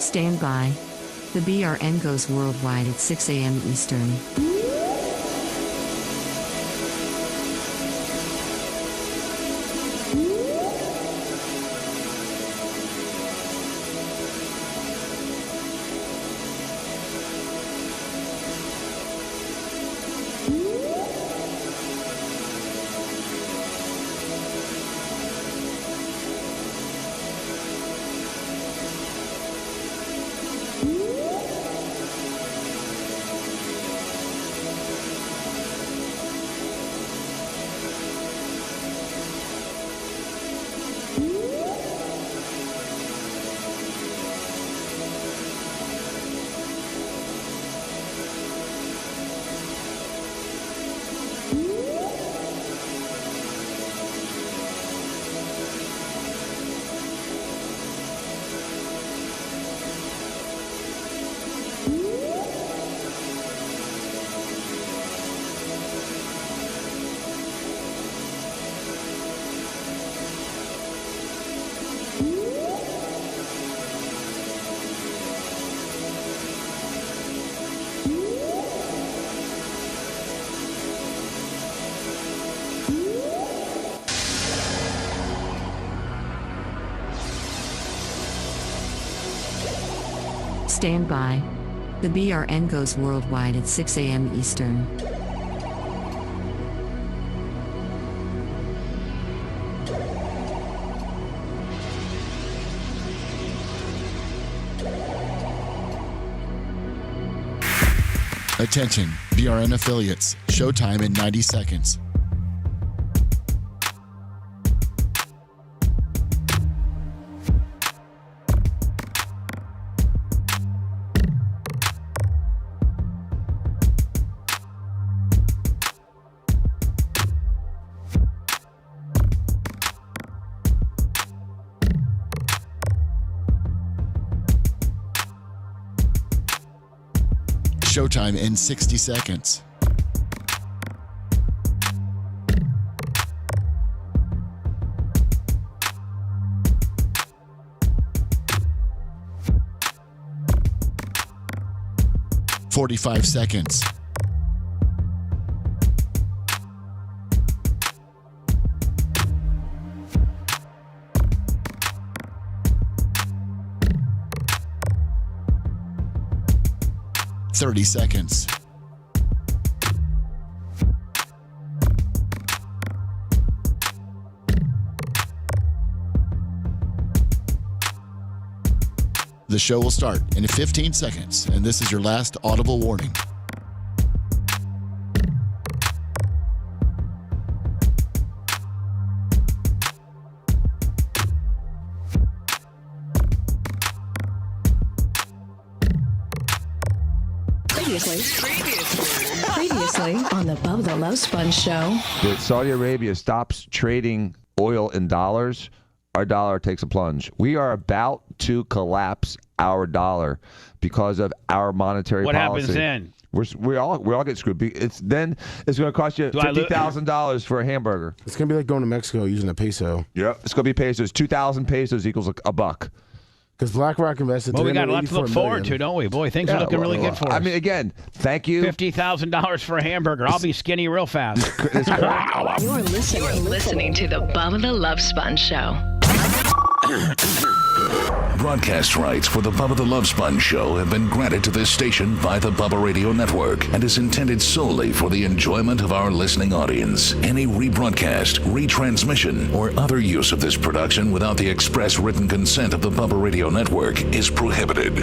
Stand by. The BRN goes worldwide at 6 a.m. Eastern. Stand by. The BRN goes worldwide at 6 a.m. Eastern. Attention, BRN affiliates. Showtime in 90 seconds. Showtime in 60 seconds. "45 seconds. "30 seconds. The show will start in 15 seconds, and this is your last audible warning. Previously on the Bubba the Love Sponge show. If Saudi Arabia stops trading oil in dollars, our dollar takes a plunge. We are about to collapse our dollar because of our monetary policy. What happens then? We all get screwed. It's going to cost you $50,000 for a hamburger. It's going to be like going to Mexico using a peso. Yep. It's going to be pesos. 2,000 pesos equals a buck. Because BlackRock invested. Well, we got a lot to look forward to, don't we? Boy, things are looking really good for us. I mean, again, thank you. $50,000 for a hamburger. I'll be skinny real fast. You're listening to the Bubba the Love Sponge show. Broadcast rights for the Bubba the Love Sponge show have been granted to this station by the Bubba Radio Network and is intended solely for the enjoyment of our listening audience. Any rebroadcast, retransmission, or other use of this production without the express written consent of the Bubba Radio Network is prohibited.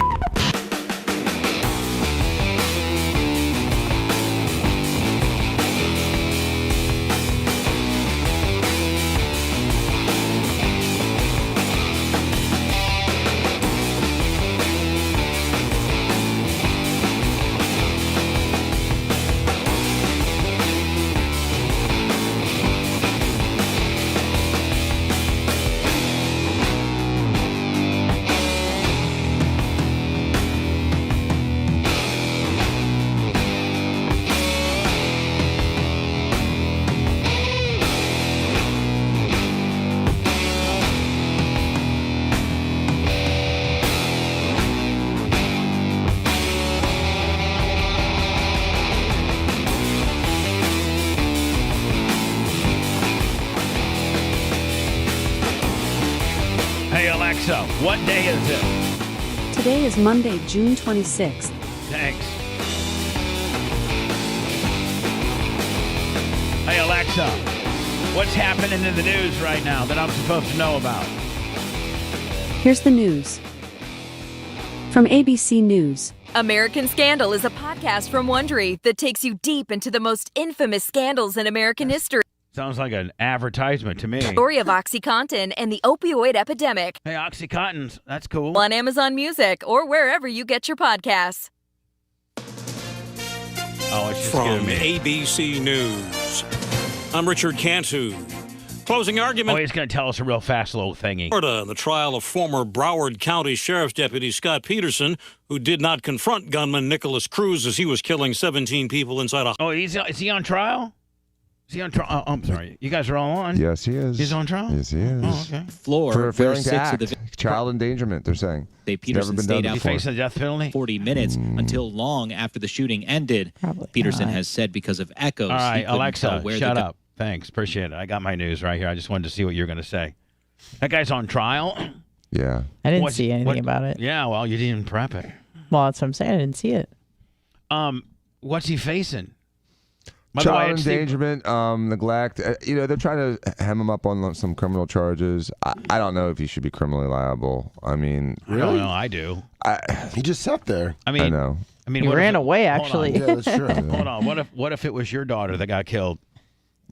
Alexa, what day is it? Today is Monday, June 26th. Thanks. Hey, Alexa, what's happening in the news right now that I'm supposed to know about? Here's the news. From ABC News. American Scandal is a podcast from Wondery that takes you deep into the most infamous scandals in American history. Sounds like an advertisement to me. Story of OxyContin and the opioid epidemic. Hey, OxyContins, that's cool. On Amazon Music or wherever you get your podcasts. Oh, it's just From me. ABC News, I'm Richard Cantu. Closing argument. Oh, he's going to tell us a real fast little thingy. Florida, the trial of former Broward County Sheriff's Deputy Scott Peterson, who did not confront gunman Nicholas Cruz as he was killing 17 people inside a... Oh, is he on trial? Is he on trial? Oh, I'm sorry. You guys are all on? Yes, he is. He's on trial? Yes, he is. Oh, okay. Floor For failing to 6 act. of the Child endangerment, they're saying. Peterson Never been stayed done out He for facing the death penalty? 40 minutes until long after the shooting ended. Peterson has said because of echoes. All right, he couldn't Alexa, tell where shut the up. Thanks. Appreciate it. I got my news right here. I just wanted to see what you're going to say. That guy's on trial? Yeah. I didn't see anything about it. Yeah, well, you didn't even prep it. Well, that's what I'm saying. I didn't see it. What's he facing? By the way, Child it's the- endangerment, neglect. They're trying to hem him up on some criminal charges. I don't know if he should be criminally liable. I mean, I don't know. I do. He just sat there. I mean, I know. I mean, He what if ran it- away, hold on. actually. Yeah, that's true. Hold on. What if it was your daughter that got killed?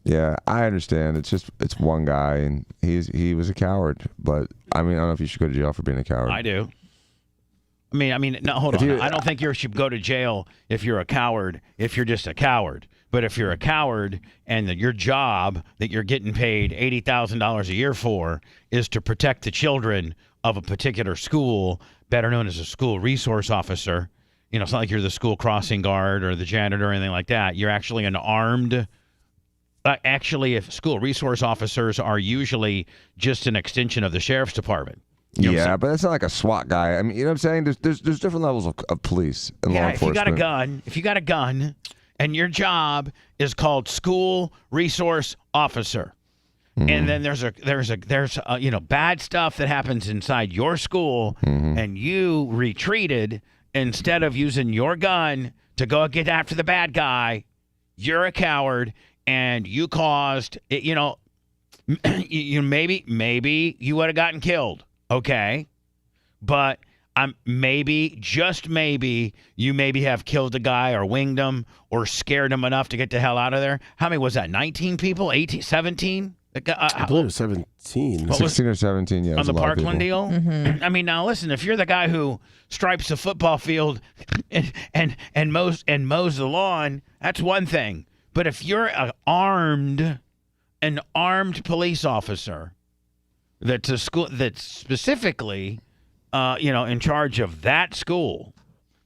Yeah, I understand. It's one guy, and he was a coward. But I mean, I don't know if you should go to jail for being a coward. I do. I mean, no, hold on. I don't think you should go to jail if you're a coward, if you're just a coward. But if you're a coward and that your job that you're getting paid $80,000 a year for is to protect the children of a particular school, better known as a school resource officer, it's not like you're the school crossing guard or the janitor or anything like that. You're actually an armed. Actually, if school resource officers are usually just an extension of the sheriff's department. Yeah, but that's not like a SWAT guy. I mean, you know what I'm saying? There's different levels of police and law enforcement. If you got a gun, and your job is called school resource officer, and then there's bad stuff that happens inside your school, and you retreated instead of using your gun to go get after the bad guy, you're a coward, and you caused it. Maybe you would have gotten killed. Okay, but just maybe, you have killed a guy or winged him or scared him enough to get the hell out of there. How many was that? 19 people? 18? 17? I believe it was 17. 16 or 17, yeah. On the Parkland deal? Mm-hmm. I mean, now listen, if you're the guy who stripes the football field and mows the lawn, that's one thing. But if you're an armed police officer that's specifically in charge of that school,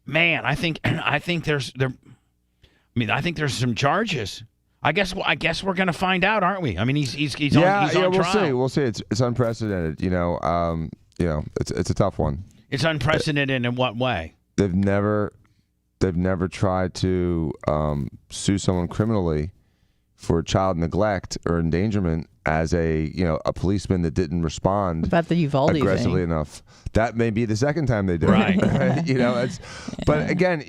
man, I think there's some charges. I guess we're going to find out, aren't we? I mean, he's on trial. We'll see. It's unprecedented. It's a tough one. It's unprecedented in what way? They've never tried to sue someone criminally for child neglect or endangerment as a policeman that didn't respond about the Uvalde aggressively thing. enough. That may be the second time they did right. it. But again,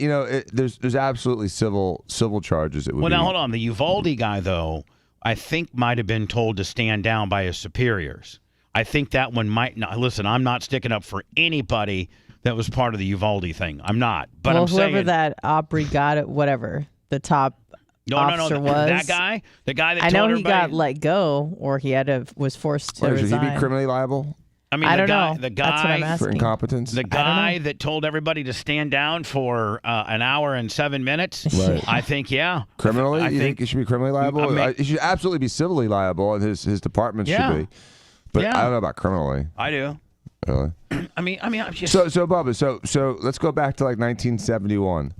there's absolutely civil charges. Now hold on. The Uvalde guy, though, I think might have been told to stand down by his superiors. I think that one might not. Listen, I'm not sticking up for anybody that was part of the Uvalde thing. I'm not. But well, I'm whoever saying that brigada, whatever the top officer was. That guy, the guy that I told know he everybody, got let go, or he was forced to should resign. he be criminally liable? I mean, I don't know. know. The That's what I'm guy asking. For incompetence? The guy that told everybody to stand down for an hour and 7 minutes. Right. I think, yeah. Criminally? I You think he should be criminally liable? He should absolutely be civilly liable, and his department should be. But I don't know about criminally. I do. Really? I mean, I'm just... So Bubba, so let's go back to like 1971,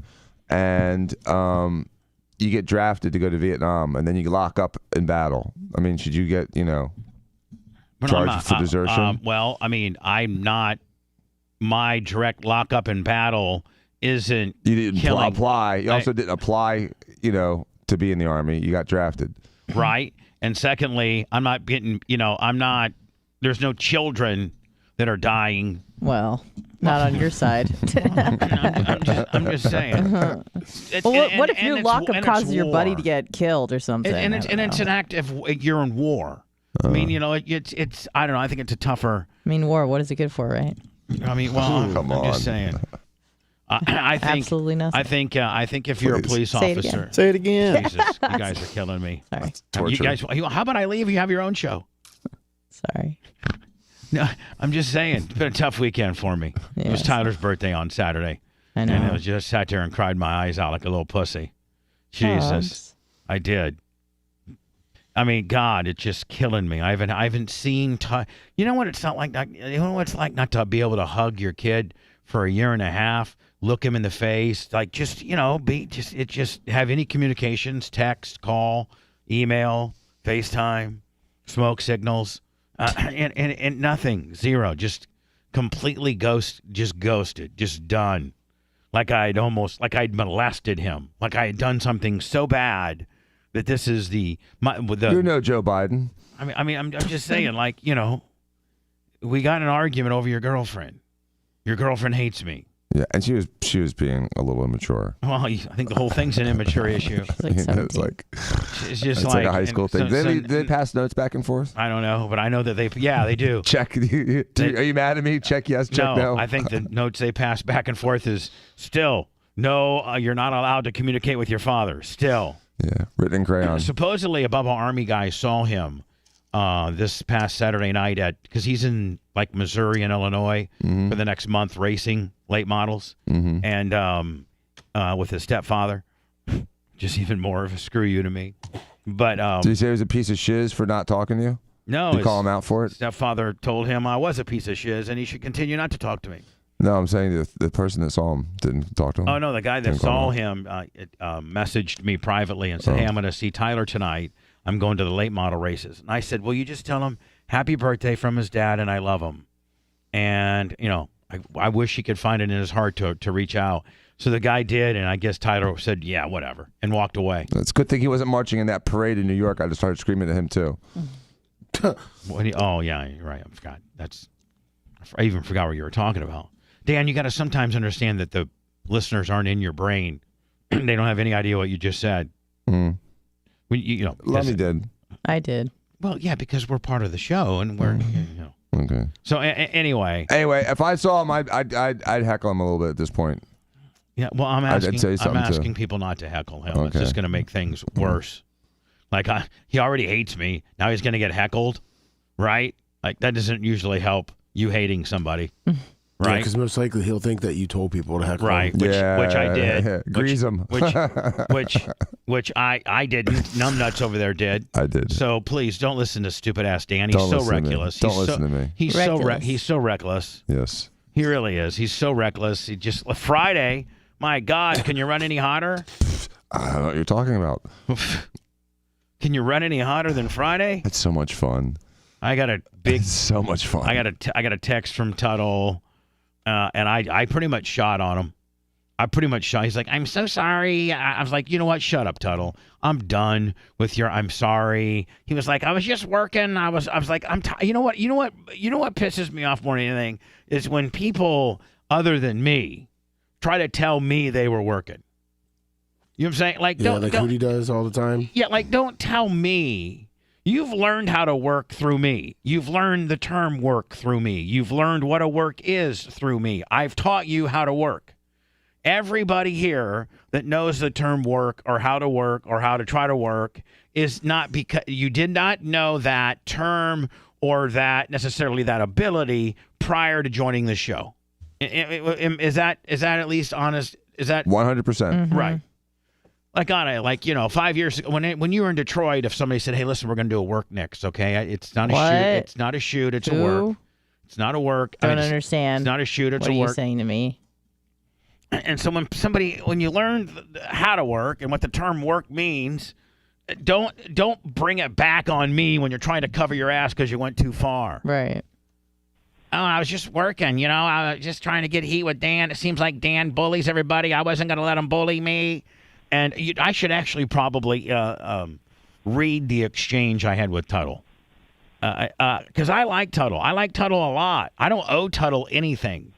and you get drafted to go to Vietnam, and then you lock up in battle. I mean, should you get charged for desertion? Well, I mean, I'm not. My direct lockup in battle isn't. You didn't killing. apply. You also didn't apply. To be in the Army. You got drafted. Right. And secondly, I'm not getting. I'm not. There's no children that are dying. Well, not on your side. I'm just saying. Well, what if your lockup causes your buddy to get killed or something? It's an act of you're in war. I mean, it's I don't know. I think it's a tougher. I mean, war. What is it good for, right? I mean, well, I'm just saying. I think absolutely nothing. I think if you're a police officer, say it again. Jesus, you guys are killing me. Sorry. You guys, how about I leave? You have your own show. Sorry. No, I'm just saying. It's been a tough weekend for me. Yes. It was Tyler's birthday on Saturday. I know. And I was just sat there and cried my eyes out like a little pussy. Jesus, I did. I mean, God, it's just killing me. I haven't seen. You know what it's not like? You know what it's like not to be able to hug your kid for a year and a half, look him in the face, like just have any communications, text, call, email, FaceTime, smoke signals. And nothing, zero, just completely ghosted, just done. Like I'd molested him, like I had done something so bad that this is you're no Joe Biden. I mean, I'm just saying, like, we got in an argument over your girlfriend. Your girlfriend hates me. Yeah, and she was being a little immature. Well, I think the whole thing's an immature issue. It's like a high school thing. Do they pass notes back and forth? I don't know, but I know that they do. Check. Are you mad at me? Check yes, check no. I think the notes they pass back and forth is still, no, you're not allowed to communicate with your father. Still. Yeah, written in crayon. Supposedly a Bubba Army guy saw him this past Saturday night because he's in like Missouri and Illinois for the next month racing late models, and with his stepfather, just even more of a screw you to me. But did he say he was a piece of shiz for not talking to you? No, did you call him out for it? Stepfather told him I was a piece of shiz and he should continue not to talk to me. No, I'm saying the person that saw him didn't talk to him. Oh no, the guy that saw him messaged me privately and said, "Hey, I'm going to see Tyler tonight. I'm going to the late model races." And I said, "Will you just tell him happy birthday from his dad and I love him?" And I wish he could find it in his heart to reach out. So the guy did, and I guess Tyler said, "Yeah, whatever," and walked away. It's a good thing he wasn't marching in that parade in New York. I just started screaming at him too. Oh yeah, you're right. I forgot. I even forgot what you were talking about. Dan, you got to sometimes understand that the listeners aren't in your brain. They don't have any idea what you just said. When Lummy did. I did. Well, yeah, because we're part of the show, and we're Okay. So anyway, if I saw him, I'd heckle him a little bit at this point. Yeah, well, I'm asking. I'm asking people not to heckle him. Okay. It's just going to make things worse. Like he already hates me. Now he's going to get heckled, right? Like that doesn't usually help you hating somebody. Right, because most likely he'll think that you told people to heckle. Right, which I did. Grease him. Which I didn't. Numbnuts over there did. I did. So please don't listen to stupid ass Dan. He's so reckless. Don't listen to me. He's so reckless. Yes. He really is. He's so reckless. He just Friday. My God, can you run any hotter? I don't know what you're talking about. Can you run any hotter than Friday? It's so much fun. I got a big. It's so much fun. I got a text from Tuttle. And I pretty much shot on him. I pretty much shot. He's like, "I'm so sorry." I was like, "You know what? Shut up, Tuttle. I'm done with your I'm sorry." He was like, "I was just working." I was like, You know what pisses me off more than anything is when people other than me try to tell me they were working. You know what I'm saying? Like, like Hootie does all the time. Yeah, like don't tell me. You've learned how to work through me. You've learned the term work through me. You've learned what a work is through me. I've taught you how to work. Everybody here that knows the term work or how to try to work is not because you did not know that term or that necessarily that ability prior to joining the show. Is that at least honest? Is that 100%? Right. Like 5 years ago, when you were in Detroit, if somebody said, "Hey, listen, we're going to do a work next," okay? It's not a shoot. It's not a shoot. It's a work. It's not a work. Don't understand. It's not a shoot. It's a work. What are you saying to me? And so when you learn how to work and what the term work means, don't bring it back on me when you're trying to cover your ass because you went too far. Right. Oh, I was just working. I was just trying to get heat with Dan. It seems like Dan bullies everybody. I wasn't going to let him bully me. And I should actually probably read the exchange I had with Tuttle. because I like Tuttle. I like Tuttle a lot. I don't owe Tuttle anything.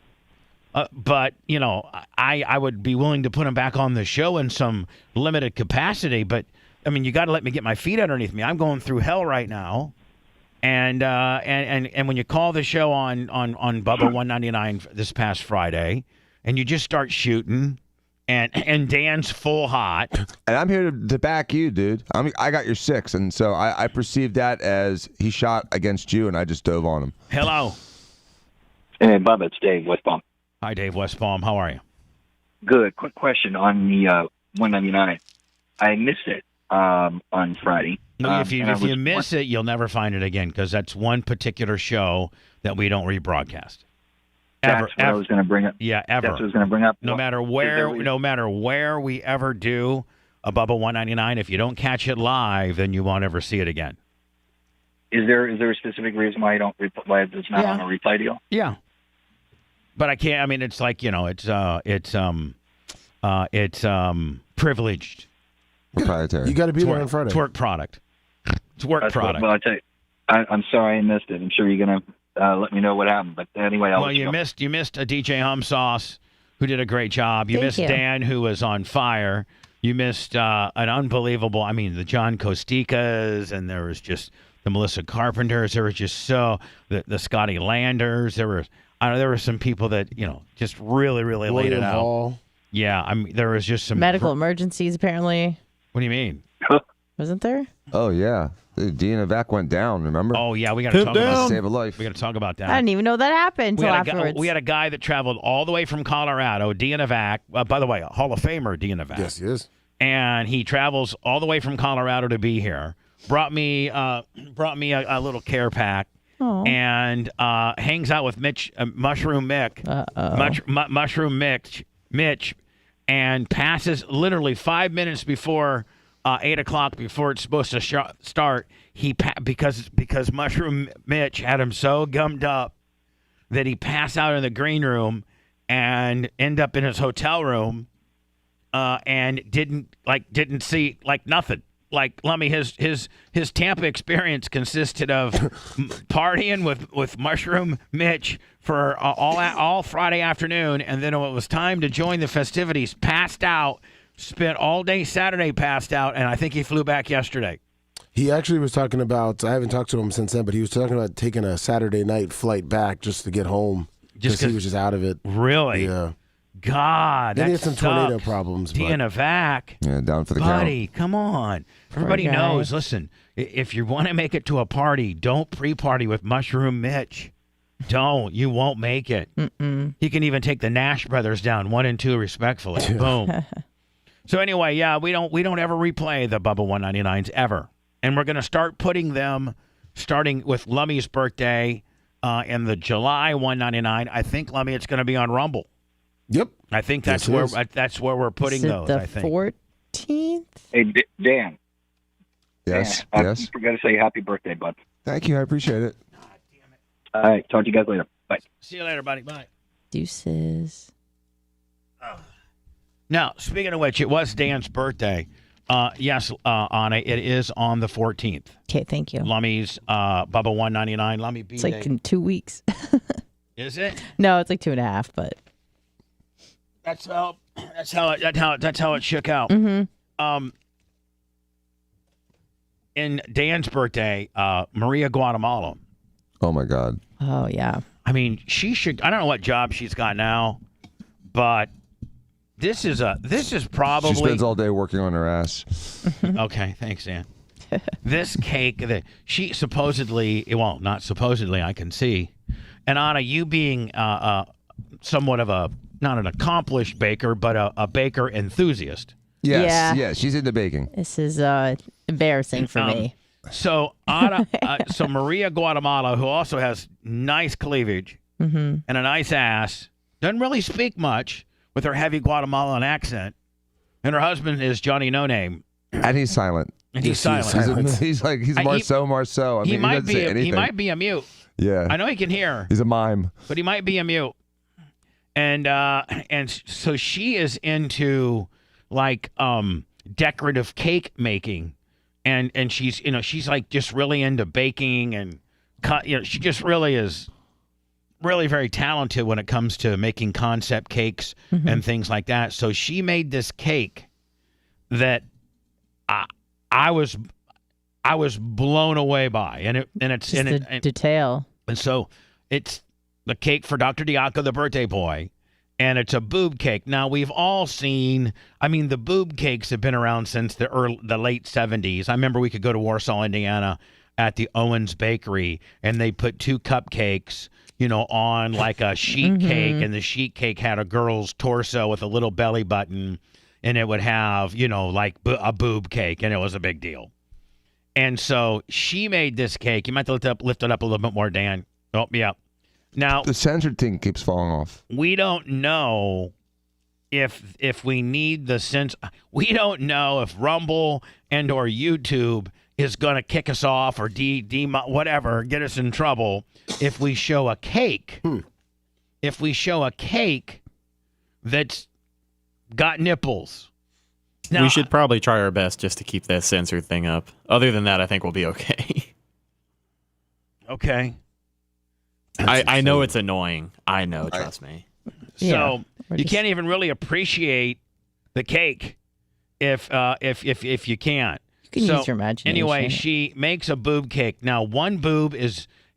But, I would be willing to put him back on the show in some limited capacity. But, I mean, you got to let me get my feet underneath me. I'm going through hell right now. And when you call the show on Bubba 199 this past Friday, and you just start shooting, and Dan's full hot. And I'm here to back you, dude. I got your 6, and so I perceived that as he shot against you, and I just dove on him. Hello. Hey, Bubba, it's Dave, West Palm. Hi, Dave, West Palm. How are you? Good. Quick question on the 199. I missed it on Friday. No, if you miss it, you'll never find it again, because that's one particular show that we don't rebroadcast. That's what I was going to bring up. Yeah, ever. That's what I was going to bring up. No matter where we ever do a Bubba 199, if you don't catch it live, then you won't ever see it again. Is there a specific reason why why it's not on a replay deal? Yeah. But I can't. I mean, it's like it's privileged. Proprietary. You got to be there on Friday. It's work product. It's work product. Well, I tell you, I'm sorry I missed it. I'm sure you're gonna let me know what happened. But anyway, you missed a DJ Hum Sauce who did a great job. You missed Dan, who was on fire. You missed an unbelievable. I mean, the John Costicas, and there was just the Melissa Carpenters. There was just the Scotty Landers. There were some people that just really laid it out. Hall. Yeah, there was just some medical emergencies apparently. What do you mean? Wasn't there? Oh yeah, the Dean Vac went down. Remember? Oh yeah, we got to talk about save a life. We got to talk about that. I didn't even know that happened until afterwards. We had a guy that traveled all the way from Colorado, Dean Vac. By the way, a Hall of Famer, Dean Vac. Yes, he is. And he travels all the way from Colorado to be here. Brought me a little care pack. Aww. And hangs out with Mushroom Mick, Mushroom Mitch, and passes literally 5 minutes before 8 o'clock, before it's supposed to start. Because Mushroom Mitch had him so gummed up that he passed out in the green room and end up in his hotel room, and didn't see nothing. Like Lummy, his Tampa experience consisted of partying with Mushroom Mitch for all Friday afternoon, and then when it was time to join the festivities, passed out, spent all day Saturday passed out, and I think he flew back yesterday. He actually was talking about, I haven't talked to him since then, but he was talking about taking a Saturday night flight back just to get home. Just because he was just out of it. Really? Yeah. God, and that he had some tornado problems. Dean Vac. Yeah, down for the count. Buddy, come on. Everybody knows, listen, if you want to make it to a party, don't pre-party with Mushroom Mitch. Don't. You won't make it. He can even take the Nash brothers down 1 and 2 respectfully. Boom. So anyway, yeah, we don't ever replay the Bubba 199s ever. And we're going to start putting them, starting with Lummy's birthday and the July 199. I think, Lummy, it's going to be on Rumble. Yep. I think that's where we're putting those. The I think 14th. Hey, Dan. Yes. Dan, yes. I forgot to say happy birthday, bud. Thank you. I appreciate it. God damn it. All right. Talk to you guys later. Bye. See you later, buddy. Bye. Deuces. Now, speaking of which, it was Dan's birthday. Yes, Anna, it is on the 14th. Okay, thank you. Lummy's Bubba 199. Lummy B. It's like in 2 weeks. Is it? No, it's like 2.5, but that's how it shook out. Mm-hmm. In Dan's birthday, Maria Guatemala. Oh my God. Oh yeah. I mean, she should. I don't know what job she's got now, but this is probably. She spends all day working on her ass. Okay, thanks, Dan. This cake that she supposedly, well, not supposedly, I can see. And Anna, you being somewhat of not an accomplished baker, but a baker enthusiast. Yes, yeah. She's into baking. This is embarrassing for me. So Anna, so Maria Guatemala, who also has nice cleavage and a nice ass, doesn't really speak much with her heavy Guatemalan accent, and her husband is Johnny No Name, and he's silent. And he's silent. He's Marceau. I mean, he might be a mute. Yeah, I know he can hear. He's a mime, but he might be a mute. And so she is into like decorative cake making, and she's she's like just really into baking, and she just really is really very talented when it comes to making concept cakes and things like that. So she made this cake that I was blown away by, and it's detail. And so it's the cake for Dr. Diaco, the birthday boy, and it's a boob cake. Now we've all seen. I mean, the boob cakes have been around since the late 70s. I remember we could go to Warsaw, Indiana, at the Owens Bakery, and they put 2 cupcakes, on like a sheet cake, and the sheet cake had a girl's torso with a little belly button, and it would have, like a boob cake, and it was a big deal. And so she made this cake. You might have to lift it up a little bit more, Dan. Oh, yeah. Now the censored thing keeps falling off. We don't know if we need the sense. We don't know if Rumble and or YouTube is going to kick us off or whatever, get us in trouble if we show a cake. If we show a cake that's got nipples. Now, we should probably try our best just to keep that censored thing up. Other than that, I think we'll be okay. Okay. I know it's annoying. I know, trust me. So you can't even really appreciate the cake if you can't. You can use your imagination. Anyway, she makes a boob cake. Now, one boob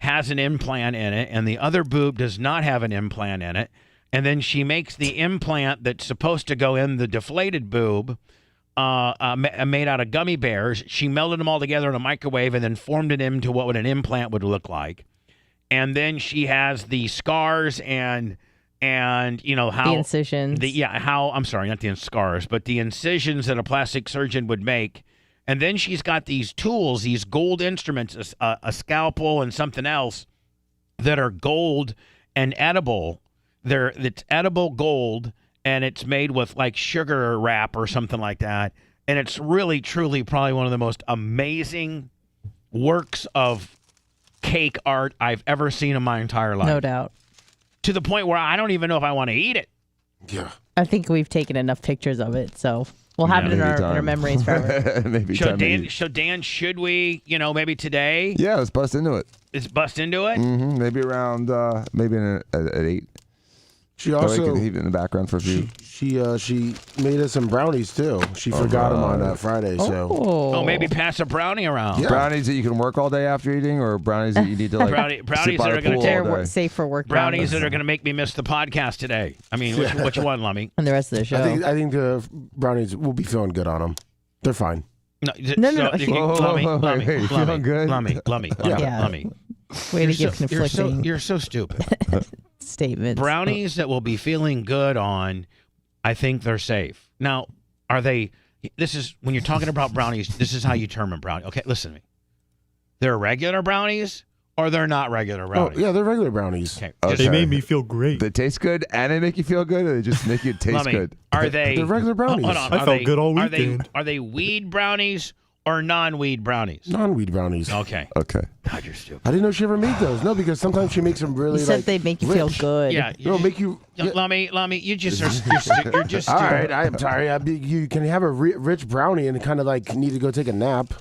has an implant in it, and the other boob does not have an implant in it. And then she makes the implant that's supposed to go in the deflated boob, made out of gummy bears. She melted them all together in a microwave and then formed it into what an implant would look like. And then she has the scars and how the incisions. I'm sorry, not the scars, but the incisions that a plastic surgeon would make. And then she's got these tools, these gold instruments, a scalpel and something else that are gold and edible. It's edible gold, and it's made with like sugar wrap or something like that. And it's really, truly probably one of the most amazing works of cake art I've ever seen in my entire life. No doubt. To the point where I don't even know if I want to eat it. Yeah. I think we've taken enough pictures of it, so we'll have it in our memories forever. Maybe so Dan, should we, maybe today? Yeah, let's bust into it. Let's bust into it? Mm-hmm. Maybe around, at 8. She also can keep it in the background for a few. She made us some brownies too. She forgot them on Friday. So maybe pass a brownie around. Yeah. Brownies that you can work all day after eating, or brownies that you need to like brownies that are going to safe for work. Brownies that are going to make me miss the podcast today. I mean, which one, Lummy? And the rest of the show. I think the brownies will be feeling good on them. They're fine. No. Lummy, feeling good. Lummy. Way to give conflicting. You're so stupid. Statements. Brownies that will be feeling good on, I think they're safe. Now, are they? This is when you're talking about brownies. This is how you determine brownie. Okay, listen to me. They're regular brownies, or they're not regular brownies. Oh, yeah, they're regular brownies. Okay. They made me feel great. They taste good, and they make you feel good, or they just make you taste good. Are they? They're regular brownies. Hold on. I felt good all weekend. Are they weed brownies or non-weed brownies? Non-weed brownies. Okay. God, you're stupid. I didn't know she ever made those. No, because sometimes she makes them really. You said they'd make you feel good. Yeah. Make you. Lummy, you just you're just. All right, I'm sorry. You can have a rich brownie and kind of like need to go take a nap.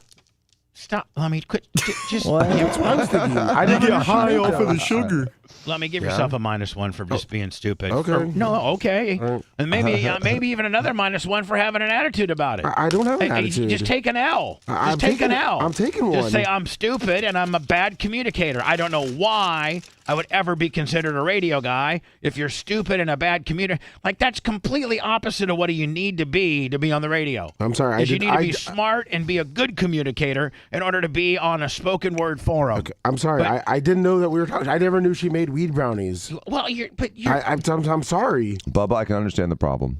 Stop. Lummy, quit. Just. What? That's what I was thinking. I didn't get high off of the sugar. Let me give yourself a -1 for just being stupid. Okay. Okay. And maybe even another -1 for having an attitude about it. I don't have an attitude. Just take an L. I'm taking one. Just say I'm stupid and I'm a bad communicator. I don't know why I would ever be considered a radio guy if you're stupid and a bad communicator. Like, that's completely opposite of what you need to be on the radio. I'm sorry. You need to be smart and be a good communicator in order to be on a spoken word forum. Okay. I'm sorry. I didn't know that we were talking. I never knew she made weed brownies. Well, I'm sorry. Bubba, I can understand the problem.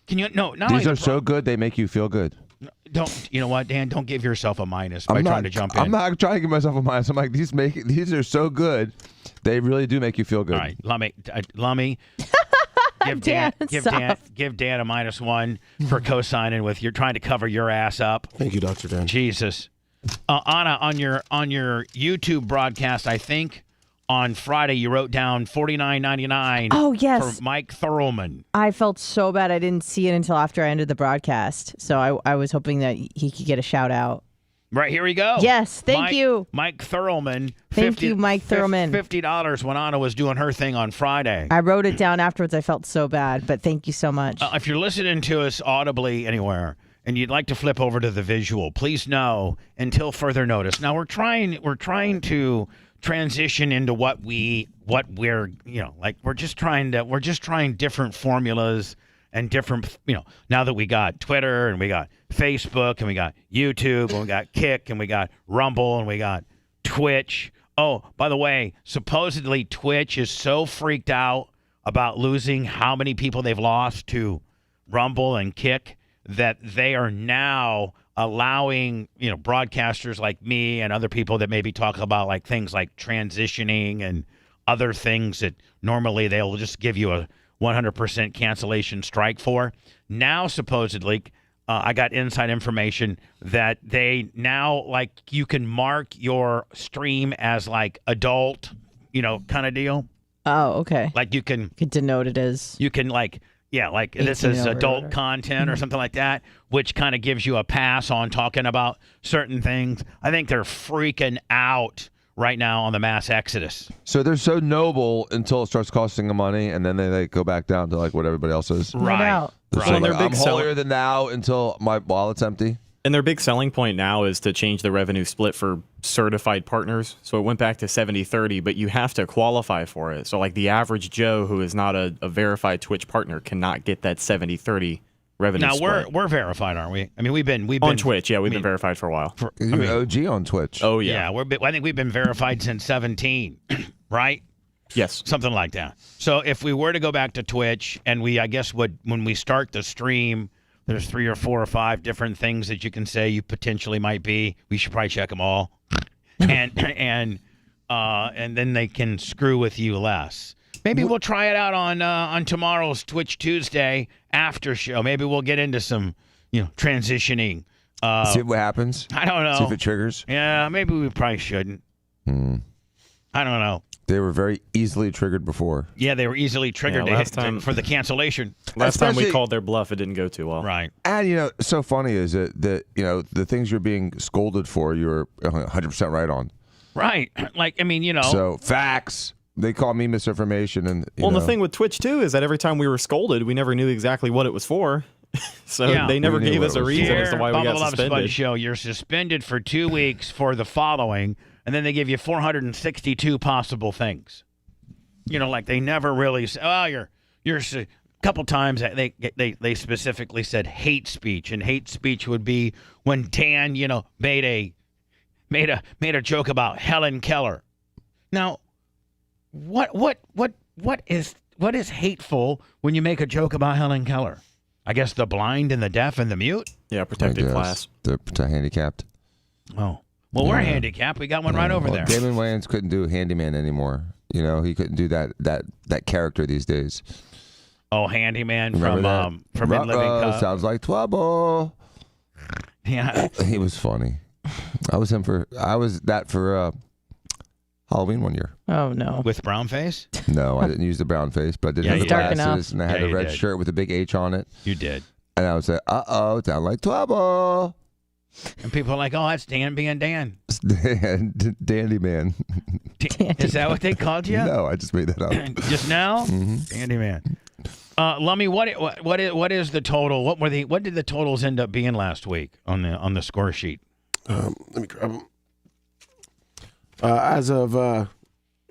Can you? No. These are so good, they make you feel good. Don't. You know what, Dan? Don't give yourself a minus by trying to jump in. I'm not trying to give myself a minus. I'm like, these are so good, they really do make you feel good. All right, Lummy. Give Dan a -1 for co-signing with you're trying to cover your ass up. Thank you, Dr. Dan. Jesus. Anna, on your YouTube broadcast, I think on Friday you wrote down $49.99. Oh, yes. For Mike Thurlman. I felt so bad I didn't see it until after I ended the broadcast. So I was hoping that he could get a shout out. Right, here we go. Yes, thank you. Mike Thurlman. Thank you, Mike Thurlman. $50 when Anna was doing her thing on Friday. I wrote it down afterwards. I felt so bad, but thank you so much. If you're listening to us audibly anywhere and you'd like to flip over to the visual, please know until further notice. Now we're trying to transition into what we're like we're just trying different formulas and different, now that we got Twitter and we got Facebook and we got YouTube and we got Kick and we got Rumble and we got Twitch. Oh, by the way, supposedly Twitch is so freaked out about losing how many people they've lost to Rumble and Kick that they are now allowing, broadcasters like me and other people that maybe talk about like things like transitioning and other things that normally they'll just give you a 100% cancellation strike for. Now, supposedly, I got inside information that they now, like, you can mark your stream as, like, adult, kind of deal. Oh, okay. Like, you can denote it as. You can, this is adult content or something like that, which kind of gives you a pass on talking about certain things. I think they're freaking out right now on the mass exodus. So they're so noble until it starts costing them money, and then they go back down to like what everybody else is. Right. So like, I'm holier than thou until my wallet's empty. And their big selling point now is to change the revenue split for certified partners. So it went back to 70-30, but you have to qualify for it. So like the average Joe who is not a verified Twitch partner cannot get that 70-30 revenue now split. We're verified, aren't we? I mean, we've been on Twitch. Yeah, we've been verified for a while. You're OG on Twitch. Oh yeah. I think we've been verified since 17, right? Yes, something like that. So if we were to go back to Twitch, and when we start the stream, there's 3 or 4 or 5 different things that you can say you potentially might be. We should probably check them all, and then they can screw with you less. Maybe we'll try it out on tomorrow's Twitch Tuesday after show. Maybe we'll get into some, transitioning. See what happens. I don't know. See if it triggers. Yeah, maybe we probably shouldn't. I don't know. They were very easily triggered before. Yeah, they were easily triggered last time, for the cancellation. Last time we called their bluff, it didn't go too well. Right. And, so funny is it that, the things you're being scolded for, you're 100% right on. Right. Like, I mean, So, facts. They call me misinformation. And the thing with Twitch, too, is that every time we were scolded, we never knew exactly what it was for. So they never gave us a reason as to why we got suspended. Bubba the Love Sponge show, you're suspended for 2 weeks for the following, and then they give you 462 possible things. Like they never really say, oh, you're a couple times they specifically said hate speech, and hate speech would be when Dan, made a joke about Helen Keller. Now, what is hateful when you make a joke about Helen Keller? I guess the blind and the deaf and the mute? Yeah, protected class. They're handicapped. Oh. Well, we're handicapped. We got one right over there. Damon Wayans couldn't do handyman anymore. He couldn't do that character these days. Oh, handyman from In Living Cup. Sounds like trouble. Yeah. He was funny. I was that for Halloween one year. Oh no. With brown face? No, I didn't use the brown face, but I did have the glasses, and I had a red shirt with a big H on it. You did. And I was like, it sounds like trouble. And people are like, oh, that's Dan being Dan. Dandy man. Is that what they called you? No, I just made that up. Just now? Mm-hmm. Dandy man. Lummy, what is the total? What did the totals end up being last week on the score sheet? Let me grab them. As of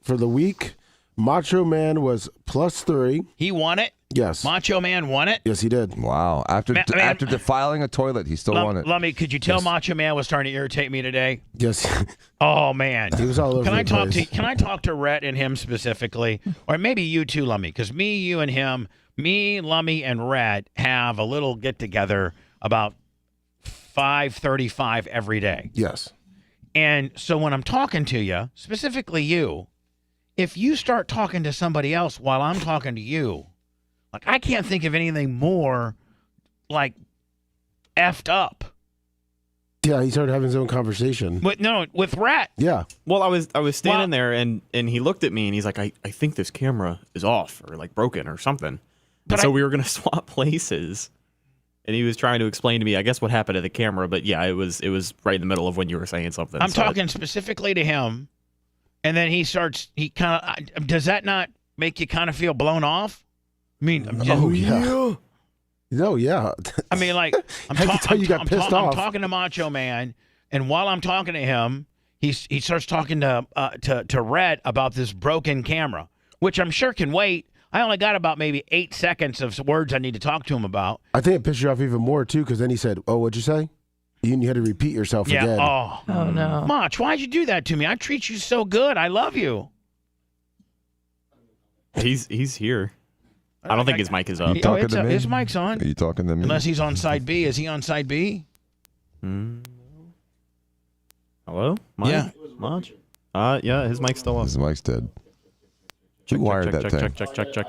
for the week, Macho Man was +3. He won it? Yes. Macho Man won it? Yes, he did. Wow. After defiling a toilet, he still won it. Lummy, could you tell Macho Man was starting to irritate me today? Yes. Oh, man. He was all over the place. Can I talk to Rhett and him specifically? Or maybe you too, Lummy, because you and him, Lummy, and Rhett have a little get-together about 5:35 every day. Yes. And so when I'm talking to you, specifically you, if you start talking to somebody else while I'm talking to you, like I can't think of anything more like effed up. Yeah, he started having his own conversation. But no, with Rat. Yeah. Well, I was standing there and he looked at me and he's like, I think this camera is off or like broken or something. And so we were gonna swap places. and he was trying to explain to me, I guess, what happened to the camera. But yeah, it was right in the middle of when you were saying something. I'm talking specifically to him, and then he kind of. Does that not make you kind of feel blown off? I mean, No, yeah. I mean, like, I'm talking to Macho Man, and while I'm talking to him, he starts talking to Rhett about this broken camera, which I'm sure can wait. I only got about maybe 8 seconds of words I need to talk to him about. I think it pissed you off even more, too, because then he said, "Oh, what'd you say?" You had to repeat yourself again. Oh, no. Mach, why'd you do that to me? I treat you so good. I love you. He's here. I don't think his mic is up. His mic's on. Are you talking to me? Unless he's on side B. Is he on side B? Hello? Mike? Yeah. Mach? Yeah, his mic's still on. His mic's dead. Who wired that thing? Check.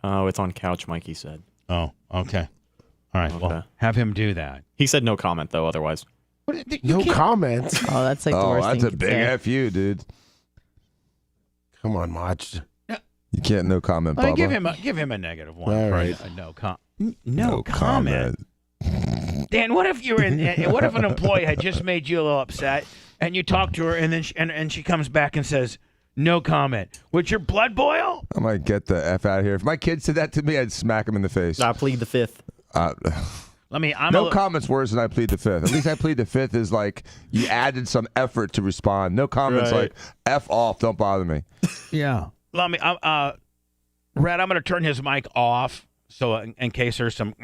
Oh, it's on couch, Mike, he said. Oh, okay. All right, well, have him do that. He said no comment, though, otherwise. No comment? Oh, that's like the worst thing. Oh, that's a big F you, dude. Come on, Mach. You can't no comment, Well, Bubba. give him a negative one. All right. No comment. Dan, what if what if an employee had just made you a little upset, and you talk to her, and then she comes back and says, "No comment." Would your blood boil? I might get the F out of here. If my kid said that to me, I'd smack him in the face. I plead the fifth. No comment's worse than I plead the fifth. At least I plead the fifth is like you added some effort to respond. No comments like F off, don't bother me. Yeah. Red, I'm going to turn his mic off so in case there's some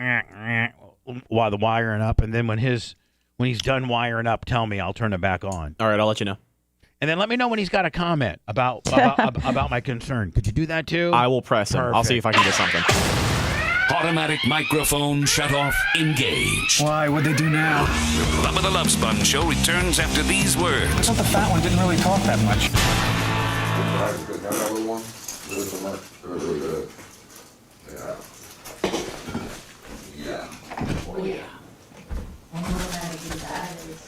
while the wiring up, and then when he's done wiring up, tell me. I'll turn it back on. All right, I'll let you know. And then let me know when he's got a comment about my concern. Could you do that too? I will press him. I'll see if I can get something. Automatic microphone shut off. Engage. Why? What'd they do now? Bubba the Love Sponge Show returns after these words. I thought the fat one didn't really talk that much. Yeah. Oh, yeah. I wonder what kind of good that is.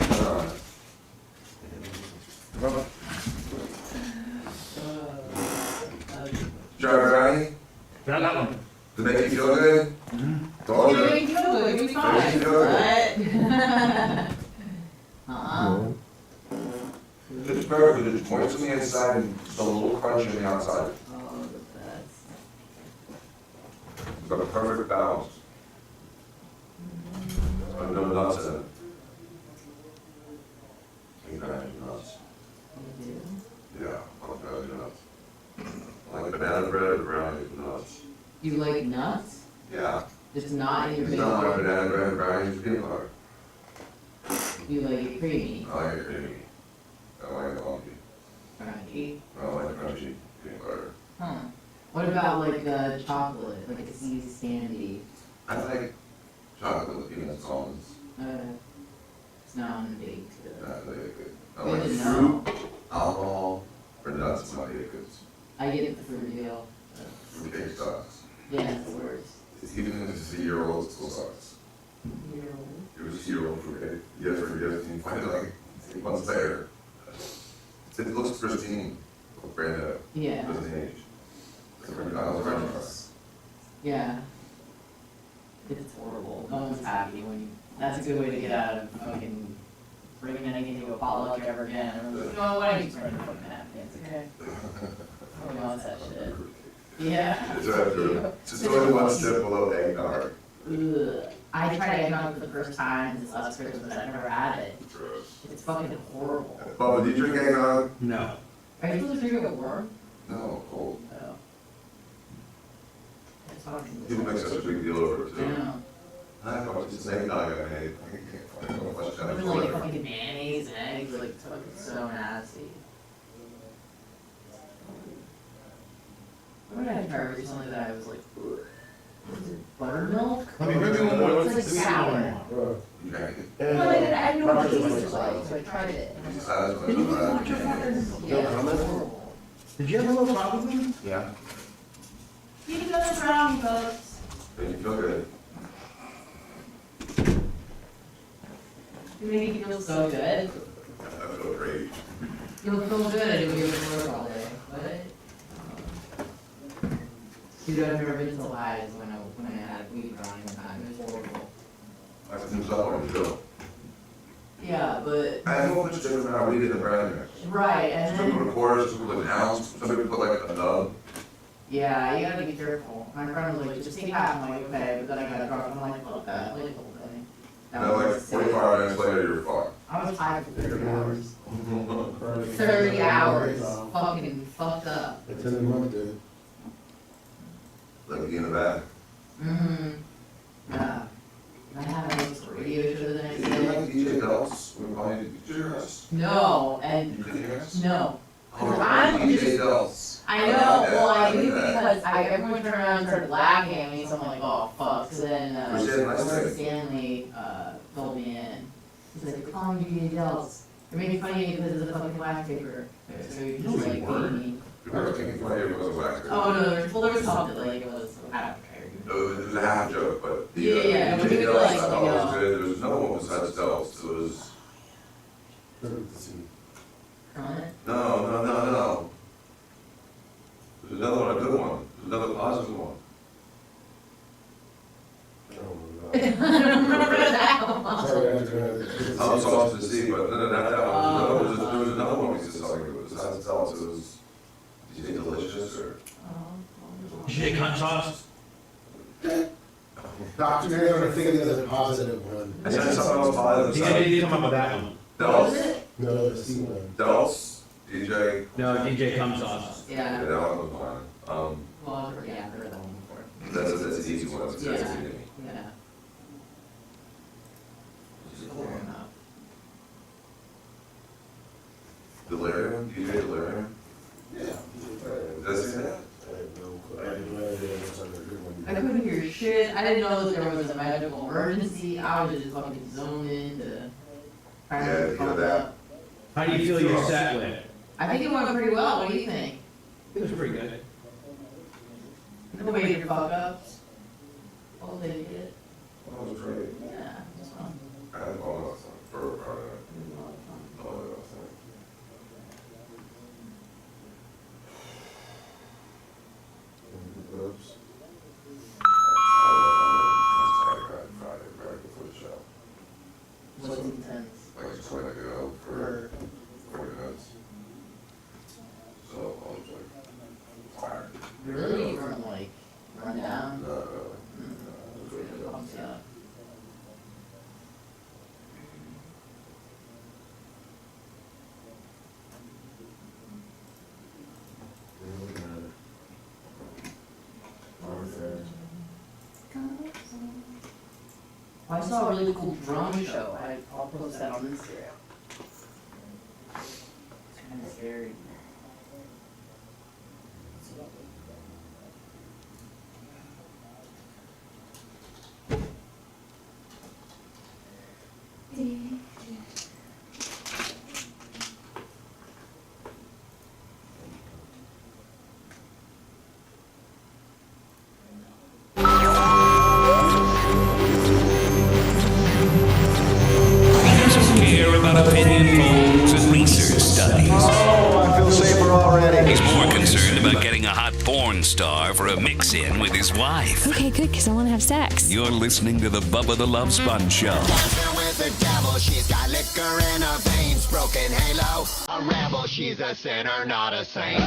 Johnny? Not that one. Did they make you feel good? Told you. It feel good. You'll be fine. It's perfect. It's moist on the inside and just a little crunchy on the outside. Oh, the best. It's got a perfect balance. No nuts in it. You can add nuts. You do? Yeah, I'll add nuts. Like banana bread, brownies, nuts. You like nuts? Yeah. Just not in your It's not like banana bread, brownies, peanut butter. You like it creamy? I like it creamy. I like it lumpy. Crunchy? I like crunchy peanut butter. Huh. What about like chocolate? Like it's easy sandy? I like chocolate with peanuts, almonds. It's not on the baked. Not really good. I Good like to fruit, know. alcohol, or nuts in my baked goods. I get the fruit deal. Fruit cake sucks. Yeah, it's the worst. Even if it's a year-old, it still sucks. It was a year-old fruit cake. You get it for your gift, and you find it like 8 months later. It looks pristine. Looks brand new. Yeah. It doesn't age. It's like McDonald's French fries. Yeah. It's horrible. No one's happy when you. That's a good way to get out of fucking bringing anything to a potluck ever again. Everyone's like, no, why don't you bring the fucking napkins, okay? Nobody wants that shit. Yeah. Just only one step below eggnog. Ugh. I tried eggnog for the first time this last Christmas, but I never had it. It's fucking horrible. Bubba, do you drink eggnog? No. Are you supposed to drink it warm? No, cold. Oh. It's fucking People make such a big deal over it, too. I know. I thought it's eggnog I made. Even like fucking mayonnaise and eggs, like it's fucking so nasty. What did I try recently that I was like, ugh? Was it buttermilk? It's like sour. Well, I know what it tastes like, so I tried it. Did you watch your fucking? Yeah, it's horrible. Did you have a little problem with them? Yeah. You can go this wrong, folks. But you feel good. You make you feel so good. I feel great. You'll feel good if you're at work all day. What? Dude, I've never been so high as when I had a weed brownie one time. It himself on the bill. Yeah, but. I know which different how we did the brand mix. Right, and Some then. put a quarter, some put an ounce, some people put like a nub. Yeah, you gotta be careful. My friend was like, just take half. I'm like, okay, but then I got drunk. I'm like, fuck that. Like, the whole thing. And then like 45 minutes later, you're fucked. I was high for 30 hours. 30 hours. Fucking fucked up. It's in a month, dude. Like in the back. Mm-hmm. Yeah. I had a radio show the next Did you day. like DJ Dells? When I did you hear us? No, and You couldn't hear us? no. Oh, I'm DJ Dells. I know. Well, I knew because everyone turned around and started laughing at me, so I'm like, oh fuck. So then Stanley told me in. He's like, you're calling me Dells. You're making fun of me because it's a fucking wax paper. So you just like beat me. I was making fun of you because of wax. Oh no, there was something like it was. I don't care. It was a half joke, but the Yeah, but DJ you Dells like, I thought you was know. good. There was no one besides Dells. It was. No. There's another one, a good one. There's another positive one. I don't remember that one. I'm soft to see, but then that one. There was another one we used to sell. It was besides Dells. It was. Did you think delicious or? DJ cunt sauce. Dr. Taylor, I think there's a positive one. And then something else positive. DJ come up with that one. Dells. No, the C one. Dells. DJ. No, DJ cum sauce. Yeah. Yeah, that one was fine. Well, yeah, I've heard that one before. That's an easy one. That's easy to me. Yeah. Delirium? DJ Delirium? Yeah. Does it say that? I couldn't hear shit. I didn't know that there was a medical emergency. I was just fucking zoned in to trying Yeah, to you fuck know that. up. How do you feel your set went? I think it went pretty well. What do you think? It was pretty good. No major fuck ups. All they did. That was great. Yeah, that's fun. I had fun last time. For a part of that. Oh, yeah, last time. Oops. I went on Friday, right before the show. What's intense? Like 20 ago for 40 minutes. So I was like, fired. Really? You weren't like run down? No, it was really good. Yeah. I saw a really cool drone show. I'll post that on Instagram. It's kind of scary. Care about opinion polls and research studies. Oh, I feel safer already. He's more concerned about getting a hot porn star for a mix-in with his wife. Okay, good, because I want to have sex. You're listening to the Bubba the Love Sponge Show. Dancing with the devil, she's got liquor in her veins. Broken halo, a rebel, she's a sinner, not a saint.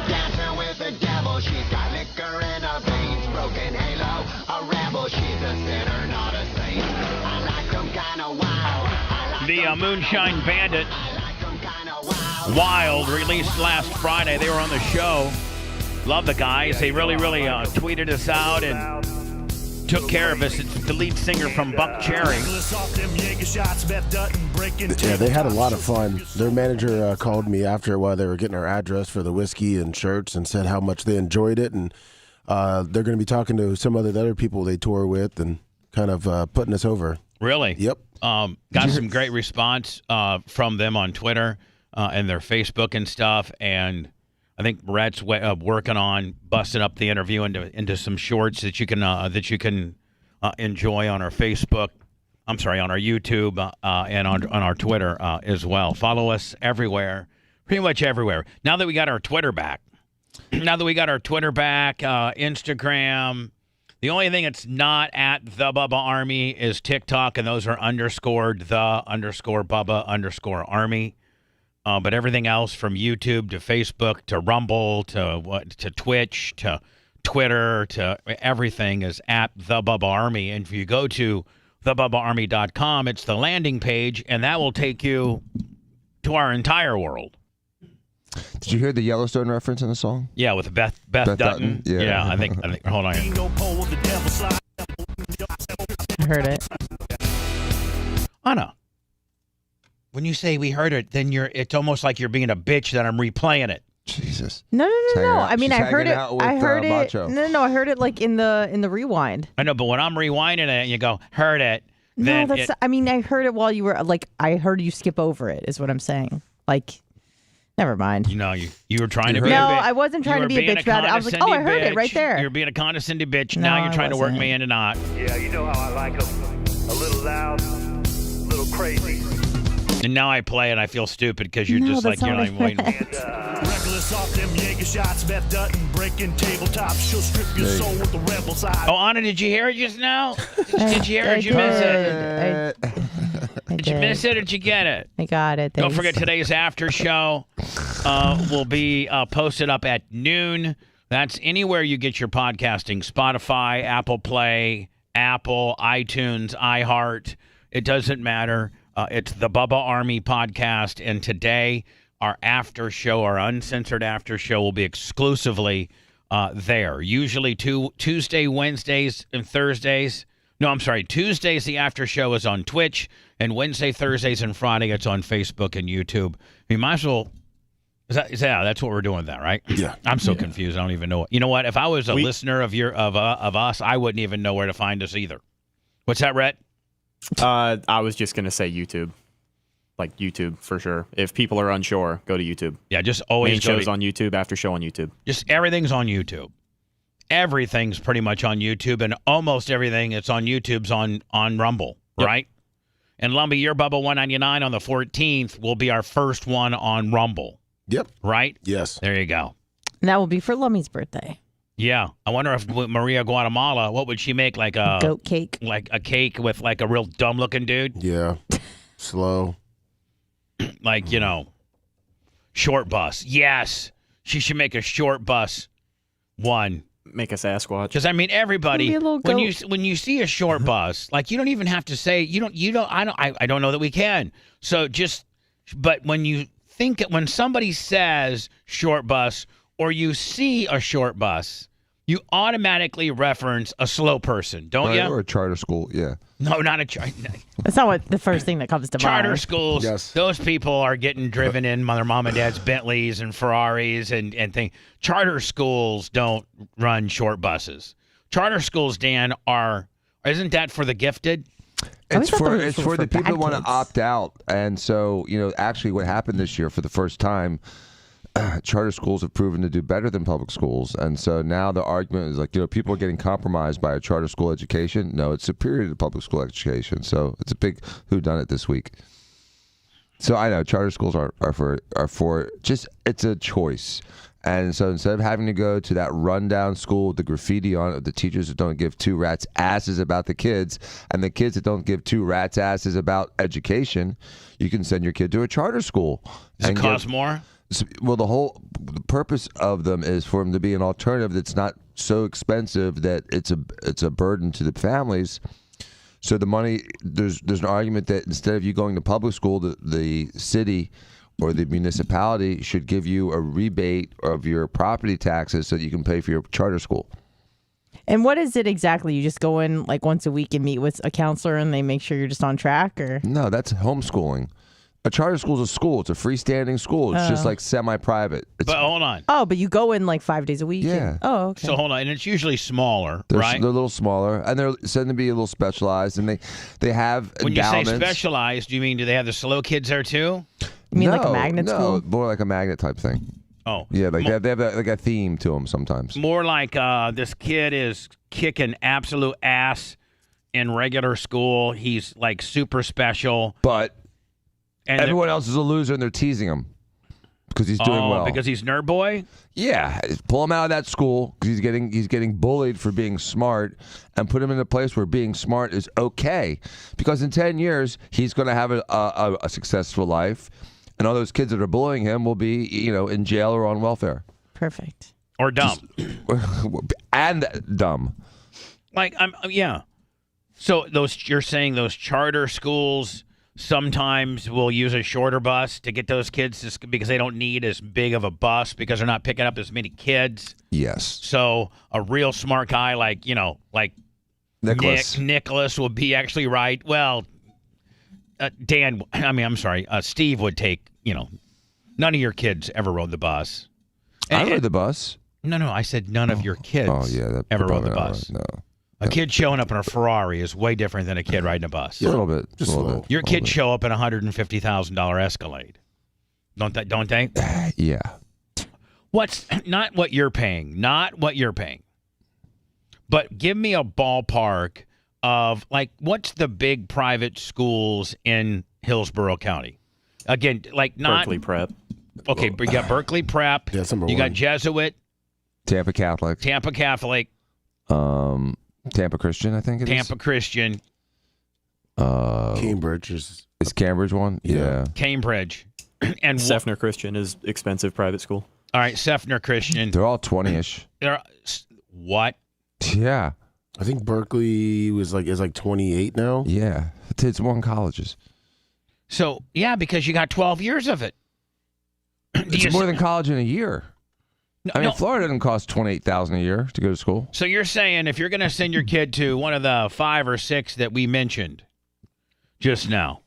Dancing with the devil, she's got liquor in her veins. Broken halo, a rebel, she's a sinner, not a saint. I like them kinda wild. The Moonshine Bandit, Wild, released last Friday. They were on the show. Love the guys. They really tweeted us out and took care of us. It's the lead singer from Buck Cherry. Yeah, they had a lot of fun. Their manager called me after while they were getting our address for the whiskey and shirts and said how much they enjoyed it. And they're going to be talking to some of the other people they tour with and kind of putting us over. Really? Yep. Got some great response from them on Twitter and their Facebook and stuff. And I think Rhett's working on busting up the interview into some shorts that you can enjoy on our Facebook. I'm sorry, on our YouTube and on our Twitter as well. Follow us everywhere, pretty much everywhere. Now that we got our Twitter back, Instagram. The only thing that's not at the Bubba Army is TikTok, and those are _the_Bubba_Army. But everything else from YouTube to Facebook to Rumble to Twitch to Twitter to everything is at the Bubba Army. And if you go to thebubbaarmy.com, it's the landing page, and that will take you to our entire world. Did you hear the Yellowstone reference in the song? Yeah, with Beth Dutton. Yeah, I think. Hold on. I heard it. Anna, when you say we heard it, then it's almost like you're being a bitch that I'm replaying it. Jesus. No. I mean, I heard it. I heard it. Macho. No. I heard it like in the rewind. I know, but when I'm rewinding it and you go, heard it. No, that's. I mean, I heard it while you were like. I heard you skip over it. Is what I'm saying. Like. Never mind. You were trying to be a bitch. No, I wasn't trying to be a bitch about it. I was like, oh, I heard it right there. You're being a condescending bitch. Now you're trying to work me into not. Yeah, you know how I like them. A little loud, a little crazy. And now I play and I feel stupid because you're just like, you're not even waiting. Reckless off them Jaeger shots, Beth Dutton breaking tabletops. She'll strip your soul with the rebel side. Oh, Anna, did you hear it just now? Did you hear it? Did you miss it? Did you miss it or did you get it? I got it. Don't forget today's after show will be posted up at noon. That's anywhere you get your podcasting. Spotify, Apple Play, Apple, iTunes, iHeart. It doesn't matter. It's the Bubba Army podcast. And today, our after show, our uncensored after show will be exclusively there. Usually Tuesday, Wednesdays, and Thursdays. No, I'm sorry. Tuesdays, the after show is on Twitch, and Wednesday, Thursdays, and Friday, it's on Facebook and YouTube. You might as well. That's what we're doing with that, right? Yeah. I'm so confused. I don't even know what. You know what? If I was a listener of us, I wouldn't even know where to find us either. What's that, Rhett? I was just gonna say YouTube, like YouTube for sure. If people are unsure, go to YouTube. Yeah, just always main shows on YouTube, after show on YouTube. Just everything's on YouTube. Everything's pretty much on YouTube, and almost everything that's on YouTube's on Rumble, right? And Lumbee, your Bubba 199 on the 14th will be our first one on Rumble. Yep. Right? Yes. There you go. And that will be for Lummy's birthday. Yeah. I wonder if Maria Guatemala, what would she make? Like a goat cake? Like a cake with like a real dumb looking dude? Yeah. Slow. Like, short bus. Yes. She should make a short bus one. Make a Sasquatch. Because I mean, everybody when you see a short bus, like you don't even have to say I don't know that we can. So but when somebody says short bus or you see a short bus, you automatically reference a slow person, don't you? Or a charter school, yeah. No, not a charter. That's not what the first thing that comes to mind. Charter schools. Yes. Those people are getting driven in by their mom and dad's Bentleys and Ferraris and things. Charter schools don't run short buses. Charter schools, Dan, isn't that for the gifted? It's for the people who want to opt out. And so, actually what happened this year for the first time, charter schools have proven to do better than public schools. And so now the argument is like, people are getting compromised by a charter school education. No, it's superior to public school education. So it's a big whodunit this week. So I know charter schools are for just, it's a choice. And so instead of having to go to that rundown school with the graffiti on it, the teachers that don't give two rats' asses about the kids, and the kids that don't give two rats' asses about education, you can send your kid to a charter school. Does it cost more? Well, the purpose of them is for them to be an alternative that's not so expensive that it's a burden to the families. So the money, there's an argument that instead of you going to public school, the city or the municipality should give you a rebate of your property taxes so that you can pay for your charter school. And what is it exactly? You just go in like once a week and meet with a counselor and they make sure you're just on track, or? No, that's homeschooling. A charter school is a school. It's a freestanding school. It's just like semi-private. But hold on. Oh, but you go in like 5 days a week. Yeah. Oh, okay. So hold on, and it's usually smaller, They're, right? They're a little smaller, and they're said to be a little specialized, and they have When endowments. you say specialized, do you mean do they have the slow kids there too? You mean like a magnet no, school? more like a magnet type thing. Oh. Yeah, like they have like a theme to them sometimes. More like this kid is kicking absolute ass in regular school. He's like super special. But and everyone else is a loser, and they're teasing him because he's doing well. Because he's nerd boy? Yeah, pull him out of that school because he's getting bullied for being smart, and put him in a place where being smart is okay. Because in 10 years, he's going to have a successful life, and all those kids that are bullying him will be, in jail or on welfare. Perfect. Or dumb. And dumb. Like, yeah. So you're saying those charter schools sometimes will use a shorter bus to get those kids because they don't need as big of a bus because they're not picking up as many kids. Yes. So a real smart guy like Nicholas. Nicholas will be actually right. Well, Steve would take, none of your kids ever rode the bus. I rode the bus. No, I said none of your kids ever rode the bus. No. A kid showing up in a Ferrari is way different than a kid riding a bus. A little bit. Just a little bit. Your kids show up in a $150,000 Escalade. Don't they? Yeah. What's not what you're paying, but give me a ballpark of like what's the big private schools in Hillsborough County? Again, like not Berkeley Prep. Okay, but you got Berkeley Prep. That's number you one. got Jesuit, Tampa Catholic. Tampa Christian, I think it is. Tampa Christian. Cambridge is Cambridge one? Yeah. Cambridge. And Seffner Christian is expensive private school. All right, Seffner Christian. They're all 20-ish. What? Yeah. I think Berkeley is like 28 now. Yeah. It's one colleges. So, yeah, because you got 12 years of it. It's more than college in a year. Florida doesn't cost $28,000 a year to go to school. So you're saying if you're going to send your kid to one of the 5 or 6 that we mentioned just now,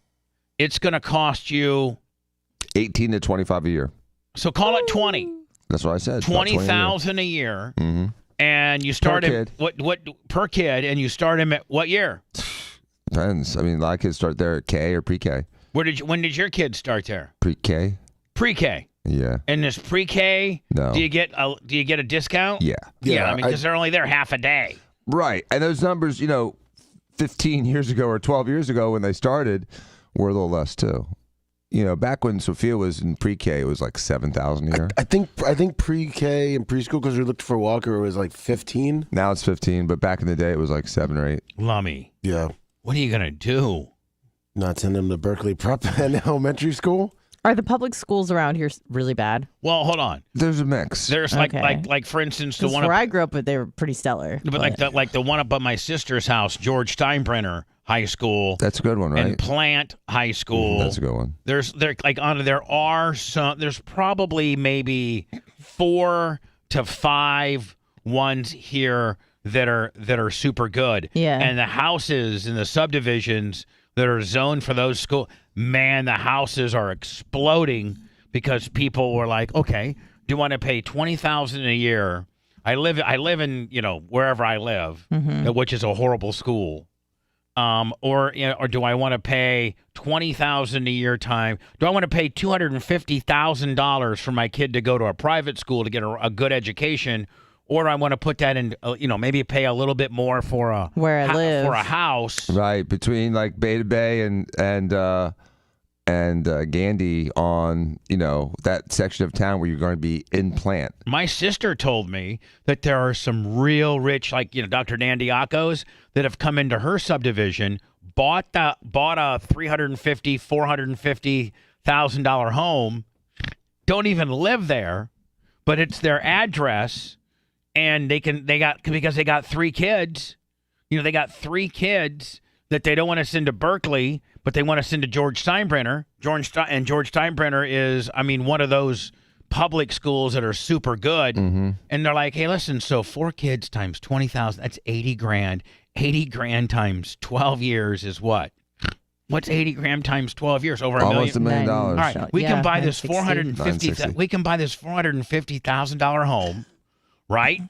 it's going to cost you $18 to $25 a year. So call it 20. That's what I said. $20,000 a year. Mm-hmm. And you start Per him kid. what per kid, and you start him at what year? Depends. I mean, a lot of kids start there at K or pre-K. When did your kids start there? Pre-K. Pre-K. Yeah. And this pre-K, No. do you get a discount? Yeah. I mean, because they're only there half a day. Right. And those numbers, 15 years ago or 12 years ago when they started were a little less too. Back when Sophia was in pre-K, it was like $7,000 a year. I think pre-K and preschool, because we looked for Walker, it was like 15. Now it's 15, but back in the day it was like 7 or 8. Lummy. Yeah. What are you gonna do? Not send them to Berkeley Prep and elementary school. Are the public schools around here really bad? Well, hold on. There's a mix. There's like for instance the one where I grew up, they were pretty stellar. But like the one up at my sister's house, George Steinbrenner High School. That's a good one, right? And Plant High School. That's a good one. There's probably maybe 4 to 5 ones here that are super good. Yeah. And the houses in the subdivisions that are zoned for those schools, man, the houses are exploding because people were like, okay, do you want to pay $20,000 a year? I live in wherever I live, which is a horrible school. Or do I want to pay $20,000 a year time? Do I want to pay $250,000 for my kid to go to a private school to get a good education? Or do I want to put that in, maybe pay a little bit more for where I live for a house? Right, between like Beta Bay and Gandy on, that section of town where you're going to be in Plant. My sister told me that there are some real rich, like, Dr. Nandiakos that have come into her subdivision, bought a $350,000, $450,000 home, don't even live there, but it's their address, and because they got 3 kids, they got 3 kids that they don't want to send to Berkeley, but they want to send to George Steinbrenner. George Steinbrenner is, one of those public schools that are super good. Mm-hmm. And they're like, hey, listen, so 4 kids times 20,000, that's $80,000. $80,000 times 12 years is what? What's 80 grand times 12 years? Over Almost $1 million. All right, we can buy this 960. We can buy this $450,000 home, right?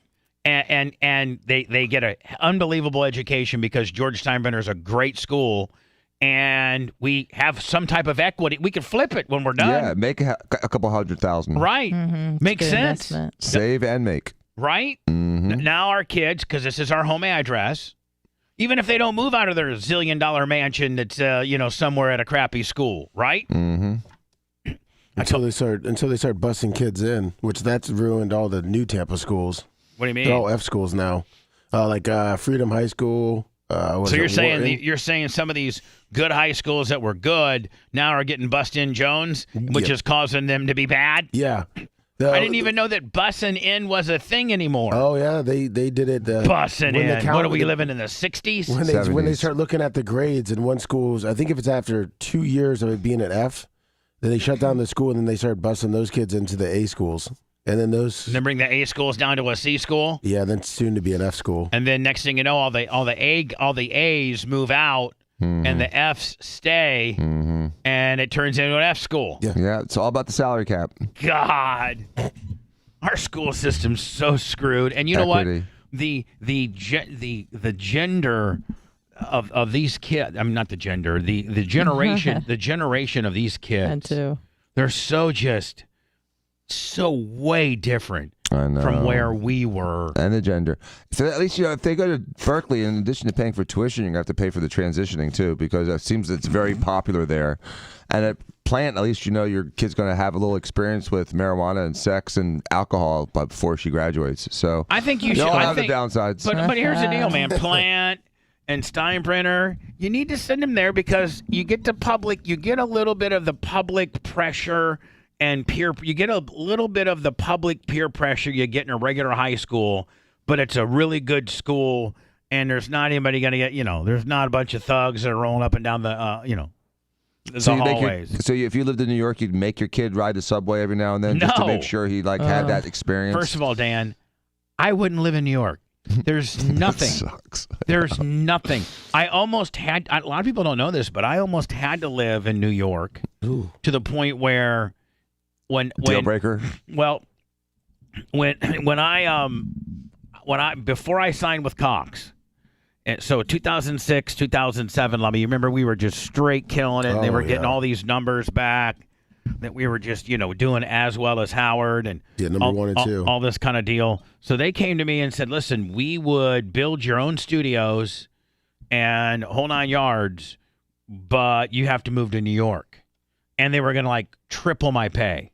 And they get an unbelievable education because George Steinbrenner is a great school, and we have some type of equity. We can flip it when we're done. Yeah, make a couple $100,000. Right, makes sense. Save and make. Right. Now our kids, because this is our home address. Even if they don't move out of their $1 zillion mansion that's somewhere at a crappy school, right? Mm-hmm. Until they start busing kids in, which that's ruined all the new Tampa schools. What do you mean? They're all F schools now, like Freedom High School. So you're saying some of these good high schools that were good now are getting bussed in Jones, which is causing them to be bad? Yeah. I didn't even know that bussing in was a thing anymore. Oh yeah, they did it. Bussing in. What are we living in the 60s? When they start looking at the grades in one school's, I think if it's after 2 years of it being an F, then they shut down the school and then they start busing those kids into the A schools, and then bring the A schools down to a C school. Yeah, then soon to be an F school. And then next thing you know, all the A's move out. And the F's stay, and it turns into an F school. Yeah, it's all about the salary cap. God, our school system's so screwed. And you know what? The gender of these kids. I mean, not the gender. The generation. The generation of these kids. They're so way different. I know. From where we were. And the gender. So at least, if they go to Berkeley, in addition to paying for tuition, you're going to have to pay for the transitioning, too, because it seems it's very popular there. And at Plant, at least your kid's going to have a little experience with marijuana and sex and alcohol before she graduates. So I think you should. Have the downsides. But here's the deal, man. Plant and Steinbrenner, you need to send them there because you get a little bit of the public pressure and you get a little bit of the public peer pressure you get in a regular high school, but it's a really good school, and there's not anybody going to get, there's not a bunch of thugs that are rolling up and down the hallways. So if you lived in New York, you'd make your kid ride the subway every now and then just to make sure he had that experience? First of all, Dan, I wouldn't live in New York. There's nothing. Sucks. There's nothing. I almost had, a lot of people don't know this, but I almost had to live in New York to the point where deal breaker. Well, when I before I signed with Cox, and so 2006, 2007, Lummy, you remember we were just straight killing it. And they were getting all these numbers back. That we were just doing as well as Howard and number 1 and 2, all this kind of deal. So they came to me and said, "Listen, we would build your own studios and whole 9 yards, but you have to move to New York." And they were going to triple my pay.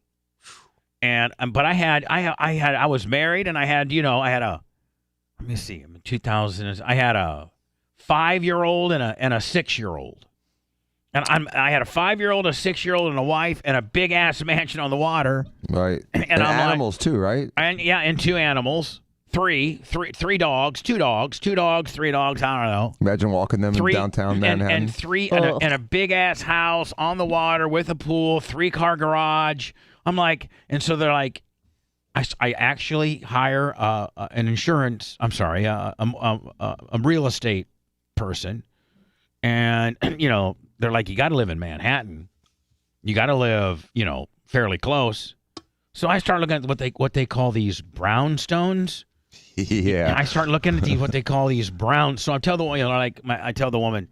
And but I was married and I had let me see, in 2000 I had a 5-year-old and a 6-year-old. And I had a 5-year-old, a 6-year-old, and a wife, and a big ass mansion on the water. Right. And animals too, right? And 2 animals, three dogs, 2 dogs, 3 dogs. I don't know. Imagine walking them in downtown Manhattan. And a big ass house on the water with a pool, 3-car garage. I'm like, and so they're like, I actually hire an insurance. I'm sorry, a real estate person, and they're like, you got to live in Manhattan, you got to live fairly close. So I start looking at what they call these brownstones. Yeah, I start looking at what they call these brown. So I tell the woman,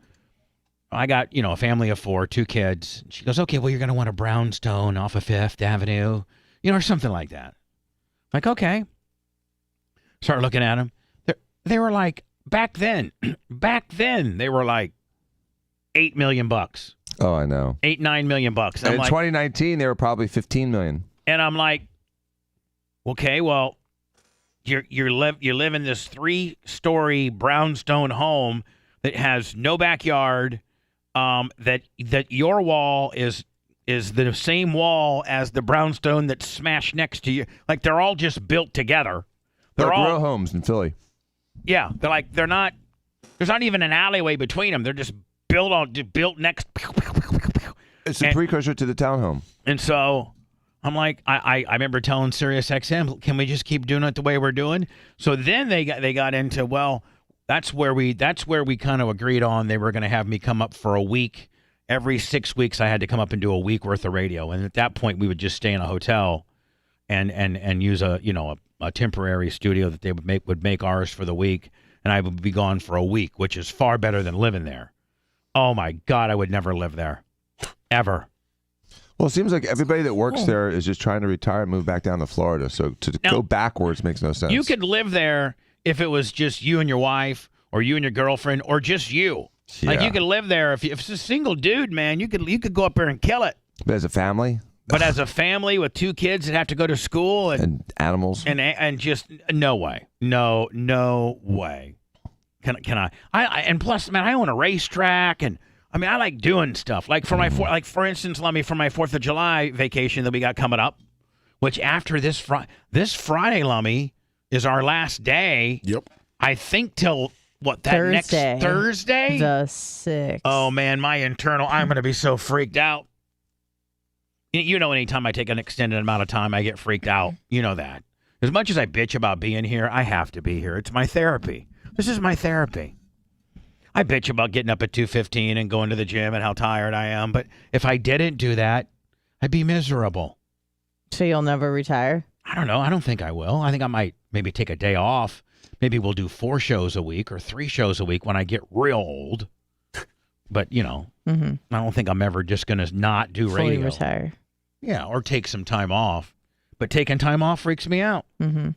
I got, a family of 4, 2 kids. She goes, okay, well, you're going to want a brownstone off of 5th Avenue, or something like that. Like, okay. Start looking at them. They were like, back then, they were like $8 million. Oh, I know. $8-9 million. And in 2019, they were probably $15 million. And I'm like, okay, well, you live in this 3-story brownstone home that has no backyard. That your wall is the same wall as the brownstone that's smashed next to you. Like they're all just built together. They're all row homes in Philly. Yeah, they're not. There's not even an alleyway between them. They're just built next. It's a precursor to the townhome. And so I'm like, I remember telling SiriusXM, can we just keep doing it the way we're doing? So then they got into, well, that's where we kind of agreed on. They were going to have me come up for a week every 6 weeks I had to come up and do a week worth of radio. And at that point, we would just stay in a hotel and use a temporary studio that they would make ours for the week. And I would be gone for a week, which is far better than living there. Oh, my God, I would never live there. Ever. Well, it seems like everybody that works there is just trying to retire and move back down to Florida. So to go backwards makes no sense. You could live there if it was just you and your wife or you and your girlfriend or just you. Yeah. Like you could live there. If it's a single dude, man, you could go up there and kill it. But as a family? But as a family with 2 kids that have to go to school and animals and just no way, no way. Can I? And plus, man, I own a racetrack, and I mean, I like doing stuff. Like for for instance, let me for my 4th of July vacation that we got coming up, which after this Friday, Lummy, is our last day. Yep. I think till what that Thursday. next Thursday, the 6th. Oh man, I'm going to be so freaked out. You know, anytime I take an extended amount of time, I get freaked out. You know that. As much as I bitch about being here, I have to be here. It's my therapy. This is my therapy. I bitch about getting up at 2:15 and going to the gym and how tired I am. But if I didn't do that, I'd be miserable. So you'll never retire? I don't know. I don't think I will. I think I might maybe take a day off. Maybe we'll do 4 shows a week or 3 shows a week when I get real old. But, I don't think I'm ever just going to not do radio. Fully retire. Yeah, or take some time off. But taking time off freaks me out. Mm-hmm.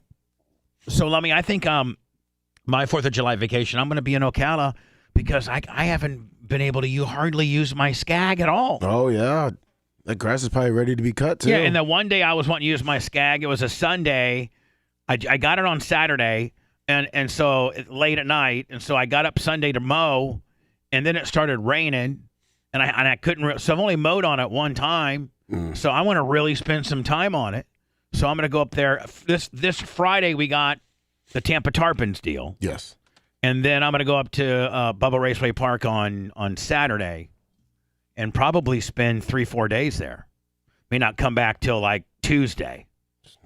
So, Lummy, I think my 4th of July vacation, I'm going to be in Ocala because I haven't been able to hardly use my Skag at all. Oh, yeah. That grass is probably ready to be cut, too. Yeah, and the one day I was wanting to use my Skag, it was a Sunday. I got it on Saturday, and so late at night, and so I got up Sunday to mow, and then it started raining, and I couldn't. So I've only mowed on it one time, so I want to really spend some time on it. So I'm going to go up there. This Friday we got the Tampa Tarpons deal. Yes. And then I'm going to go up to Bubba Raceway Park on Saturday and probably spend 3-4 days there. May not come back till like Tuesday.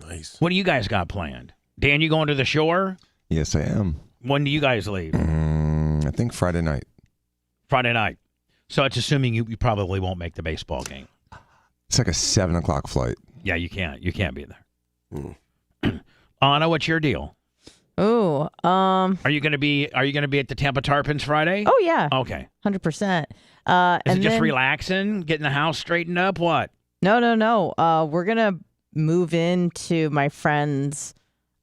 Nice. What do you guys got planned? Dan, you going to the shore? Yes, I am. When do you guys leave? I think Friday night. Friday night. So it's assuming you probably won't make the baseball game. It's like a 7 o'clock flight. Yeah, you can't. You can't be there. Anna, what's your deal? Oh, Are you going to be at the Tampa Tarpons Friday? Oh yeah. Okay. 100%. Is it just relaxing, getting the house straightened up? What? No. We're gonna move into my friend's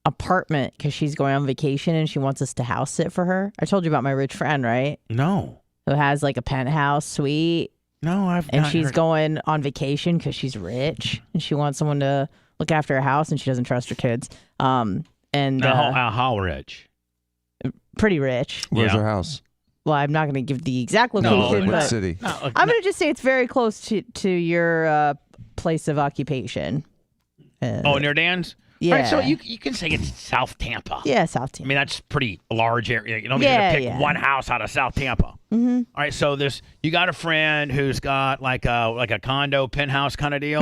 apartment because she's going on vacation and she wants us to house sit for her. I told you about my rich friend, right? No. Who has like a penthouse suite. No, And she's going on vacation because she's rich and she wants someone to look after her house and she doesn't trust her kids. How rich? Pretty rich. Where's her house? Well, I'm not going to give the exact location, what but city? I'm going to just say it's very close to your place of occupation. Near Dan's? Yeah. All right, so you can say it's South Tampa. Yeah, South Tampa. I mean, that's pretty large area. You know, you're going to pick one house out of South Tampa. Mm-hmm. All right, so you got a friend who's got like a condo penthouse kind of deal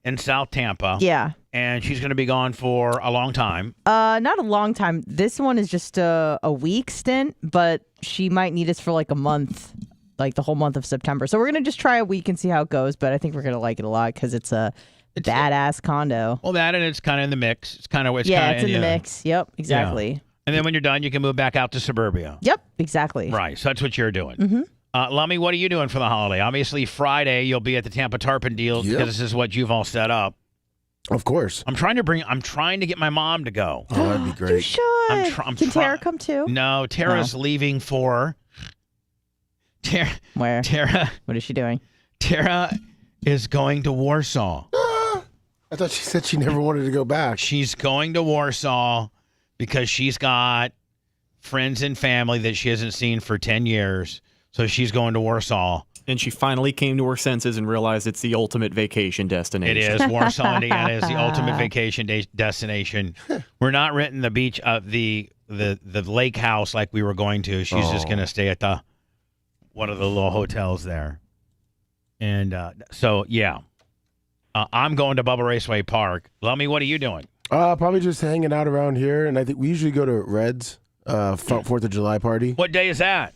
in South Tampa. Yeah. And she's going to be gone for a long time. Not a long time. This one is just a week stint, but she might need us for like a month, like the whole month of September. So we're going to just try a week and see how it goes, but I think we're going to like it a lot because it's a badass condo. Well, that and it's kind of in the mix. It's in the mix. Yep, exactly. Yeah. And then when you're done, you can move back out to suburbia. Yep, exactly. Right. So that's what you're doing. Mm-hmm. Lummy, what are you doing for the holiday? Obviously, Friday you'll be at the Tampa Tarpon deal because this is what you've all set up. Of course. I'm trying to get my mom to go. Oh, that'd be great. You should. Can Tara come too? No, Tara's leaving for. Where? Tara. What is she doing? Tara is going to Warsaw. I thought she said she never wanted to go back. She's going to Warsaw because she's got friends and family that she hasn't seen for 10 years. So she's going to Warsaw. And she finally came to her senses and realized it's the ultimate vacation destination. It is. Warsaw, Indiana is the ultimate vacation destination. We're not renting the beach, the lake house like we were going to. She's just going to stay at one of the little hotels there. And so, yeah. I'm going to Bubba Raceway Park. Lummy, what are you doing? Probably just hanging out around here. And I think we usually go to Red's 4th of July party. What day is that?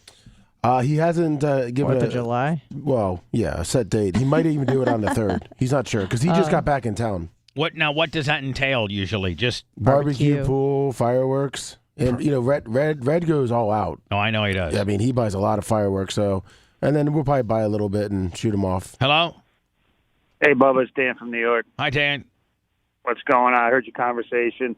He hasn't given 4th of July? Well, yeah, a set date. He might even do it on the 3rd. He's not sure because he just got back in town. What does that entail usually? Just Barbecue, pool, fireworks. And, Red goes all out. Oh, I know he does. Yeah, I mean, he buys a lot of fireworks. And then we'll probably buy a little bit and shoot them off. Hello? Hey, Bubba, it's Dan from New York. Hi, Dan. What's going on? I heard your conversation.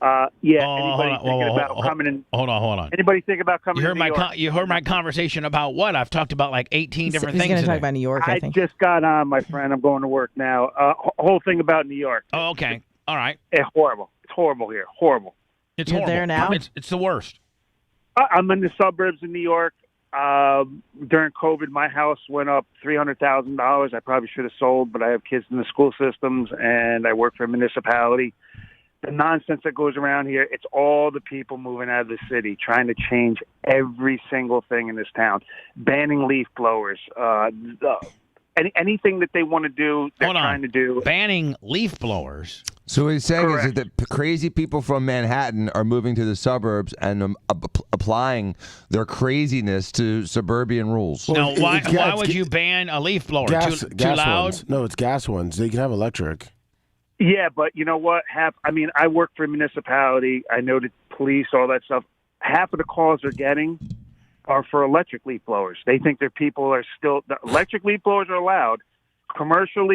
Anybody thinking about coming in? Hold on. Anybody think about coming You to heard New my York? you heard my conversation about what? I've talked about like 18 different things. He's going to talk today. about New York, I think. just got on, my friend. I'm going to work now. Whole thing about New York. Oh, okay. All right. It's horrible. It's horrible here. Horrible. It's You're horrible. there now? It's the worst. I'm in the suburbs of New York. During COVID, my house went up $300,000. I probably should have sold, but I have kids in the school systems, and I work for a municipality. The nonsense that goes around here, it's all the people moving out of the city, trying to change every single thing in this town, banning leaf blowers, anything that they want to do, they're trying to do. Banning leaf blowers. So what he's saying is that crazy people from Manhattan are moving to the suburbs and applying their craziness to suburban rules. Now, why would you ban a leaf blower? Gas Too loud? ones. No, it's gas ones. They can have electric. Yeah, but you know what? I work for a municipality. I know the police, all that stuff. Half of the calls they're getting are for electric leaf blowers. They think their people are still – the electric leaf blowers are allowed. Commercial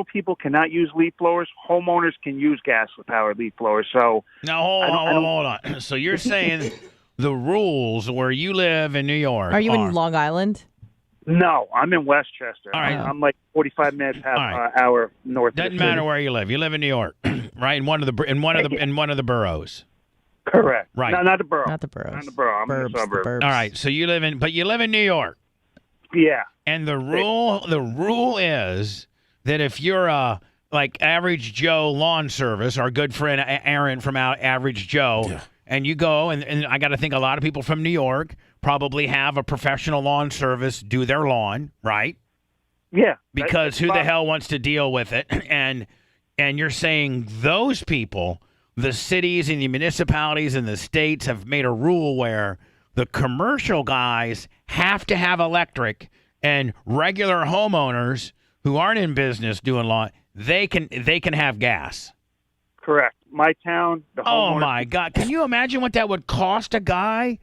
people cannot use leaf blowers. Homeowners can use gas-powered leaf blowers. So now, hold on. So you're saying the rules where you live in New York Are you in Long Island? No, I'm in Westchester. All right. I'm like 45 minutes, hour north. Doesn't of the city. matter where you live. You live in New York, right? In one of the boroughs. Correct. Right. No, not the borough. Not the boroughs. Not the borough. I'm in the suburbs. All right. So you live in New York. Yeah. And the rule is that if you're a like Average Joe Lawn Service, our good friend Aaron from Average Joe, and you go and I got to think a lot of people from New York probably have a professional lawn service do their lawn, right? Yeah. Because who the hell wants to deal with it? And you're saying those people, the cities and the municipalities and the states have made a rule where the commercial guys have to have electric and regular homeowners who aren't in business doing lawn, they can have gas. Correct. My town, the homeowners. Oh my God. Can you imagine what that would cost a guy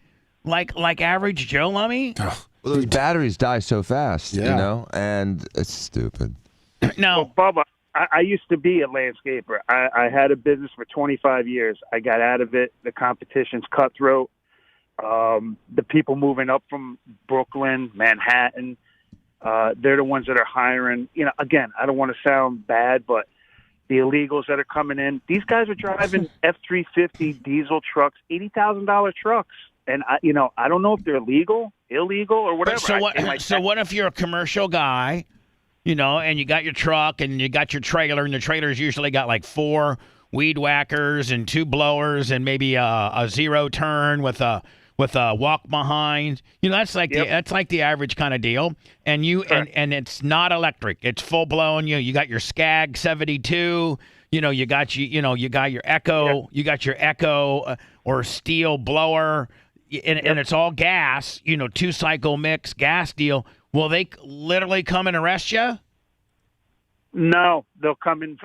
like Average Joe Lummy? Well, those batteries die so fast, and it's stupid. No. Well, Bubba, I used to be a landscaper. I had a business for 25 years. I got out of it. The competition's cutthroat. The people moving up from Brooklyn, Manhattan, they're the ones that are hiring. Again, I don't want to sound bad, but the illegals that are coming in, these guys are driving F-350 diesel trucks, $80,000 trucks. And I don't know if they're illegal, or whatever. So what if you're a commercial guy, and you got your truck and you got your trailer, and the trailer's usually got like 4 weed whackers and 2 blowers and maybe a zero turn with a walk behind. That's like the average kind of deal. And and it's not electric. It's full blown. You got your Skag 72. You got your Echo. You got your Echo or steel blower. And it's all gas, 2-cycle mix gas deal. Will they literally come and arrest you? No, they'll come and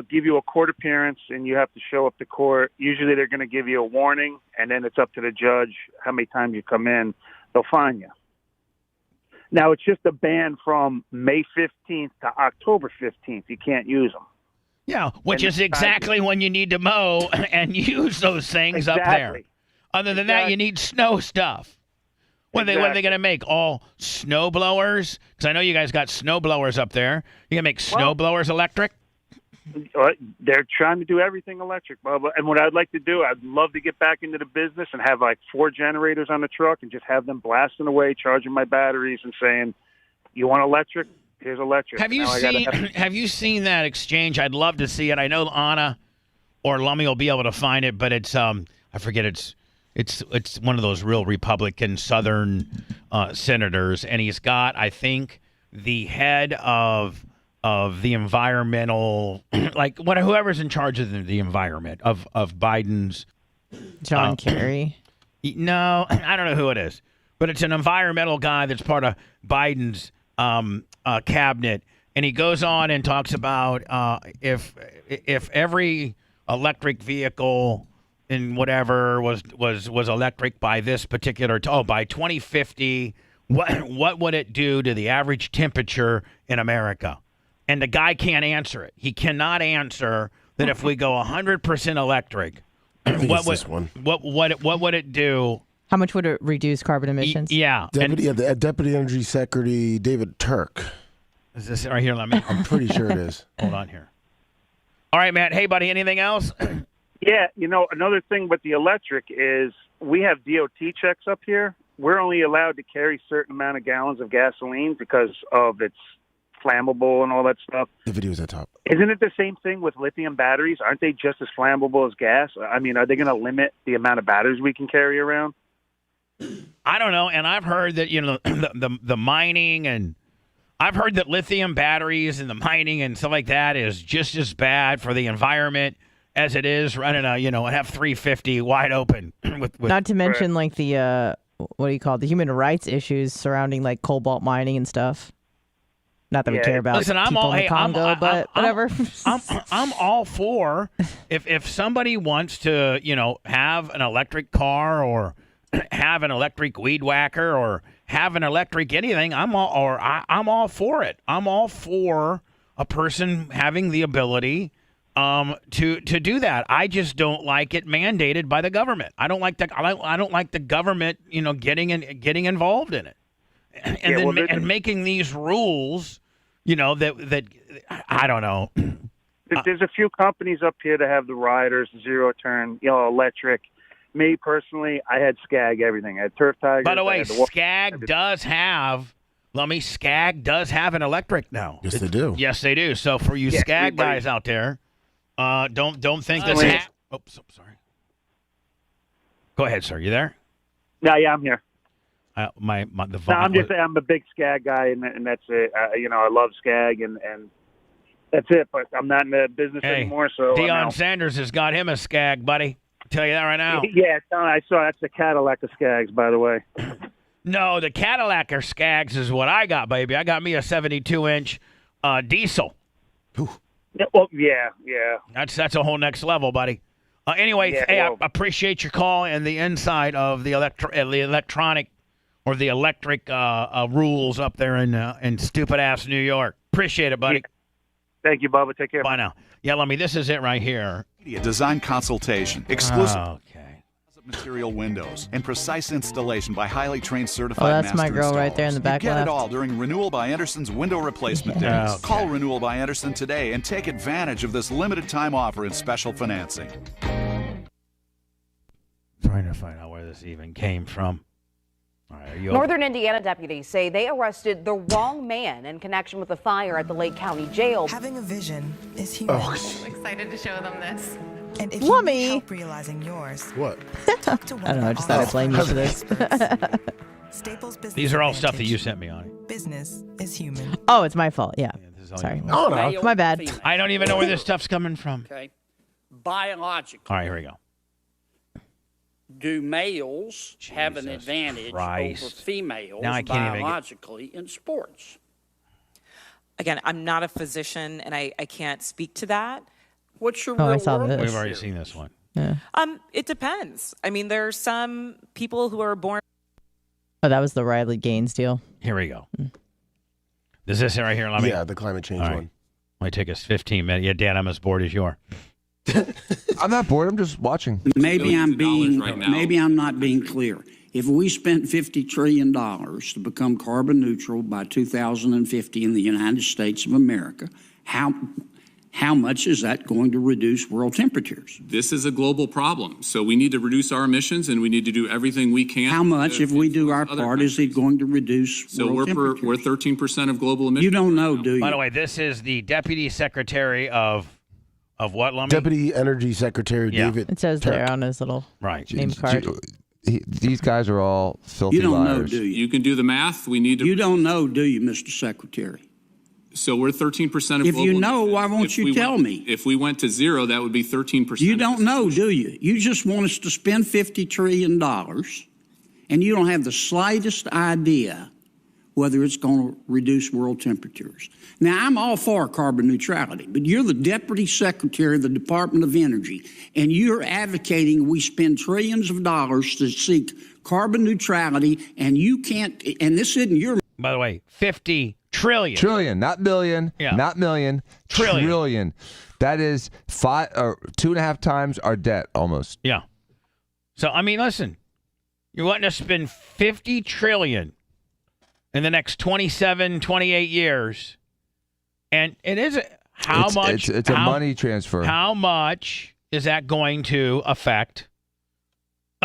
give you a court appearance, and you have to show up to court. Usually they're going to give you a warning, and then it's up to the judge how many times you come in. They'll fine you. Now, it's just a ban from May 15th to October 15th. You can't use them. Yeah, which is exactly when you need to mow and use those things up there. Other than that, you need snow stuff. What are they going to make? All snow blowers? Because I know you guys got snow blowers up there. You going to make snow blowers electric? They're trying to do everything electric, Bubba. And what I'd like to do, I'd love to get back into the business and have like 4 generators on the truck and just have them blasting away, charging my batteries and saying, you want electric? Here's electric. Have you seen that exchange? I'd love to see it. I know Anna or Lummy will be able to find it, but it's I forget it's one of those real Republican Southern senators, and he's got, I think, the head of the environmental, whoever's in charge of the environment of Biden's John Kerry. No, I don't know who it is, but it's an environmental guy that's part of Biden's cabinet, and he goes on and talks about if every electric vehicle and whatever was electric by this particular by 2050, what would it do to the average temperature in America? And the guy can't answer it. He cannot answer that if we go 100% electric, what would it do? How much would it reduce carbon emissions? Deputy Energy Secretary David Turk. Is this right here? Let me. I'm pretty sure it is. Hold on here. All right, Matt. Hey, buddy. Anything else? Yeah, another thing with the electric is we have DOT checks up here. We're only allowed to carry a certain amount of gallons of gasoline because of its flammable and all that stuff. The video's at top. Isn't it the same thing with lithium batteries? Aren't they just as flammable as gas? I mean, are they going to limit the amount of batteries we can carry around? I don't know. And I've heard that, the mining, and I've heard that lithium batteries and the mining and stuff like that is just as bad for the environment as it is running a, an F-350 wide open. with Not to mention like the, what do you call it? The human rights issues surrounding like cobalt mining and stuff. Not that we care about people in the Congo, but whatever. I'm all for if somebody wants to, have an electric car or have an electric weed whacker or have an electric anything. I'm all for it. I'm all for a person having the ability to do that. I just don't like it mandated by the government. I don't like the government, getting involved in it. And making these rules, that I don't know. There's a few companies up here that have the riders, zero turn, electric. Me personally, I had Skag everything. I had Turf Tigers. By the way, Skag does have an electric now. Yes, they do. Yes, they do. So for you Skag guys out there, don't think this. Oops, I'm sorry. Go ahead, sir. You there? Yeah, I'm here. The no, I'm just saying I'm a big Skag guy, and that's it. I love Skag, and that's it. But I'm not in the business anymore. So Deion Sanders has got him a Skag, buddy. I'll tell you that right now. Yeah, I saw that's the Cadillac of Skags, by the way. No, the Cadillac of Skags is what I got, baby. I got me a 72-inch diesel. Ooh. Yeah. That's a whole next level, buddy. Anyway, I appreciate your call and the insight of the electronic or the electric rules up there in stupid-ass New York. Appreciate it, buddy. Thank you, Bubba. Take care. Bye now. Yeah, let me. This is it right here. Design consultation, exclusive okay. material windows, and precise installation by highly trained certified that's my girl right there in the back You get left. it all during Renewal by Anderson's window replacement days. Okay. Call Renewal by Anderson today and take advantage of this limited time offer and special financing. Trying to find out where this even came from. All right, Northern Indiana deputies say they arrested the wrong man in connection with a fire at the Lake County Jail. Having a vision is human. Oh. I'm excited to show them this. And if Lummy. you need help realizing yours, What? talk to one I don't know. I of just our thought I'd blame you for this. Staples Business These are all stuff that Advantage. you sent me on. Business is human. Oh, it's my fault. Yeah. Sorry. Oh, no. My bad. I don't even know where this stuff's coming from. Okay. Biologically, All right, here we go. do males have an Jesus advantage Christ. over females Now I can't even get- biologically in sports? Again, I'm not a physician, and I can't speak to that. What's your Oh, I real saw world? this. We've already seen this one. Yeah. It depends. I mean, there are some people who are born. Oh, that was the Riley Gaines deal. Here we go. Is this it right here? Let me. Yeah, the climate change All right. one. Might take us 15 minutes. Yeah, Dan, I'm as bored as you are. I'm not bored. I'm just watching. Maybe I'm Maybe I'm not being clear. If we spent $50 trillion to become carbon neutral by 2050 in the United States of America, how much is that going to reduce world temperatures? This is a global problem, so we need to reduce our emissions, and we need to do everything we can. How much, if we do our other part, is it going to reduce So world we're temperatures? 13% of global emissions. You don't know, do you? By the way, this is the Deputy Secretary of what, Lummy? Deputy Energy Secretary Yeah. David It says Turk. there on his little Right. name card. These guys are all filthy You don't know, liars. do you? You can do the math. We need to. You don't know, do you, Mr. Secretary? So we're 13% of If global you know, emissions. why won't If you we tell went- me? If we went to zero, that would be 13%. You don't know, do you? You just want us to spend $50 trillion and you don't have the slightest idea whether it's going to reduce world temperatures. Now, I'm all for carbon neutrality, but you're the Deputy Secretary of the Department of Energy, and you're advocating we spend trillions of dollars to seek carbon neutrality, and you can't, and this isn't your... By the way, 50 trillion. Trillion, not billion, not million. Trillion. That is 2.5 times our debt almost. Yeah. So, I mean, listen, you're wanting to spend 50 trillion in the next 27, 28 years. And it is how much? It's a money transfer. How much is that going to affect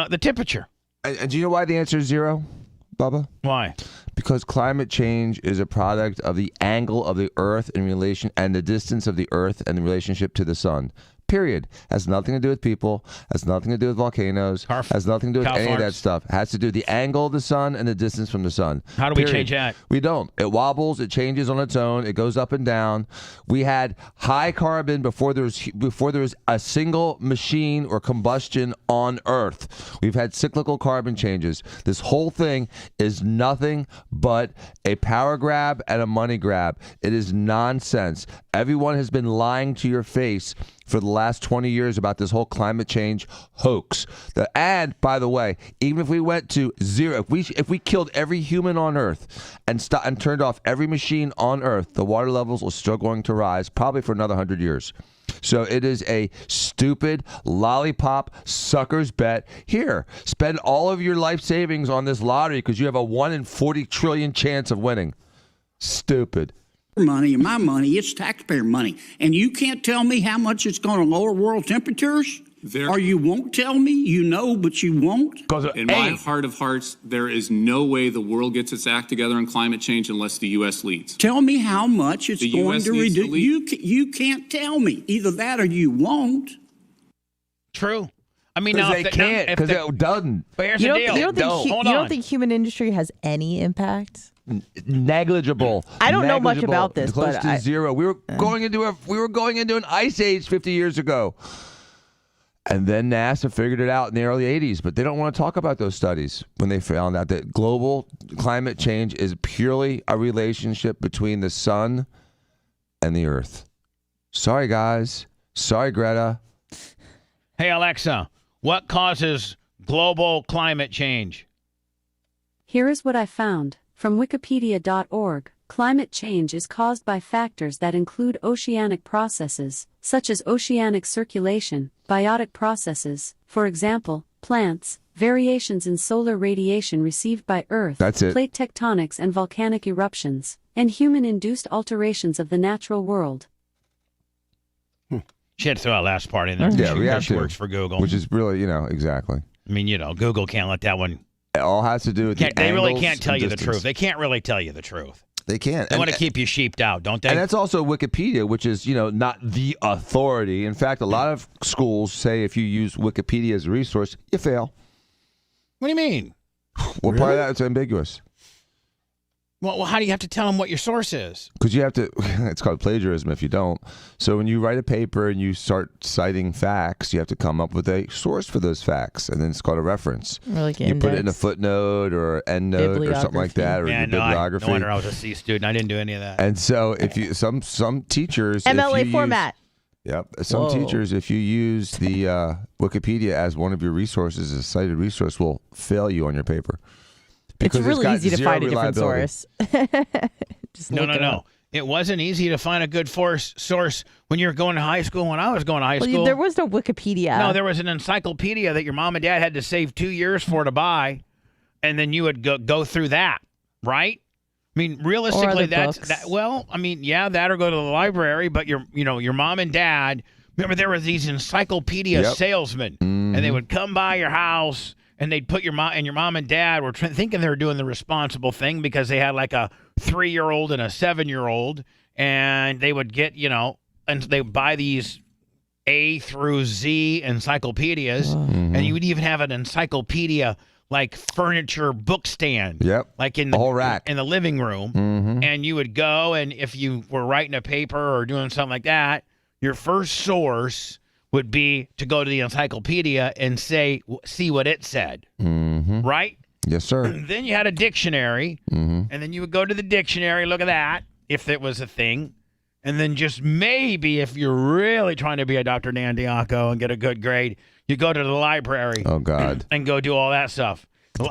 the temperature? And do you know why the answer is 0, Bubba? Why? Because climate change is a product of the angle of the Earth in relation and the distance of the Earth and the relationship to the sun. Period. Has nothing to do with people. Has nothing to do with volcanoes. Has nothing to do with any of that stuff. Has to do with the angle of the sun and the distance from the sun. How do we change that? We don't. It wobbles. It changes on its own. It goes up and down. We had high carbon before there was a single machine or combustion on Earth. We've had cyclical carbon changes. This whole thing is nothing but a power grab and a money grab. It is nonsense. Everyone has been lying to your face for the last 20 years about this whole climate change hoax. And by the way, even if we went to 0, if we killed every human on Earth and turned off every machine on Earth, the water levels are still going to rise probably for another 100 years. So it is a stupid lollipop sucker's bet. Here, spend all of your life savings on this lottery because you have a 1 in 40 trillion chance of winning. Stupid. Money and my money, it's taxpayer money. And you can't tell me how much it's going to lower world temperatures? Or you won't tell me? You know, but you won't? In my heart of hearts, there is no way the world gets its act together on climate change unless the U.S. leads. Tell me how much it's The going US to needs to reduce. You can't tell me. Either that or you won't. True. I mean, Because now they if can't, because it doesn't. But here's You the don't, deal. you don't think Hold you on. don't think human industry has any impact? Negligible. I don't know much Negligible. about this, Close but to 0. We were going into an ice age 50 years ago. And then NASA figured it out in the early 80s, but they don't want to talk about those studies when they found out that global climate change is purely a relationship between the sun and the earth. Sorry, guys. Sorry, Greta. Hey, Alexa, what causes global climate change? Here is what I found from Wikipedia.org. Climate change is caused by factors that include oceanic processes, such as oceanic circulation, biotic processes, for example, plants, variations in solar radiation received by Earth, That's it. plate tectonics and volcanic eruptions, and human-induced alterations of the natural world. She had to throw that last part in there. Yeah, we have She to. works for Google. Which is really, exactly. I mean, Google can't let that one. It all has to do with the They really angles can't tell and you the distance. truth. They can't really tell you the truth. They can't. They want to keep you sheeped out, don't they? And that's also Wikipedia, which is, not the authority. In fact, a lot of schools say if you use Wikipedia as a resource, you fail. What do you mean? Well, part of that is ambiguous. Well, how do you have to tell them what your source is? Because you have to, it's called plagiarism if you don't. So when you write a paper and you start citing facts, you have to come up with a source for those facts. And then it's called a reference. Or like you put it in a index. footnote or end note or something like that, or Yeah, your no, bibliography. no wonder I was a C student. I didn't do any of that. And so if you, some teachers. MLA if you format. Yep. Some Whoa. teachers, if you use the Wikipedia as one of your resources, as a cited resource, will fail you on your paper. It's Because really got easy to zero find a different reliability. source. Just No. look it up. It wasn't easy to find a good source when you were going to high school. When I was going to high Well, school, there was no Wikipedia. no, there was an encyclopedia that your mom and dad had to save 2 years for to buy, and then you would go through that, right? I mean, realistically, books. that. Well, I mean, yeah, that or go to the library. But your mom and dad. Remember, there were these encyclopedia Yep. salesmen, and they would come by your house. And they'd put your mom and dad were thinking they were doing the responsible thing because they had like a 3-year-old and a 7-year-old, and they would get, and they would buy these A through Z encyclopedias, and you would even have an encyclopedia like furniture book stand, like in the whole rack in the living room, and you would go, and if you were writing a paper or doing something like that, your first source would be to go to the encyclopedia and see what it said, right? Yes, sir. Then you had a dictionary, and then you would go to the dictionary, look at that, if it was a thing. And then just maybe if you're really trying to be a Dr. Dan Diaco and get a good grade, you go to the library. Oh, God. And go do all that stuff. The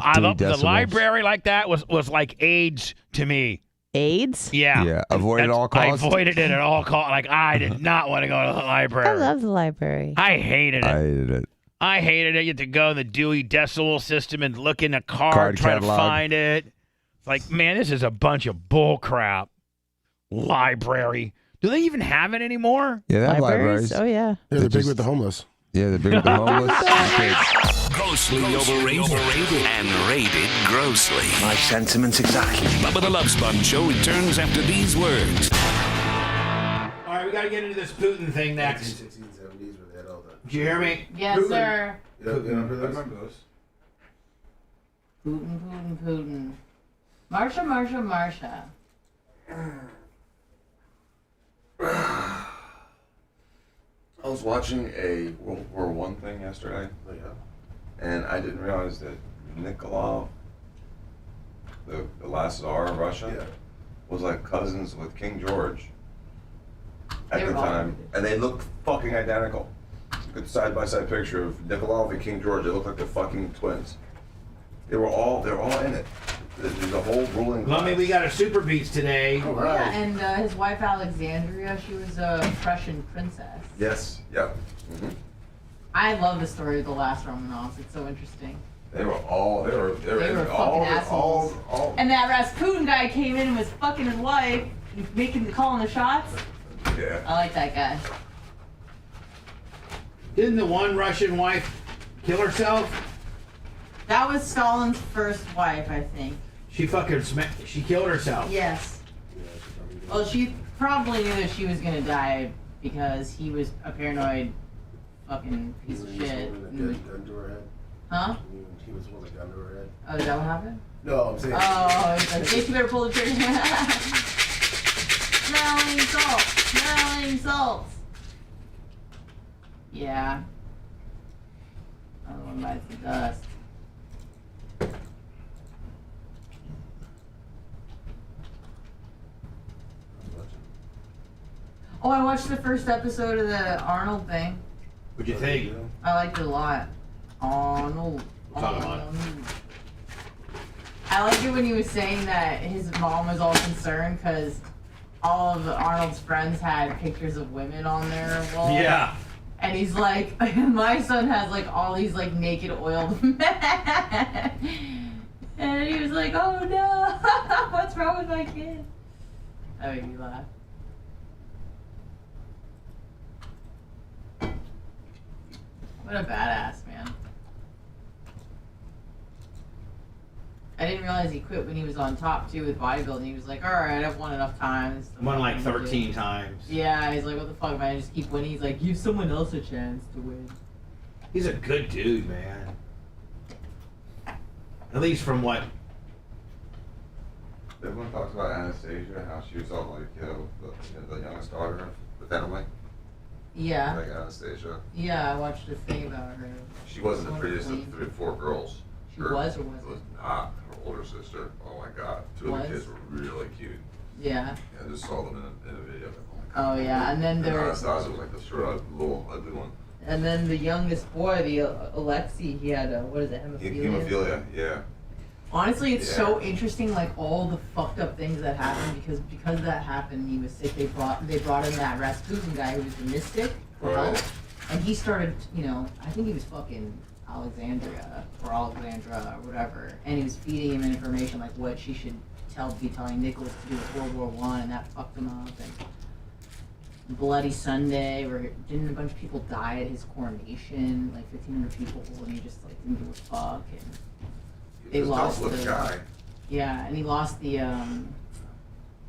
library like that was like AIDS to me. AIDS? Yeah. Yeah. Avoid at all costs. I avoided it at all costs. Like, I did not want to go to the library. I love the library. I hated it. I hated it. I hated it. You had to go in the Dewey Decimal System and look in a card, try catalog. to find it. It's like, man, this is a bunch of bull crap. Library. Do they even have it anymore? Yeah, they have libraries. Oh, yeah. They're big with the homeless. Yeah, they're big with the homeless. Grossly overrated and rated grossly. My sentiments exactly. Bubba the Love Sponge show returns after these words. All right, we got to get into this Putin thing next. 1960s, 70s, where they had all that. Did you hear me? Yes, sir. You remember those? Putin. Marsha. I was watching a World War I thing yesterday, and I didn't realize that Nikolai, the last Tsar of Russia, was like cousins with King George at the time, and they looked fucking identical. Good side-by-side picture of Nikolai and King George. They look like they're fucking twins. They're all in it. The whole ruling class. Lummy, we got a Super Beats today. Oh, yeah, and his wife Alexandria, she was a Prussian princess. Yes. Yep. Mm-hmm. I love the story of the last Romanovs. It's so interesting. They were fucking assholes. And that Rasputin guy came in and was fucking his wife, calling the shots. Yeah. I like that guy. Didn't the one Russian wife kill herself? That was Stalin's first wife, I think. She killed herself. Yes. Well, she probably knew that she was gonna die because he was a paranoid fucking piece of shit. Gun to her head. Huh? He was with a gun to her head. Oh, is that what happened? No, I'm saying. Oh, he's like, Jake, you better pull the trigger. Smelling salts. Yeah. Another one bites the dust. Oh, I watched the first episode of the Arnold thing. What'd you think? I liked it a lot. Arnold. Talking about I liked it when he was saying that his mom was all concerned because all of Arnold's friends had pictures of women on their wall. Yeah. And he's like, my son has like all these like naked oiled men. And he was like, oh no, what's wrong with my kid? That made me laugh. What a badass, man. I didn't realize he quit when he was on top, too, with bodybuilding. He was like, alright, I've won enough times. Won like 13 times. Yeah, he's like, what the fuck, man? I just keep winning. He's like, give someone else a chance to win. He's a good dude, man. At least from what? Everyone talks about Anastasia, how she was all like, the youngest daughter of the family. Yeah. Like Anastasia. Yeah, I watched a thing about her. She wasn't the prettiest of 3 or 4 girls. She was or wasn't? Was not. Her older sister. Oh my god. 2 of the kids were really cute. Yeah. I just saw them in a video. Oh yeah, and then there was Anastasia was like the short, little ugly one. And then the youngest boy, the Alexei, he had what is it, hemophilia? Hemophilia, yeah. Honestly, it's so interesting, like all the fucked up things that happened because that happened. He was sick. They brought in that Rasputin guy who was the mystic for help, and he started, I think he was fucking Alexandria or Alexandra or whatever, and he was feeding him information like what she should be telling Nicholas to do with World War I, and that fucked him up. And Bloody Sunday, where didn't a bunch of people die at his coronation, like 1,500 people, and he just like didn't give a fuck and. They lost the yeah, and he lost the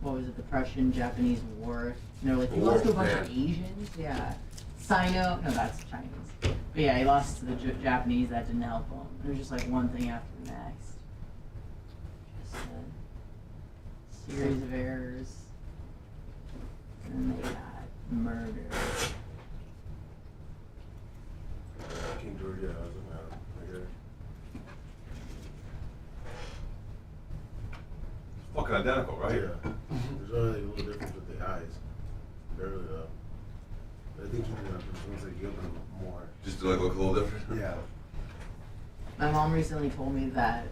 what was it, the Prussian-Japanese War. He lost to a bunch of Asians. Yeah, Sino. No, that's Chinese. But yeah, he lost to the Japanese. That didn't help him. It was just like one thing after the next. Just a series of errors, and then they got murdered. King George, looking identical, right? Yeah. There's only a little difference with the eyes. Barely though. But I think you can once you open them more. Just to like look a little different. Yeah. My mom recently told me that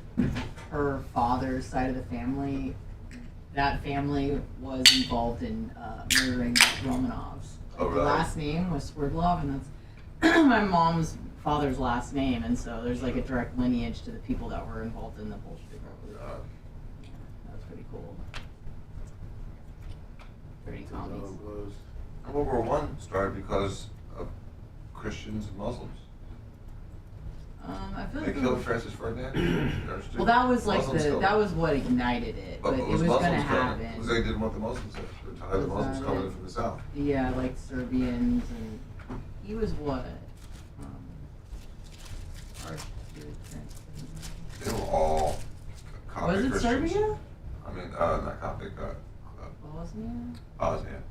her father's side of the family, that family was involved in murdering Romanovs. Oh, really? The last name was Sverdlov, and that's my mom's father's last name, and so there's like a direct lineage to the people that were involved in the Bolshevik Revolution. Yeah, that was pretty cool. Pretty commies. World War I started because of Christians and Muslims. I feel They like killed Francis Ferdinand. well, that was like Muslims killed that him. was what ignited it, but it was Muslims gonna killed him. happen. It was they didn't want the Muslims there. They were tired of the Was Muslims that coming it? in from the south. Yeah, like Serbians, and he was what? They were all Coptic Was it Christians. Serbia? I mean, not Coptic. Bosnia? Bosnia.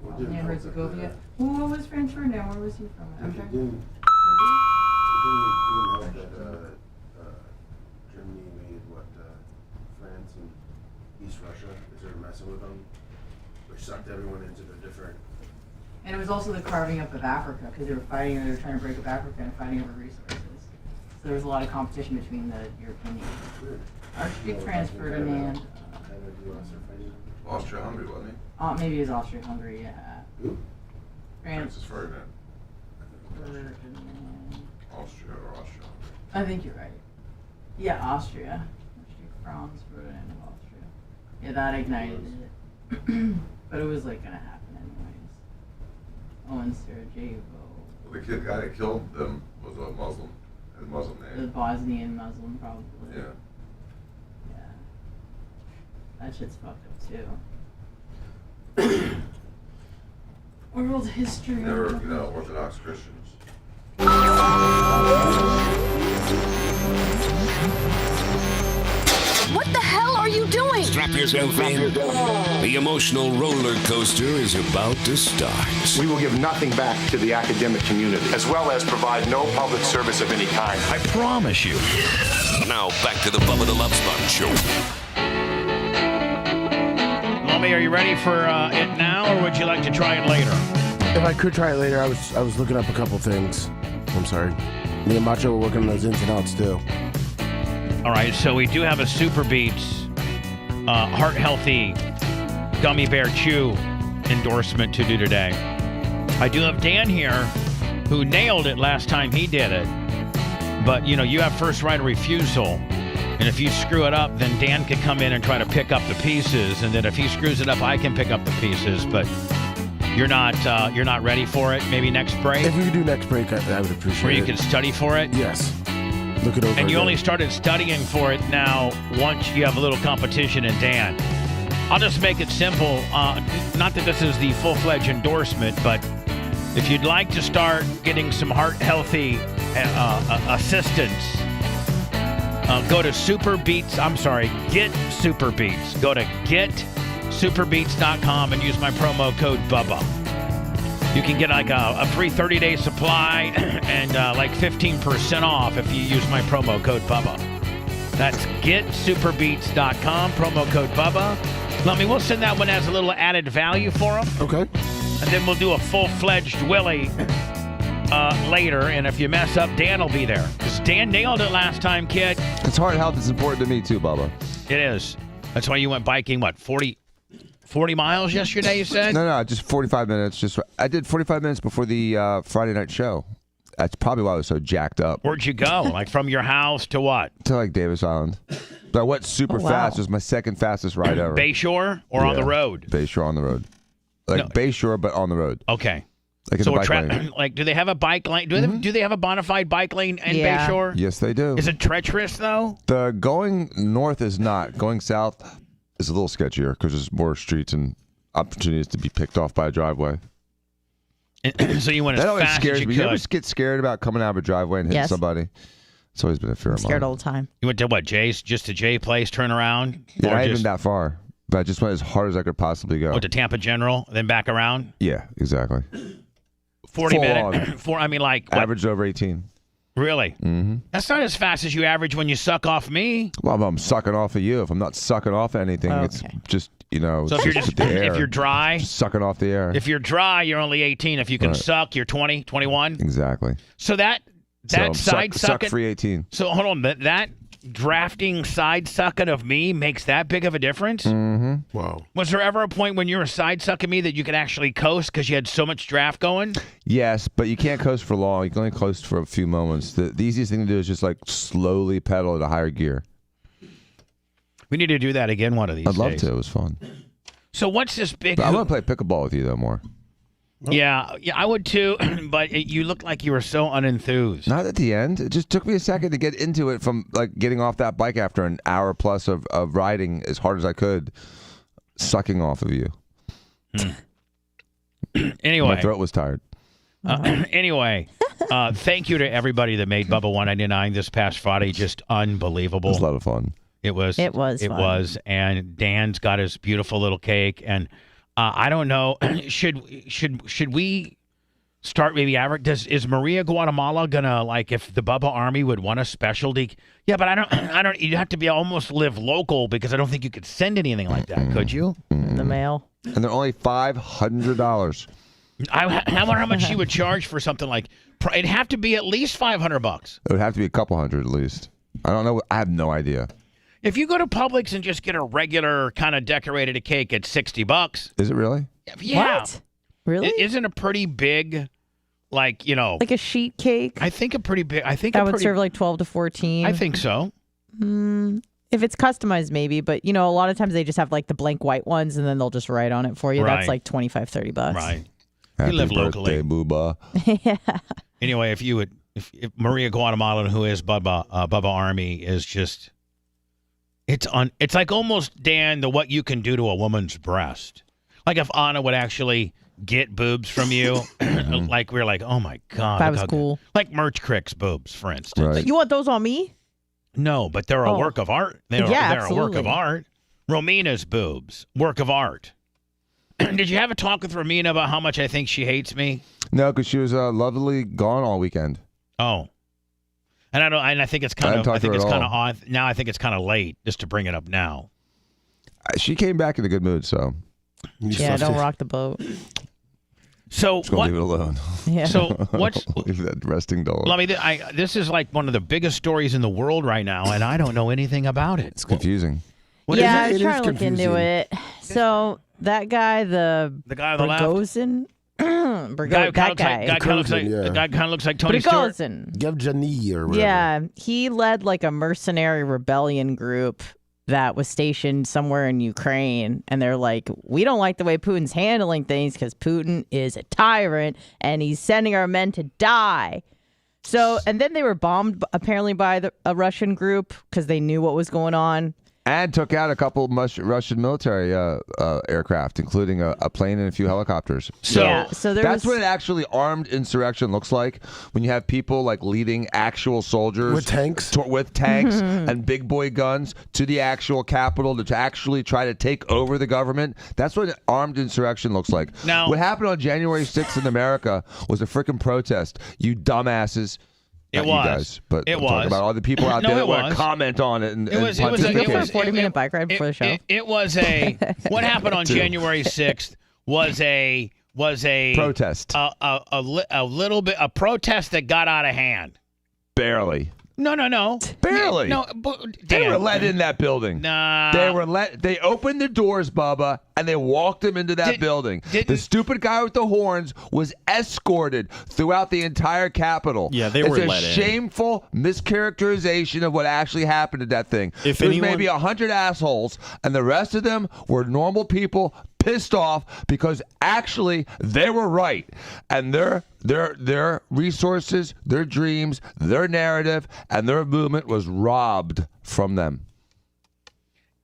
Bosnia Herzegovina. What was Franz Ferdinand? Where was he from? I'm trying. Didn't help that Germany made France and East Russia. They started messing with them, which sucked everyone into the different. And it was also the carving up of Africa because they were fighting, they were trying to break up Africa and fighting over resources. So there was a lot of competition between the European nations. Archduke Franz Ferdinand. Austria-Hungary, wasn't he? Maybe it was Austria-Hungary, yeah. Who? France. Francis Ferdinand. Ferdinand. Austria or Austria-Hungary. I think you're right. Yeah, Austria. Archduke Franz Ferdinand of Austria. Yeah, that ignited it. But it was like gonna happen anyways. Oh, and Sarajevo. The kid guy that killed them was a Muslim. Had a Muslim The name. Bosnian Muslim, probably. Yeah. Yeah. That shit's fucked up too. World history. Never, Orthodox Christians. What the hell are you doing? Strap yourself in. The emotional roller coaster is about to start. We will give nothing back to the academic community, as well as provide no public service of any kind. I promise you. Now back to the Bubba the Love Sponge show. Lummy, are you ready for it now, or would you like to try it later? If I could try it later, I was looking up a couple things. I'm sorry. Me and Macho were working on those ins and outs too. All right, so we do have a Super Beats Heart Healthy Gummy Bear Chew endorsement to do today. I do have Dan here, who nailed it last time he did it. But, you have first right of refusal. And if you screw it up, then Dan could come in and try to pick up the pieces. And then if he screws it up, I can pick up the pieces. But you're not ready for it? Maybe next break? If we could do next break, I would appreciate it. Where you can study for it? Yes. Look it over. And you again. only started studying for it now once you have a little competition in Dan. I'll just make it simple. Not that this is the full-fledged endorsement, but if you'd like to start getting some heart-healthy assistance, go to Get Super Beats. Go to getsuperbeats.com and use my promo code BUBBA. You can get like a free 30-day supply and like 15% off if you use my promo code BUBBA. That's getsuperbeats.com, promo code BUBBA. Let me, we'll send that one as a little added value for them. Okay. And then we'll do a full-fledged Willie later. And if you mess up, Dan will be there. Because Dan nailed it last time, kid. It's heart health is important to me too, Bubba. It is. That's why you went biking, 40 miles yesterday, you said? No, just 45 minutes. I did 45 minutes before the Friday night show. That's probably why I was so jacked up. Where'd you go? Like from your house to what? To like Davis Island. But I went super fast. It was my second fastest ride ever. Bayshore or on the road? Bayshore on the road. Like Bayshore, but on the road. Okay. Like in So the bike lane. like, do they have a bike lane? Do they have a bona fide bike lane in Yeah. Bayshore? Yes, they do. Is it treacherous though? The going north is not. Going south is a little sketchier because there's more streets and opportunities to be picked off by a driveway. So you went as That always fast scares as you me. could. You ever get scared about coming out of a driveway and hitting Yes. somebody? It's always been a fear I'm of mine. scared all the time. You went to what, Jay's? Just to Jay Place, turn around? Yeah, Or not even just that far. But I just went as hard as I could possibly go. went to Tampa General, then back around? Yeah, exactly. 40 Full minutes. on. Like what? Average over 18. Really? Mm-hmm. That's not as fast as you average when you suck off me. Well, if I'm sucking off of you. If I'm not sucking off anything, it's just, So if you're just the air. if you're dry, Just sucking off the air. if you're dry, you're only 18. If you can suck, you're 20, 21. Exactly. So that side suck sucking. free 18. So hold on, that drafting side sucking of me makes that big of a difference? Mm-hmm. Wow. Was there ever a point when you were side sucking me that you could actually coast because you had so much draft going? Yes, but you can't coast for long. You can only coast for a few moments. The easiest thing to do is just like slowly pedal at a higher gear. We need to do that again one of these I'd love days. to. It was fun. So what's this big? But I want to play pickleball with you though more. Yeah, I would too. But you looked like you were so unenthused. Not at the end. It just took me a second to get into it from like getting off that bike after an hour plus of riding as hard as I could, sucking off of you. Anyway. My throat was tired. Anyway, thank you to everybody that made Bubba 199 this past Friday. Just unbelievable. It was a lot of fun. It was. It was It fun. was. And Dan's got his beautiful little cake. And I don't know. Should we start maybe is Maria Guatemala gonna, like, if the Bubba Army would want a specialty? Yeah, but I don't. You'd have to be almost live local because I don't think you could send anything like that. Could you? The mail. And they're only $500. I wonder how much she would charge for something like. It'd have to be at least $500. It would have to be a couple hundred at least. I don't know. I have no idea. If you go to Publix and just get a regular kind of decorated cake at $60. Is it really? Yeah. What? Really? Isn't a pretty big, like, like a sheet cake? I think a pretty big. I think that would serve like 12 to 14. I think so. If it's customized, maybe, but a lot of times they just have like the blank white ones, and then they'll just write on it for you. Right. That's like $25-30. Right. Happy You live locally. birthday, Booba. Yeah. Anyway, if Maria Guatemala, who is Bubba Army, is just, it's like almost, Dan, what you can do to a woman's breast. Like if Anna would actually get boobs from you, like we're like, oh my God, That look was how cool. good. Like Merch Crick's boobs, for instance. You want those on me? No, but they're a work of art. They're a work absolutely. of art. Romina's boobs, work of art. Did you have a talk with Romina about how much I think she hates me? No, because she was lovely gone all weekend. Oh, and I think it's kind of. I think it's kind of odd. Now I think it's kind of late just to bring it up now. She came back in a good mood, so. Yeah, don't rock the boat. So just gonna leave it alone. Yeah. So what's leave that resting dog? Well, I mean, this is like one of the biggest stories in the world right now, and I don't know anything about it. It's confusing. Yeah, I was trying to look into it. So that guy, the guy on the left? Bergozen, That guy kind of looks like Tony Stewart. Yevgeny or whatever. Yeah, he led like a mercenary rebellion group that was stationed somewhere in Ukraine, and they're like, we don't like the way Putin's handling things because Putin is a tyrant and he's sending our men to die. So, and then they were bombed apparently by a Russian group because they knew what was going on. And took out a couple Russian military aircraft, including a plane and a few helicopters. So that's what actually armed insurrection looks like. When you have people like leading actual soldiers with tanks, and big boy guns to the actual capital to actually try to take over the government. That's what armed insurrection looks like. Now, what happened on January 6th in America was a freaking protest. You dumbasses. It Not was. You guys, but It I'm was. talking about all the people out No, there it that want was. to comment on it and It was Did you go for a was- 40-minute bike ride before the show? It was a what happened on Two. January 6th was a protest. A little bit a protest that got out of hand. Barely. No. Barely. No, They were let in that building. Nah. They opened the doors, Bubba, and they walked them into that building. The stupid guy with the horns was escorted throughout the entire Capitol. Yeah, they were let in. It's a shameful mischaracterization of what actually happened at that thing. If There was anyone- maybe 100 assholes, and the rest of them were normal people pissed off because actually they were right, and their resources, their dreams, their narrative, and their movement was robbed from them.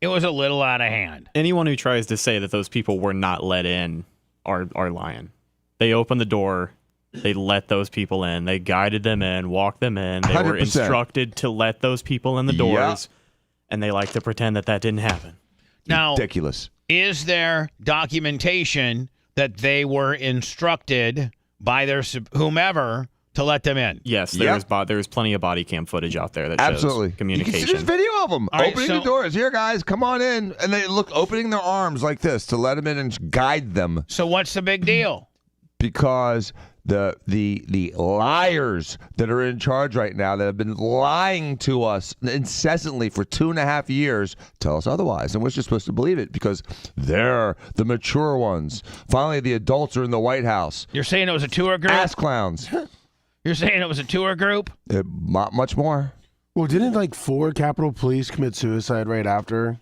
It was a little out of hand. Anyone who tries to say that those people were not let in are lying. They opened the door. They let those people in. They guided them in, walked them in. They were 100%. instructed to let those people in the doors, and they like to pretend that didn't happen. Now, ridiculous. Is there documentation that they were instructed by their whomever to let them in. Yes, there's plenty of body cam footage out there that shows Absolutely. communication. You can see this video of them All right, opening so- the doors. Here, guys, come on in. And they look opening their arms like this to let them in and guide them. So what's the big deal? Because the liars that are in charge right now that have been lying to us incessantly for 2.5 years tell us otherwise, and we're just supposed to believe it because they're the mature ones. Finally, the adults are in the White House. You're saying it was a tour group? Ass clowns. You're saying it was a tour group? Not much more. Well, didn't like 4 Capitol Police commit suicide right after?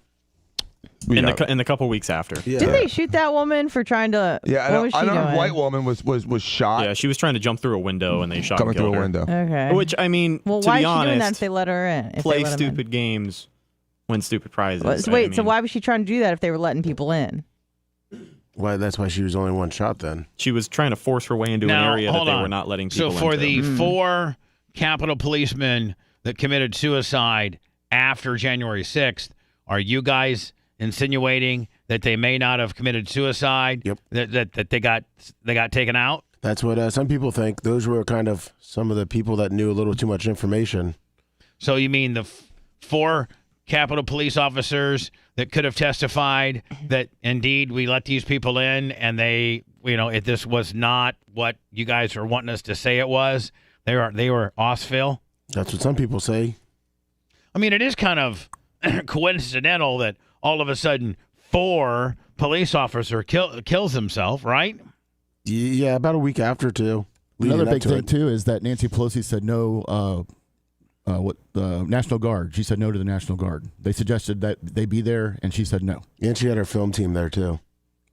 In the couple weeks after. Yeah. Did they shoot that woman for trying to? Yeah, what was she I know doing? a white woman was shot. Yeah, she was trying to jump through a window and they shot Coming and killed through a her. window. Okay. Which, I mean, Well, to why be is she doing that honest, if they let her in? If they play let 'em in? stupid games, win stupid prizes. So I wait, so mean, why was she trying to do that if they were letting people in? Why? That's why she was only one shot then. she was trying to force her way into Now, an area that hold they on. were not letting So people for into. the 4 Capitol policemen that committed suicide after January 6th, are you guys insinuating that they may not have committed suicide? Yep. That they got taken out? That's what some people think. Those were kind of some of the people that knew a little too much information. So you mean the 4 Capitol police officers that could have testified that indeed we let these people in and they, if this was not what you guys are wanting us to say it was, they were Osville? That's what some people say. I mean, it is kind of coincidental that all of a sudden 4 police officer kills himself, right? Yeah, about a week after too. Another big thing too is that Nancy Pelosi said no. National Guard. She said no to the National Guard. They suggested that they be there, and she said no. And she had her film team there too.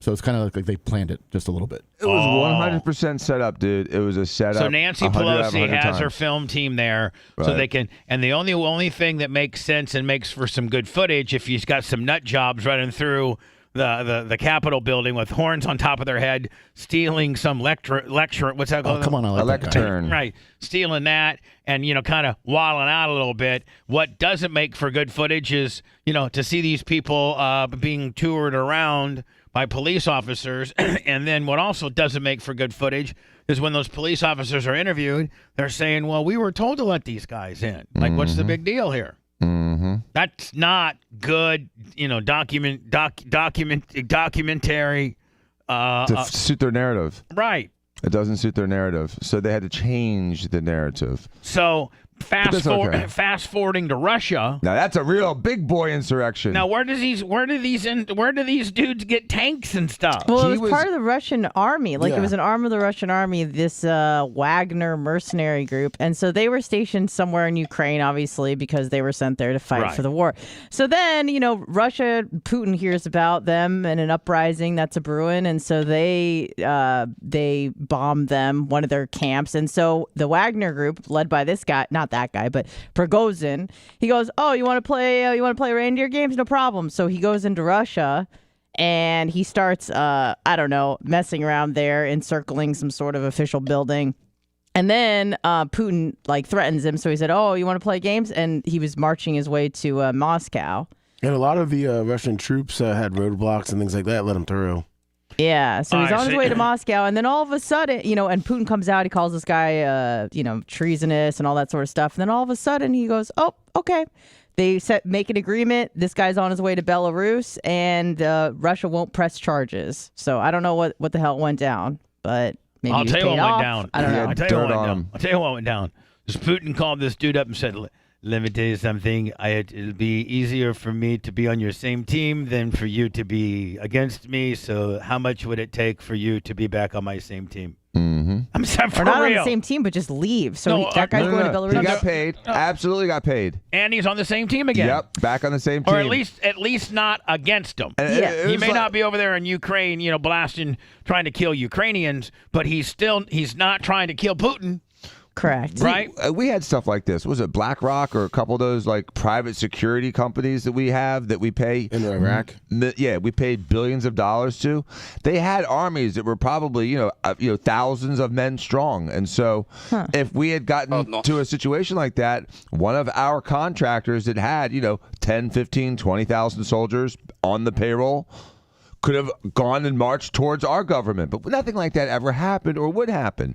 So it's kind of like they planned it just a little bit. It was 100% set up, dude. It was a setup. So Nancy 100 out of Pelosi 100 has her times. film team there, so Right. they can. And the only thing that makes sense and makes for some good footage, if you've got some nut jobs running through the Capitol building with horns on top of their head, stealing some lecture. What's that called? Oh, come on, I like that guy. lectern. Right, stealing that and kind of wilding out a little bit. What doesn't make for good footage is to see these people being toured around by police officers, and then what also doesn't make for good footage is when those police officers are interviewed, they're saying, "Well, we were told to let these guys in. Like, what's the big deal here?" Mm-hmm. That's not good, documentary. To suit their narrative. Right. It doesn't suit their narrative, so they had to change the narrative. So that's okay. fast forwarding to Russia. Now that's a real big boy insurrection. Now where do these dudes get tanks and stuff? Well, it was part of the Russian army. Like Yeah. it was an arm of the Russian army, this Wagner mercenary group. And so they were stationed somewhere in Ukraine, obviously, because they were sent there to fight Right. for the war. So then, Russia, Putin hears about them and an uprising that's a brewing. And so they bombed them, one of their camps. And so the Wagner group, led by this guy, not that guy, but Prigozhin, he goes, "Oh, you want to play reindeer games? No problem." So he goes into Russia and he starts, messing around there, encircling some sort of official building. And then Putin threatens him. So he said, "Oh, you want to play games?" And he was marching his way to Moscow. And a lot of the Russian troops had roadblocks and things like that let him through. Yeah, so he's I on his see. way to Moscow, and then all of a sudden, and Putin comes out, he calls this guy, treasonous and all that sort of stuff. And then all of a sudden he goes, "Oh, okay." They make an agreement. This guy's on his way to Belarus, and Russia won't press charges. So I don't know what the hell went down, but maybe I'll he was tell you what paid went off. down. I don't know. I'll tell you what went down. Because Putin called this dude up and said, "Let me tell you something. It'll be easier for me to be on your same team than for you to be against me. So how much would it take for you to be back on my same team?" Mm-hmm. I'm sorry, for Or not on real. the same team, but just leave. So No, that guy's going to Belarus. He got paid. Absolutely got paid. And he's on the same team again. Yep, back on the same team. Or at least not against them. And it He was may like- not be over there in Ukraine, blasting, trying to kill Ukrainians, but he's not trying to kill Putin. Correct. Right? We had stuff like this. Was it BlackRock or a couple of those private security companies that we have that we pay in Iraq? Yeah, we paid billions of dollars to. They had armies that were probably thousands of men strong, and so if we had gotten to a situation like that, one of our contractors that had 10, 15, 20,000 soldiers on the payroll could have gone and marched towards our government, but nothing like that ever happened or would happen.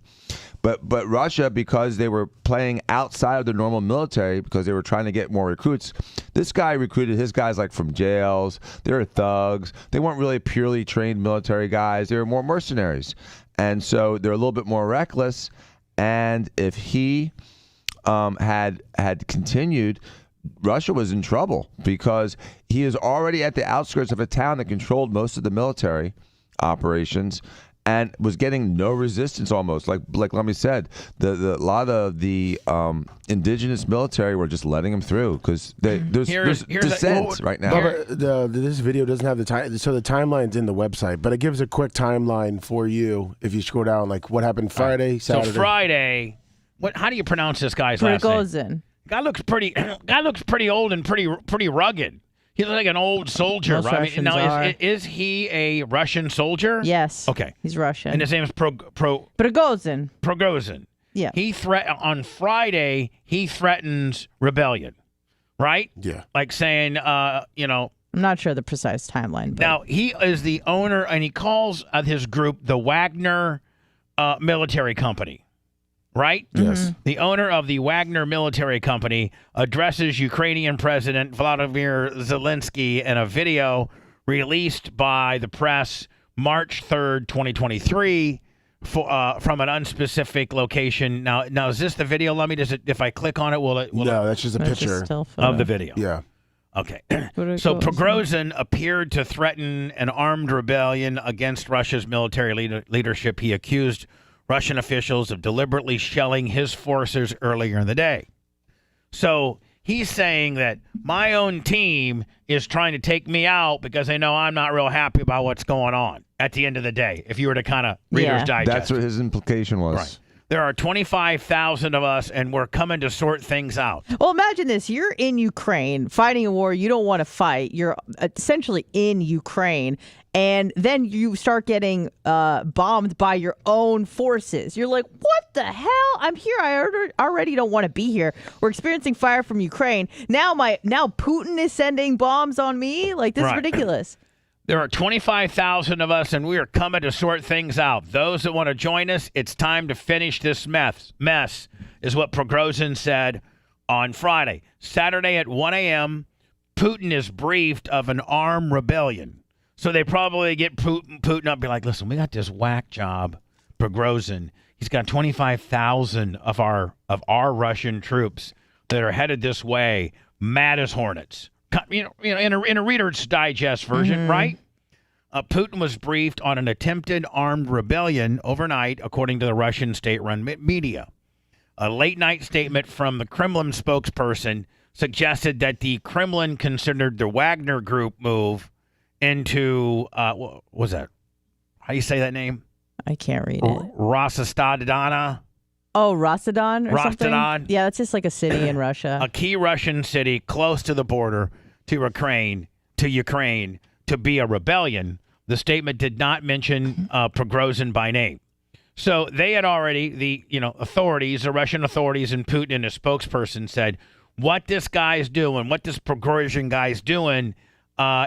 But Russia, because they were playing outside of the normal military, because they were trying to get more recruits, this guy recruited his guys like from jails. They were thugs. They weren't really purely trained military guys. They were more mercenaries. And so they're a little bit more reckless. And if he had continued, Russia was in trouble because he is already at the outskirts of a town that controlled most of the military operations and was getting no resistance almost. Like Lummy said, the lot of the indigenous military were just letting him through because there's dissent right now. This video doesn't have the time, so the timeline's in the website, but it gives a quick timeline for you if you scroll down, like what happened Friday, Saturday. So Friday, how do you pronounce this guy's last name? Guy looks pretty old and pretty rugged. He looks like an old soldier, Most right? Russians Now, are. is he a Russian soldier? Yes. Okay. He's Russian. And his name is Prigozhin. Prigozhin. Yeah. On Friday, he threatens rebellion, right? Yeah. Like saying, I'm not sure the precise timeline. But. Now, he is the owner, and he calls his group the Wagner Military Company. Right? Yes. The owner of the Wagner Military Company addresses Ukrainian President Vladimir Zelensky in a video released by the press March 3rd, 2023, from an unspecific location. Now, is this the video, Lummy? If I click on it, will it? No, that's just a picture of the video. Yeah. Okay. So Prigozhin appeared to threaten an armed rebellion against Russia's military leadership. He accused Russian officials of deliberately shelling his forces earlier in the day. So he's saying that my own team is trying to take me out because they know I'm not real happy about what's going on at the end of the day, if you were to kind of Reader's Digest. That's what his implication was. Right. There are 25,000 of us, and we're coming to sort things out. Well, imagine this. You're in Ukraine fighting a war you don't want to fight. You're essentially in Ukraine, and then you start getting bombed by your own forces. You're like, what the hell? I'm here. I already don't want to be here. We're experiencing fire from Ukraine. Now Putin is sending bombs on me? Like, this is ridiculous. There are 25,000 of us, and we are coming to sort things out. Those that want to join us, it's time to finish this mess, is what Prigozhin said on Friday. Saturday at 1 a.m., Putin is briefed of an armed rebellion. So they probably get Putin up and be like, listen, we got this whack job, Prigozhin. He's got 25,000 of our Russian troops that are headed this way, mad as hornets. In a Reader's Digest version, right? Putin was briefed on an attempted armed rebellion overnight, according to the Russian state-run media. A late-night statement from the Kremlin spokesperson suggested that the Kremlin considered the Wagner Group move into, what was that? How do you say that name? I can't read it. Rostodana. Oh, Rostodon or something? Rostodon. Yeah, that's just like a city in Russia. A key Russian city close to the border to Ukraine to be a rebellion. The statement did not mention Prigozhin by name. So they had already, the Russian authorities and Putin and his spokesperson said, what this guy's doing, what this Prigozhin guy's doing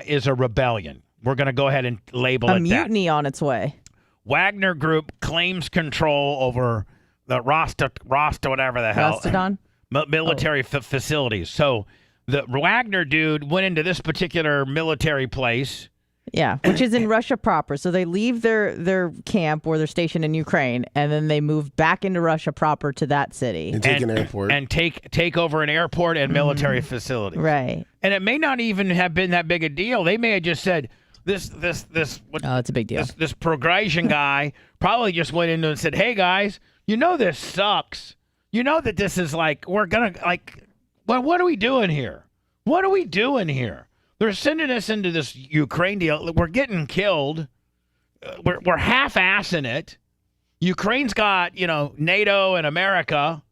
is a rebellion. We're going to go ahead and label it that. A mutiny on its way. Wagner Group claims control over the Rosta, whatever the hell. Rostodon? Military facilities. So the Wagner dude went into this particular military place. Yeah, which is in Russia proper. So they leave their camp or their station in Ukraine, and then they move back into Russia proper to that city. And take an airport. And take over an airport and military facilities. Right. And it may not even have been that big a deal. They may have just said, it's a big deal. This Prigozhin guy probably just went in and said, hey, guys, this sucks. You know that this is like, we're going to, like, what are we doing here? What are we doing here? They're sending us into this Ukraine deal. We're getting killed. We're half-assing it. Ukraine's got, NATO and America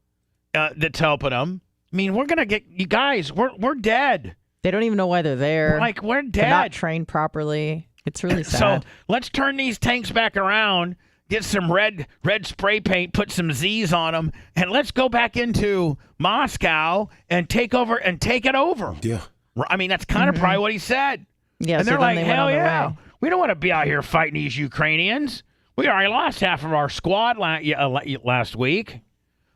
that's helping them. I mean, we're going to get, you guys, we're dead. They don't even know why they're there. We're dead. They're not trained properly. It's really sad. So let's turn these tanks back around, get some red spray paint, put some Z's on them, and let's go back into Moscow and take it over. Yeah. I mean, that's kind of probably what he said. Yeah, and they're so like, they hell went on yeah. their way. We don't want to be out here fighting these Ukrainians. We already lost half of our squad last week.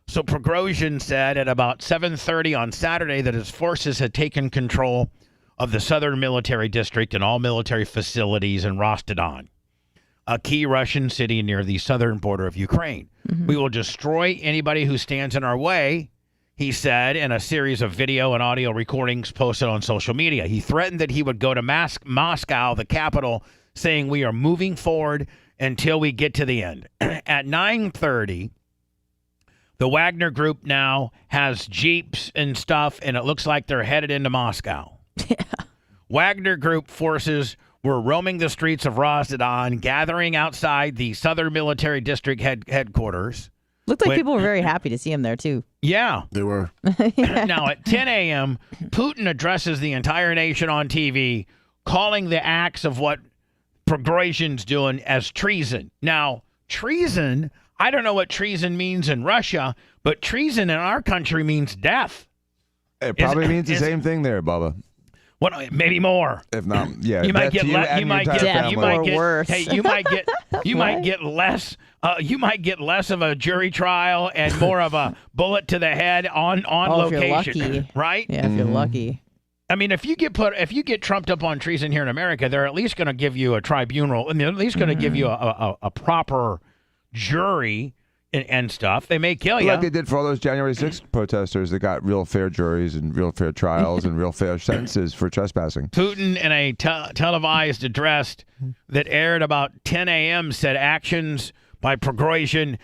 So Prigozhin said at about 7:30 on Saturday that his forces had taken control of the southern military district and all military facilities in Rostov, a key Russian city near the southern border of Ukraine. We will destroy anybody who stands in our way, he said in a series of video and audio recordings posted on social media. He threatened that he would go to Moscow, the capital, saying we are moving forward until we get to the end. At 9:30, the Wagner Group now has jeeps and stuff, and it looks like they're headed into Moscow. Wagner Group forces were roaming the streets of Rostov, gathering outside the Southern Military District headquarters. Looked like people were very happy to see him there, too. Yeah. They were. Now, at 10 a.m., Putin addresses the entire nation on TV, calling the acts of what Prigozhin's doing as treason. Now, treason, I don't know what treason means in Russia, but treason in our country means death. It probably means the same thing there, Bubba. What? Maybe more. If not, yeah. You might get less of a jury trial and more of a bullet to the head on location. If you're lucky. Right? Yeah, if you're lucky. I mean, if you get trumped up on treason here in America, they're at least going to give you a tribunal, and they're at least going to give you a proper jury and stuff. They may kill you. Like they did for all those January 6th protesters that got real fair juries and real fair trials and real fair sentences for trespassing. Putin, in a televised address that aired about 10 a.m., said actions by Prigozhin,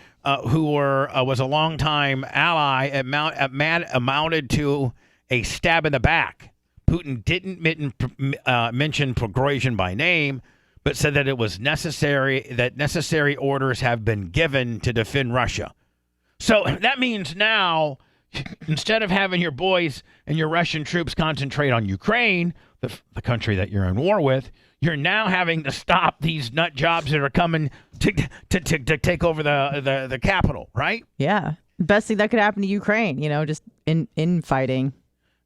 who was a longtime ally, amounted to a stab in the back. Putin didn't mention Prigozhin by name, but said that it was necessary orders have been given to defend Russia. So that means now, instead of having your boys and your Russian troops concentrate on Ukraine, the country that you're in war with, you're now having to stop these nut jobs that are coming to take over the capital, right? Yeah. Best thing that could happen to Ukraine, just infighting.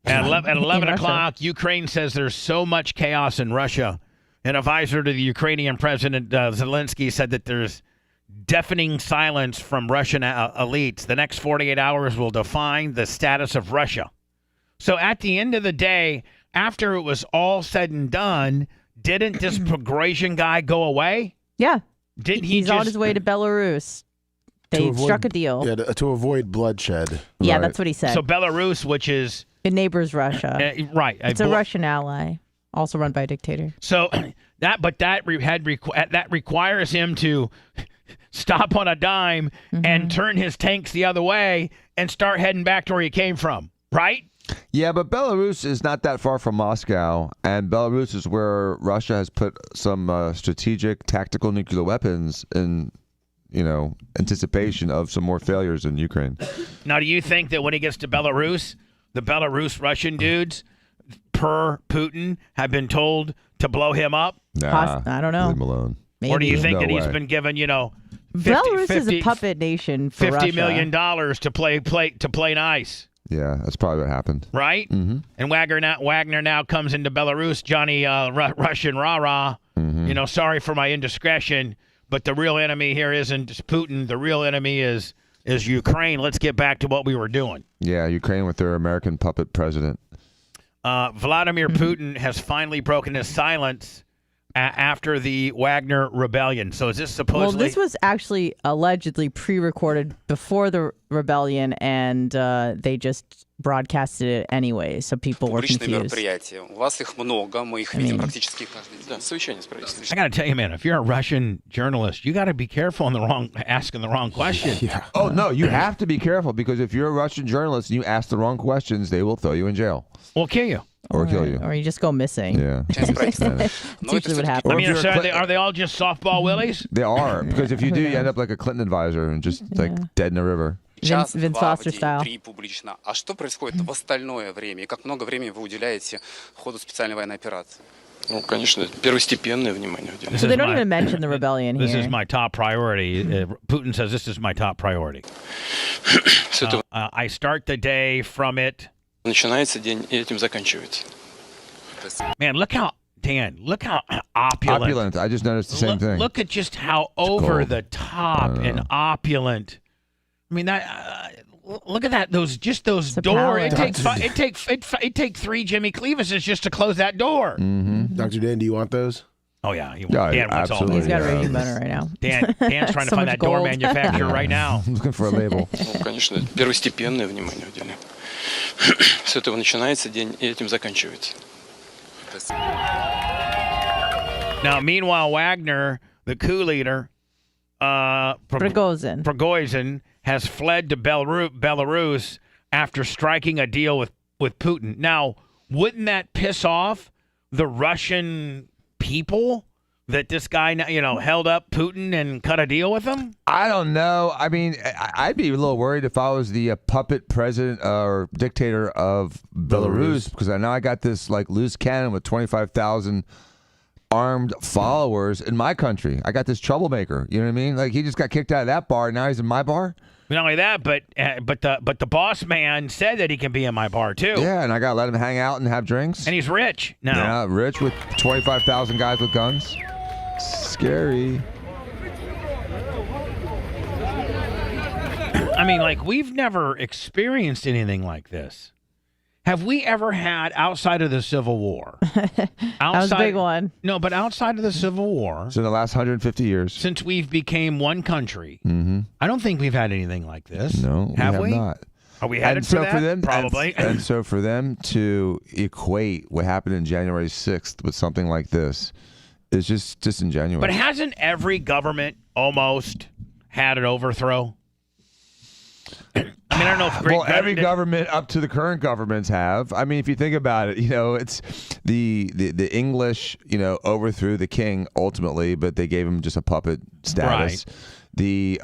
At 11 o'clock, Ukraine says there's so much chaos in Russia. An advisor to the Ukrainian President Zelensky said that there's deafening silence from Russian elites. The next 48 hours will define the status of Russia. So at the end of the day, after it was all said and done, didn't this Prigozhin guy go away? Yeah. He's on his way to Belarus. They struck a deal. Yeah, to avoid bloodshed. Yeah, Right. that's what he said. So Belarus, which is... It neighbors Russia. Right. It's a Russian ally, also run by a dictator. So that requires him to stop on a dime and turn his tanks the other way and start heading back to where he came from, right? Yeah, but Belarus is not that far from Moscow, and Belarus is where Russia has put some strategic tactical nuclear weapons in, anticipation of some more failures in Ukraine. Now, do you think that when he gets to Belarus, the Belarus Russian dudes, per Putin, have been told to blow him up? Nah, I don't know. Leave him alone. Maybe. Or do you think No that he's way. been given, Belarus is a puppet nation for Russia. $50 million to play nice? Yeah, that's probably what happened. Right? Mm-hmm. And Wagner now comes into Belarus, Johnny Russian rah-rah. Mm-hmm. Sorry for my indiscretion, but the real enemy here isn't Putin. The real enemy is Ukraine. Let's get back to what we were doing. Yeah, Ukraine with their American puppet president. Vladimir Putin has finally broken his silence after the Wagner rebellion. So is this supposedly... Well, this was actually allegedly pre-recorded before the rebellion, and they just broadcasted it anyway, so people were confused. I got to tell you, man, if you're a Russian journalist, you got to be careful asking the wrong question. Yeah. Oh, no, you have to be careful, because if you're a Russian journalist and you ask the wrong questions, they will throw you in jail. Or kill you. Or kill you. Or you just go missing. Yeah. That's usually what happens. I mean, are they all just softball willies? They are, because if you do, you end up like a Clinton advisor and just dead in a river. Vince Foster style. А что происходит в остальное время? И как много времени вы уделяете ходу специальной военной операции? Ну, конечно, первостепенное внимание уделяется. So they don't even mention the rebellion here. This is my top priority. Putin says this is my top priority. I start the day from it. Начинается день и этим заканчивается. Man, look how Dan, look how opulent. Opulent. I just noticed the same thing. Look at just how over the top and opulent. I mean, that. Look at that. Those doors. It takes 3 Jimmy Cleavises just to close that door. Mm-hmm. Dr. Dan, do you want those? Oh yeah, Dan wants all those. He's got a raging boner right now. Dan's trying to find that door manufacturer right now. Looking for a label. Ну, конечно, первостепенное внимание уделяем. С этого начинается день и этим заканчивается. Now, meanwhile, Wagner, the coup leader, Prigozhin, has fled to Belarus after striking a deal with Putin. Now, wouldn't that piss off the Russian people that this guy, held up Putin and cut a deal with him? I don't know. I mean, I'd be a little worried if I was the puppet president or dictator of Belarus, because I know I got this loose cannon with 25,000 armed followers in my country. I got this troublemaker. You know what I mean? He just got kicked out of that bar. Now he's in my bar. Not only that, but the boss man said that he can be in my bar too. Yeah, and I got to let him hang out and have drinks. And he's rich now. Yeah, rich with 25,000 guys with guns. Scary. I mean, we've never experienced anything like this. Have we ever had, outside of the Civil War? That was a big one. No, but outside of the Civil War. So in the last 150 years. Since we've became one country, I don't think we've had anything like this. No, have we have not. Are we headed for that? Probably. And so for them to equate what happened in January 6th with something like this is just disingenuous. But hasn't every government almost had an overthrow? I mean, I don't know if every government up to the current governments have. I mean, if you think about it, it's the English, overthrew the king ultimately, but they gave him just a puppet status. Right. The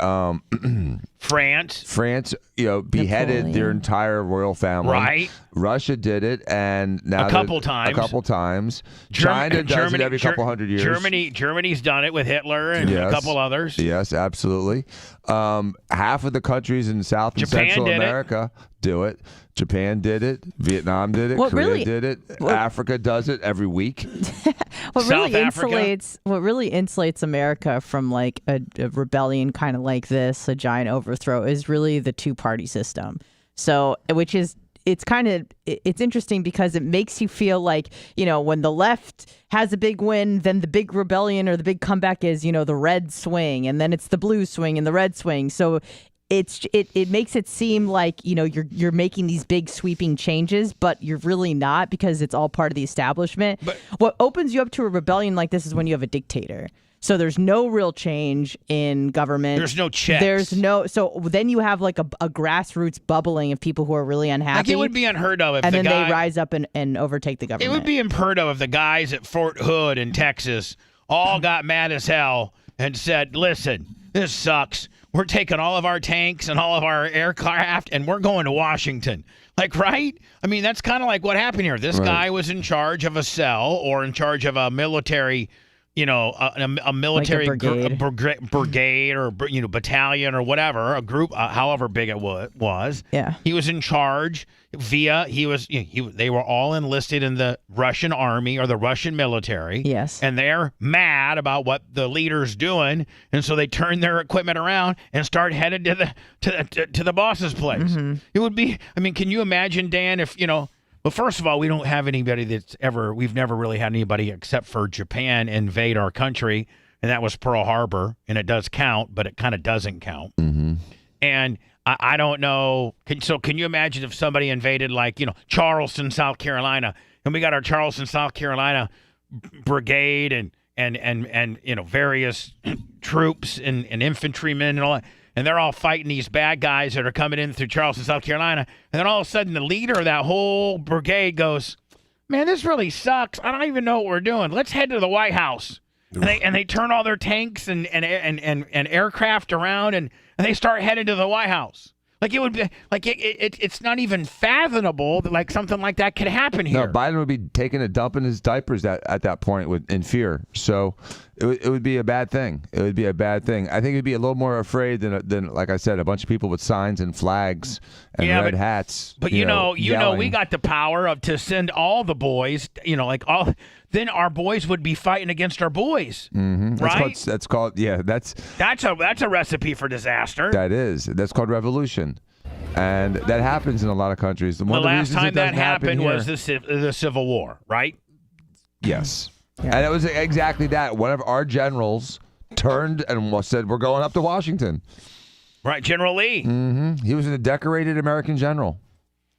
France, beheaded Napoleon. their entire royal family. Right. Russia did it, and now a couple times. China does it every couple hundred years. Germany's done it with Hitler and a couple others. Yes, absolutely. Half of the countries in South and Central America do it. Japan did it. Vietnam did it. Korea did it. Africa does it every week. What really insulates America from a rebellion kind of like this, a giant overthrow, is really the two-party system. So, it's interesting because it makes you feel like, when the left has a big win, then the big rebellion or the big comeback is, the red swing, and then it's the blue swing and the red swing. So it makes it seem like, you're making these big sweeping changes, but you're really not, because it's all part of the establishment. But what opens you up to a rebellion like this is when you have a dictator. So there's no real change in government. There's no checks. So then you have a grassroots bubbling of people who are really unhappy. It would be unheard of if they rise up and overtake the government. It would be unheard of if the guys at Fort Hood in Texas all got mad as hell and said, listen, this sucks. We're taking all of our tanks and all of our aircraft and we're going to Washington. Right? I mean, that's kind of like what happened here. This guy was in charge of a cell or in charge of a military, a military brigade or, battalion or whatever, a group, however big it was. Yeah. He was in charge they were all enlisted in the Russian army or the Russian military. Yes. And they're mad about what the leader's doing. And so they turn their equipment around and start headed to the boss's place. Mm-hmm. It would be, can you imagine, Dan, if, well, first of all, we don't have anybody we've never really had anybody except for Japan invade our country, and that was Pearl Harbor, and it does count, but it kind of doesn't count. Mm-hmm. And I don't know. Can you imagine if somebody invaded Charleston, South Carolina, and we got our Charleston, South Carolina brigade and various troops and infantrymen and all that, and they're all fighting these bad guys that are coming in through Charleston, South Carolina, and then all of a sudden the leader of that whole brigade goes, man, this really sucks. I don't even know what we're doing. Let's head to the White House. And they turn all their tanks and aircraft around and they start headed to the White House. It would be it's not even fathomable that something like that could happen here. No, Biden would be taking a dump in his diapers at that point in fear. So It would be a bad thing. It would be a bad thing. I think it'd be a little more afraid than like I said, a bunch of people with signs and flags and red hats. But yelling. we got the power to send all the boys. Then our boys would be fighting against our boys, right? That's called That's a recipe for disaster. That is. That's called revolution. And that happens in a lot of countries. The last time that happened was the Civil War, right? Yes. Yeah. And it was exactly that. One of our generals turned and said, we're going up to Washington. Right, General Lee. Mm-hmm. He was a decorated American general.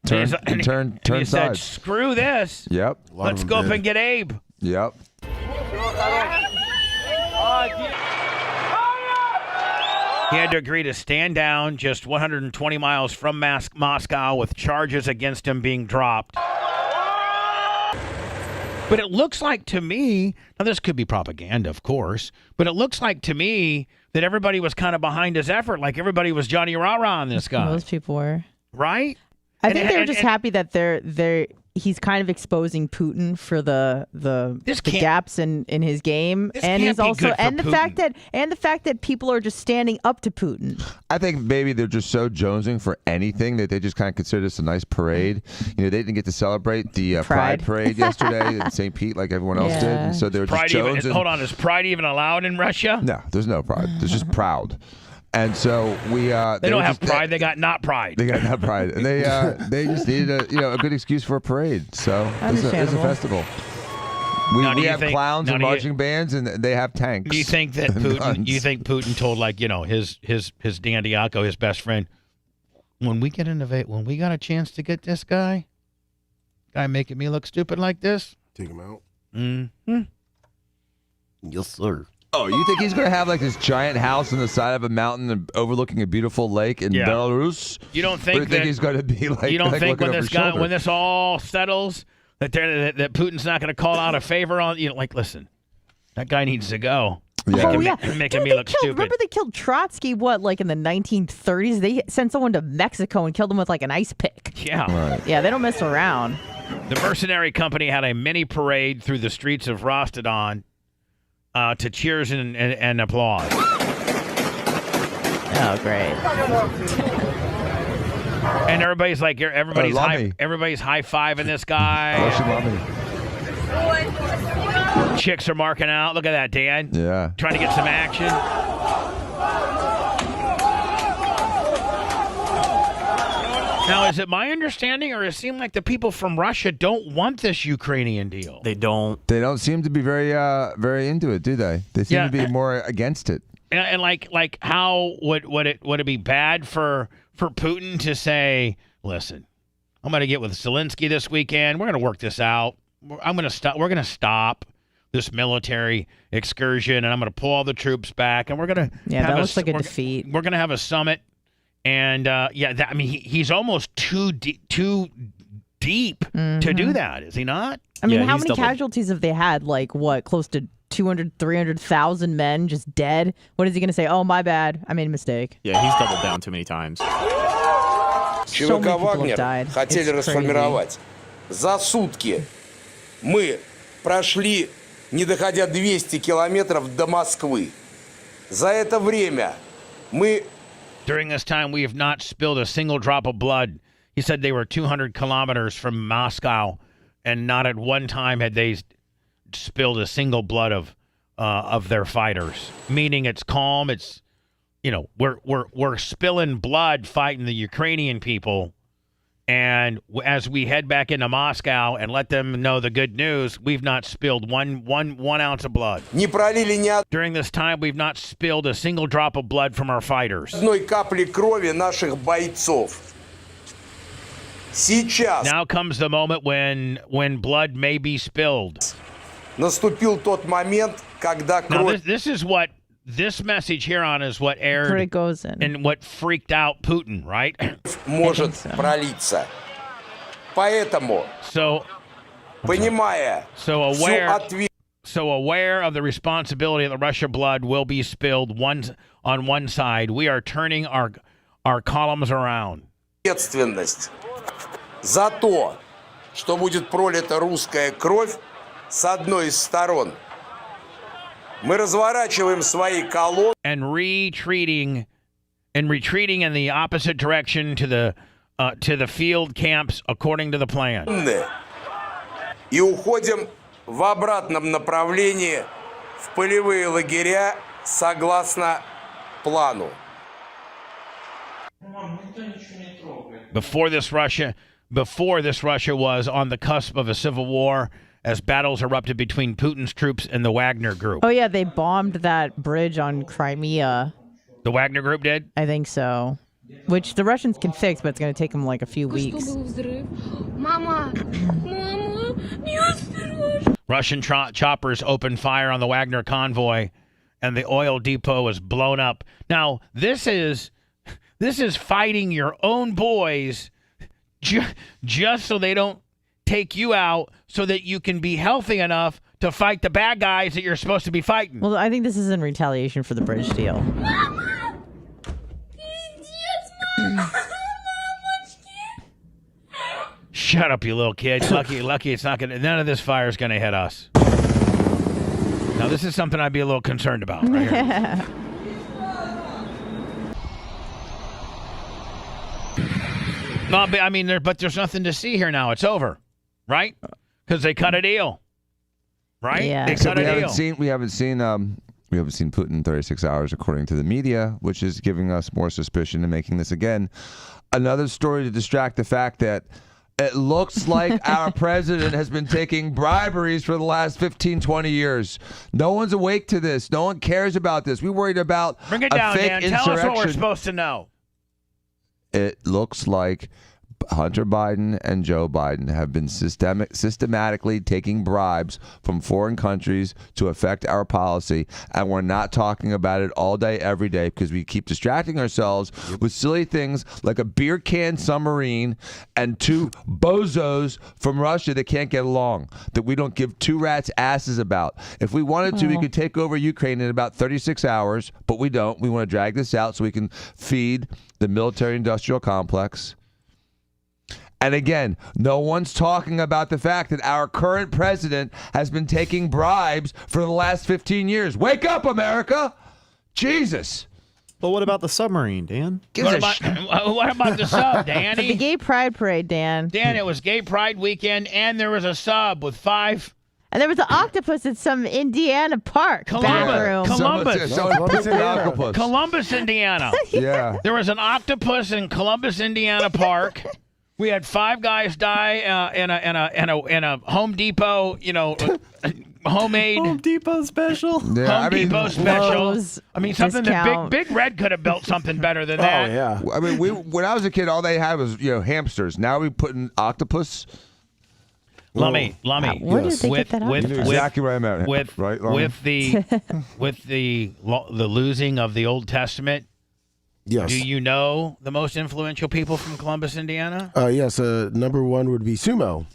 Turned he said, sides. screw this. Yep. Let's go up and get Abe. Yep. He had to agree to stand down just 120 miles from Moscow with charges against him being dropped. But it looks like to me, now this could be propaganda, of course, but it looks like to me that everybody was kind of behind his effort, like everybody was Johnny Rah-Rah on this guy. Most people were. Right? I think they're just happy that he's kind of exposing Putin for the gaps in his game, and he's also the fact that people are just standing up to Putin. I think maybe they're just so jonesing for anything that they just kind of consider this a nice parade. They didn't get to celebrate the Pride Parade yesterday in St. Pete like everyone else did, and so they were just jonesing. Hold on, is Pride even allowed in Russia? No, there's no Pride. There's just Proud. And so they don't have pride. They got not pride. They got not pride. And they just needed a good excuse for a parade. So it's a festival. We have clowns and marching bands, and they have tanks. Do you think that Putin told his Dan Diaco, his best friend, when we got a chance to get this guy making me look stupid like this, take him out. Mm-hmm. Yes, sir. Oh, you think he's going to have like this giant house on the side of a mountain overlooking a beautiful lake in Belarus? You don't think he's going to be like? You don't think when this all settles that Putin's not going to call out a favor on listen, that guy needs to go. Yeah. Making me look stupid. Remember they killed Trotsky, in the 1930s? They sent someone to Mexico and killed him with like an ice pick. Yeah. Right. Yeah, they don't mess around. The mercenary company had a mini parade through the streets of Rostodon to cheers and applause. Oh, great. And everybody's high-fiving this guy. Chicks are marking out. Look at that, Dan. Yeah. Trying to get some action. Now, is it my understanding, or it seems like the people from Russia don't want this Ukrainian deal? They don't. They don't seem to be very into it, do they? They seem to be more against it. And like how would it be bad for Putin to say, listen, I'm going to get with Zelensky this weekend. We're going to work this out. We're going to stop this military excursion, and I'm going to pull all the troops back, and we're going to that looks like a defeat. We're going to have a summit. And he's almost too deep to do that, is he not? I mean, how many casualties have they had? Like close to 200, 300,000 men just dead? What is he going to say? Oh, my bad, I made a mistake. Yeah, he's doubled down too many times. So many people have died. Хотели расформировать. За сутки мы прошли, не доходя 200 километров до Москвы. За это время мы... During this time, we have not spilled a single drop of blood. He said they were 200 kilometers from Moscow, and not at one time had they spilled a single blood of their fighters. Meaning, it's calm. It's we're spilling blood fighting the Ukrainian people, and as we head back into Moscow and let them know the good news, we've not spilled one ounce of blood. During this time, we've not spilled a single drop of blood from our fighters. Одной капли крови наших бойцов. Сейчас. Now comes the moment when blood may be spilled. Наступил тот момент, когда кровь. Now this message here on is what aired and what freaked out Putin, right? Может пролиться. Поэтому, понимая всю ответственность. So aware of the responsibility that the Russia blood will be spilled on one side, we are turning our columns around. Ответственность за то, что будет пролита русская кровь с одной из сторон. Мы разворачиваем свои колонны. And retreating in the opposite direction to the field camps according to the plan. И уходим в обратном направлении в полевые лагеря согласно плану. Before this, Russia was on the cusp of a civil war as battles erupted between Putin's troops and the Wagner Group. Oh, yeah, they bombed that bridge on Crimea. The Wagner Group did? I think so. Which the Russians can fix, but it's going to take them like a few weeks. Russian choppers opened fire on the Wagner convoy, and the oil depot was blown up. Now, this is fighting your own boys just so they don't take you out so that you can be healthy enough to fight the bad guys that you're supposed to be fighting. Well, I think this is in retaliation for the bridge deal. Shut up, you little kid. Lucky it's not gonna. None of this fire is gonna hit us. Now, this is something I'd be a little concerned about right here. No, I mean, but there's nothing to see here now. It's over, right? Because they cut a deal, right? Yeah. They cut a deal. We haven't seen Putin in 36 hours, according to the media, which is giving us more suspicion and making this again another story to distract the fact that it looks like our president has been taking briberies for the last 15, 20 years. No one's awake to this. No one cares about this. We worried about Bring it a down, fake Dan. insurrection. Tell us what we're supposed to know. It looks like Hunter Biden and Joe Biden have been systematically taking bribes from foreign countries to affect our policy, and we're not talking about it all day, every day, because we keep distracting ourselves with silly things like a beer can submarine and two bozos from Russia that can't get along, that we don't give two rats' asses about. If we wanted to, we could take over Ukraine in about 36 hours, but we don't. We want to drag this out so we can feed the military-industrial complex. And again, no one's talking about the fact that our current president has been taking bribes for the last 15 years. Wake up, America! Jesus! But what about the submarine, Dan? What about the sub, Danny? The Gay Pride Parade, Dan. Dan, it was Gay Pride weekend, and there was a sub with 5... And there was an octopus at some Indiana park bathroom. Columbus, Indiana. Yeah. There was an octopus in Columbus, Indiana park. We had 5 guys die in a Home Depot, homemade Home Depot special. Yeah, Depot special. Lowe's I mean, something discount. that Big Red could have built something better than that. Oh, yeah. I mean, when I was a kid, all they had was hamsters. Now we put in octopus. Lummy. Where did they get that You knew exactly where I'm at. With right, Lummy? with the losing of the Old Testament. Yes. Do you know the most influential people from Columbus, Indiana? Yes. Number 1 would be Sumo.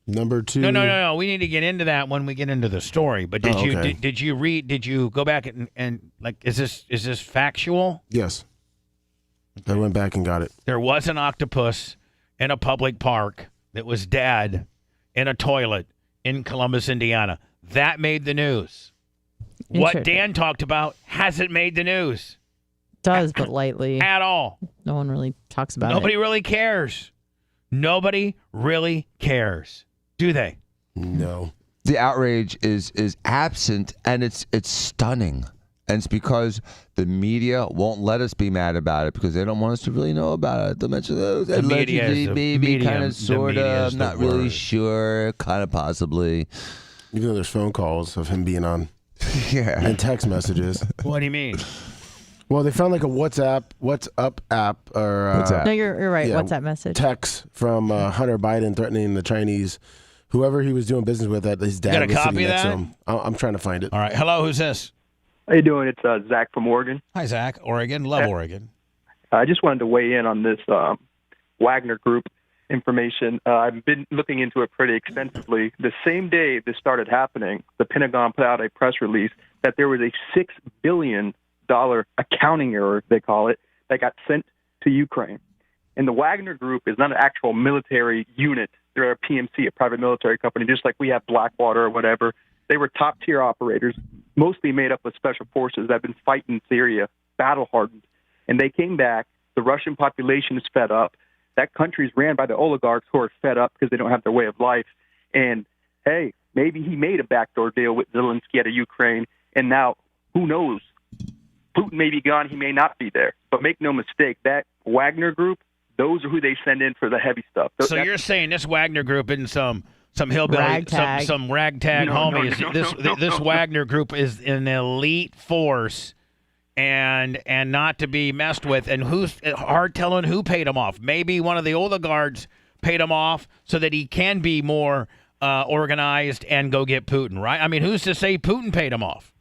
Number 2. No. We need to get into that when we get into the story. But did you did you read? Did you go back and like? Is this factual? Yes. I went back and got it. There was an octopus in a public park that was dead in a toilet in Columbus, Indiana. That made the news. What Dan talked about hasn't made the news. Does, but lightly. At all. No one really talks about Nobody it. really cares. Nobody really cares. Do they? No. The outrage is absent, and it's stunning. And it's because the media won't let us be mad about it because they don't want us to really know about it. They'll mention those allegedly, maybe, kind of, sort of, not really sure, kind of, possibly. Even though there's phone calls of him being on. Yeah. And text messages. What do you mean? Well, they found like a WhatsApp app or No, you're right. yeah, WhatsApp message. Text from Hunter Biden threatening the Chinese, whoever he was doing business with, that his dad You got a was copy sitting of next to that? him. I'm trying to find it. All right. Hello, who's this? How you doing? It's Zach from Oregon. Hi, Zach. Oregon. Love Oregon. I just wanted to weigh in on this Wagner Group information. I've been looking into it pretty extensively. The same day this started happening, the Pentagon put out a press release that there was a $6 billion accounting error, they call it, that got sent to Ukraine. And the Wagner Group is not an actual military unit. They're a PMC, a private military company, just like we have Blackwater or whatever. They were top-tier operators. mostly made up of special forces that have been fighting Syria, battle hardened, and they came back. The Russian population is fed up. That country is ran by the oligarchs who are fed up because they don't have their way of life. And hey, maybe he made a backdoor deal with Zelensky out of Ukraine, and now who knows? Putin may be gone, he may not be there. But make no mistake, that Wagner group, those are who they send in for the heavy stuff. So you're saying this Wagner group isn't some hillbilly, Ragtag. some ragtag homies. This Wagner group is an elite force, and not to be messed with. And who's hard telling who paid him off? Maybe one of the oligarchs paid him off so that he can be more organized and go get Putin, right? I mean, who's to say Putin paid him off?